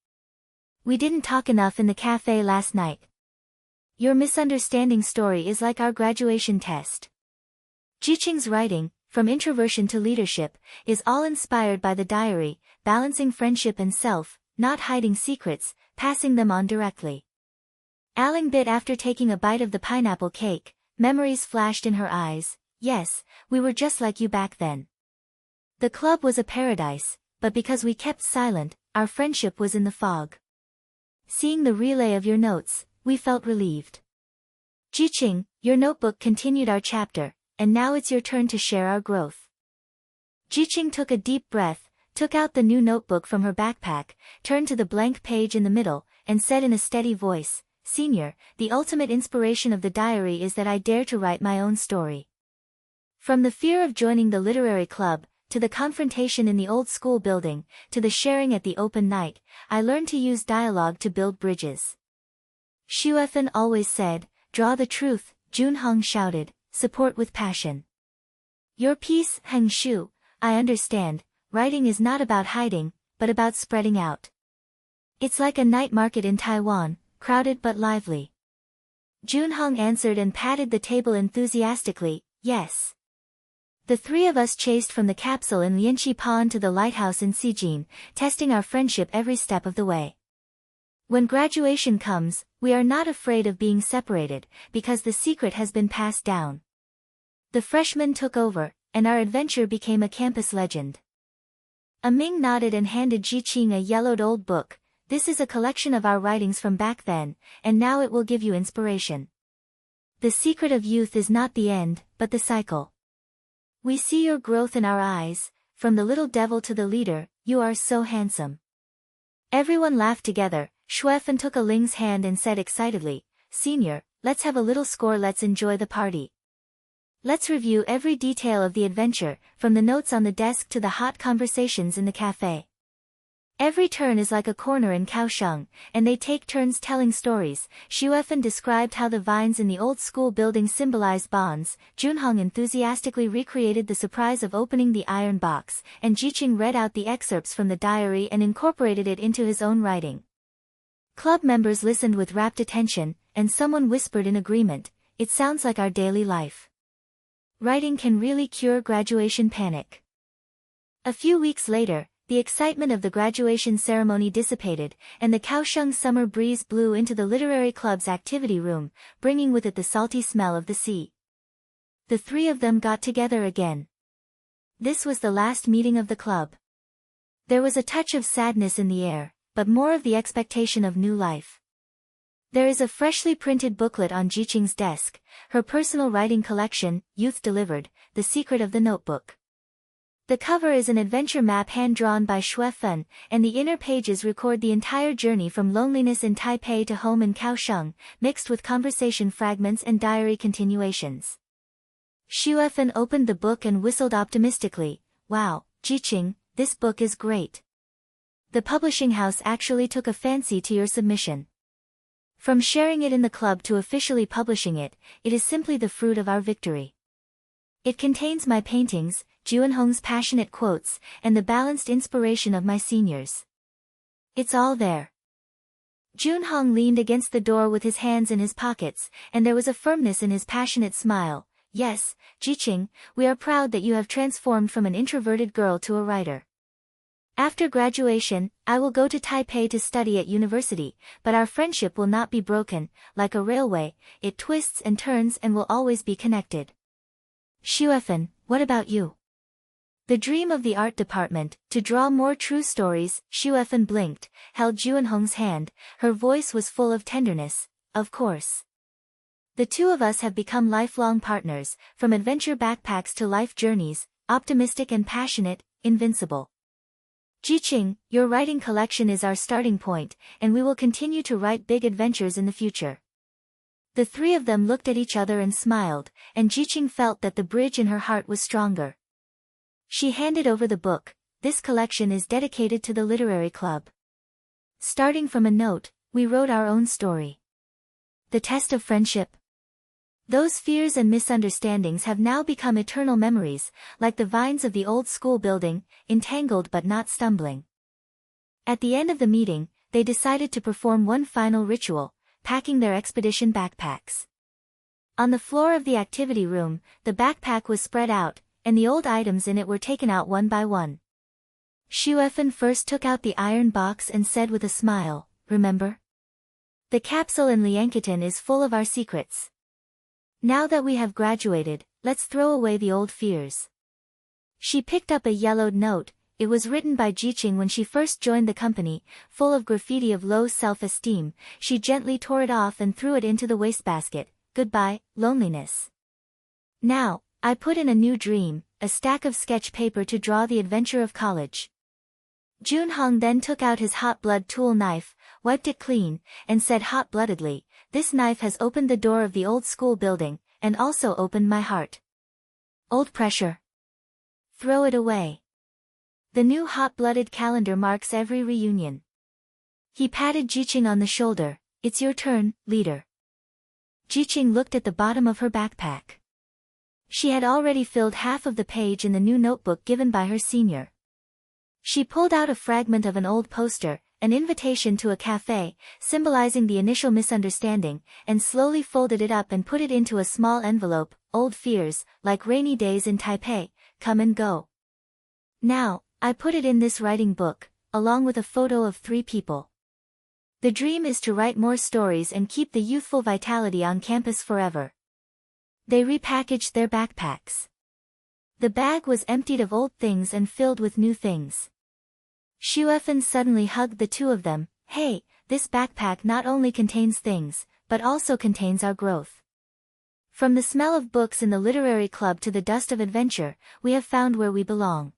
we didn't talk enough in the cafe last night. Your misunderstanding story is like our graduation test." Zhiqing's writing, From Introversion to Leadership, is all inspired by the diary, balancing friendship and self, not hiding secrets, passing them on directly. Aling bit after taking a bite of the pineapple cake, memories flashed in her eyes. "Yes, we were just like you back then. The club was a paradise, but because we kept silent, our friendship was in the fog. Seeing the relay of your notes, we felt relieved. Zhiqing, your notebook continued our chapter, and now it's your turn to share our growth." Zhiqing took a deep breath, took out the new notebook from her backpack, turned to the blank page in the middle, and said in a steady voice, "Senior, the ultimate inspiration of the diary is that I dare to write my own story. From the fear of joining the literary club, to the confrontation in the old school building, to the sharing at the open night, I learned to use dialogue to build bridges." Xuefan always said, "Draw the truth," Junhong shouted, "Support with passion." "Your piece, Heng Shu, I understand, writing is not about hiding, but about spreading out. It's like a night market in Taiwan, crowded but lively." Junhong answered and patted the table enthusiastically, "Yes. The three of us chased from the capsule in Lianqi Pond to the lighthouse in Xijin, testing our friendship every step of the way. When graduation comes, we are not afraid of being separated, because the secret has been passed down. The freshmen took over, and our adventure became a campus legend." A Ming nodded and handed Zhiqing a yellowed old book. "This is a collection of our writings from back then, and now it will give you inspiration. The secret of youth is not the end, but the cycle. We see your growth in our eyes, from the little devil to the leader, you are so handsome." Everyone laughed together. Xuefan took a Ling's hand and said excitedly, "Senior, let's have a little score, let's enjoy the party. Let's review every detail of the adventure, from the notes on the desk to the hot conversations in the cafe. Every turn is like a corner in Kaohsiung, and they take turns telling stories." Xuefan described how the vines in the old school building symbolized bonds, Junhong enthusiastically recreated the surprise of opening the iron box, and Zhiqing read out the excerpts from the diary and incorporated it into his own writing. Club members listened with rapt attention, and someone whispered in agreement, "It sounds like our daily life. Writing can really cure graduation panic." A few weeks later, the excitement of the graduation ceremony dissipated, and the Kaohsiung summer breeze blew into the literary club's activity room, bringing with it the salty smell of the sea. The three of them got together again. This was the last meeting of the club. There was a touch of sadness in the air, but more of the expectation of new life. There is a freshly printed booklet on Zhiqing's desk, her personal writing collection, Youth Delivered, The Secret of the Notebook. The cover is an adventure map hand-drawn by Xuefan, and the inner pages record the entire journey from loneliness in Taipei to home in Kaohsiung, mixed with conversation fragments and diary continuations. Xuefan opened the book and whistled optimistically, "Wow, Zhiqing, this book is great. The publishing house actually took a fancy to your submission. From sharing it in the club to officially publishing it, it is simply the fruit of our victory. It contains my paintings, Junhong's passionate quotes, and the balanced inspiration of my seniors. It's all there." Junhong leaned against the door with his hands in his pockets, and there was a firmness in his passionate smile. "Yes, Zhiqing, we are proud that you have transformed from an introverted girl to a writer. After graduation, I will go to Taipei to study at university, but our friendship will not be broken. Like a railway, it twists and turns and will always be connected." "Xuefan, what about you?" The dream of the art department, to draw more true stories. Xuefan blinked, held Junhong's hand, her voice was full of tenderness. "Of course. The two of us have become lifelong partners, from adventure backpacks to life journeys, optimistic and passionate, invincible." Zhiqing, your writing collection is our starting point, and we will continue to write big adventures in the future. The three of them looked at each other and smiled, and Zhiqing felt that the bridge in her heart was stronger. She handed over the book. This collection is dedicated to the literary club. Starting from a note, we wrote our own story. The test of friendship. Those fears and misunderstandings have now become eternal memories, like the vines of the old school building, entangled but not stumbling. At the end of the meeting, they decided to perform one final ritual, packing their expedition backpacks. On the floor of the activity room, the backpack was spread out, and the old items in it were taken out one by one. Xuefan first took out the iron box and said with a smile, "Remember? The capsule in Lianketan is full of our secrets. Now that we have graduated, let's throw away the old fears." She picked up a yellowed note. It was written by Zhiqing when she first joined the company, full of graffiti of low self-esteem. She gently tore it off and threw it into the wastebasket. "Goodbye, loneliness. Now, I put in a new dream, a stack of sketch paper to draw the adventure of college." Junhong then took out his hot blood tool knife, wiped it clean, and said hot-bloodedly, "This knife has opened the door of the old school building, and also opened my heart. Old pressure. Throw it away. The new hot-blooded calendar marks every reunion." He patted Zhiqing on the shoulder. "It's your turn, leader." Zhiqing looked at the bottom of her backpack. She had already filled half of the page in the new notebook given by her senior. She pulled out a fragment of an old poster, an invitation to a cafe, symbolizing the initial misunderstanding, and slowly folded it up and put it into a small envelope. "Old fears, like rainy days in Taipei, come and go. Now, I put it in this writing book, along with a photo of 3 people. The dream is to write more stories and keep the youthful vitality on campus forever." They repackaged their backpacks. The bag was emptied of old things and filled with new things. Xuefan suddenly hugged the two of them. "Hey, this backpack not only contains things, but also contains our growth. From the smell of books in the literary club to the dust of adventure, we have found where we belong."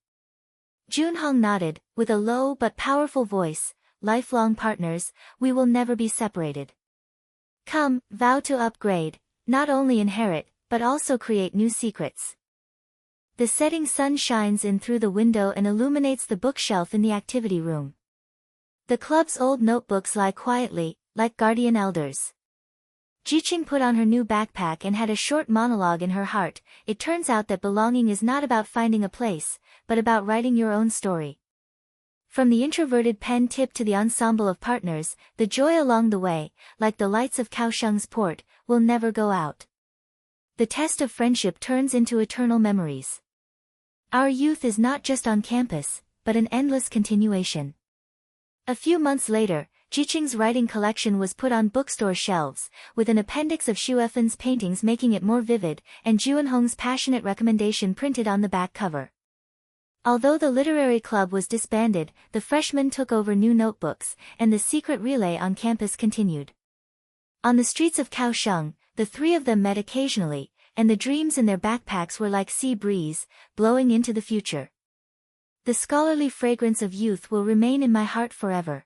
Junhong nodded, with a low but powerful voice, "Lifelong partners, we will never be separated. Come, vow to upgrade, not only inherit, but also create new secrets." The setting sun shines in through the window and illuminates the bookshelf in the activity room. The club's old notebooks lie quietly, like guardian elders. Zhiqing put on her new backpack and had a short monologue in her heart. "It turns out that belonging is not about finding a place, but about writing your own story." From the introverted pen tip to the ensemble of partners, the joy along the way, like the lights of Kaohsiung's port, will never go out. The test of friendship turns into eternal memories. Our youth is not just on campus, but an endless continuation. A few months later, Zhiqing's writing collection was put on bookstore shelves, with an appendix of Xuefan's paintings making it more vivid, and Junhong's passionate recommendation printed on the back cover. Although the literary club was disbanded, the freshmen took over new notebooks, and the secret relay on campus continued. On the streets of Kaohsiung, the 3 of them met occasionally, and the dreams in their backpacks were like sea breeze, blowing into the future. The scholarly fragrance of youth will remain in my heart forever.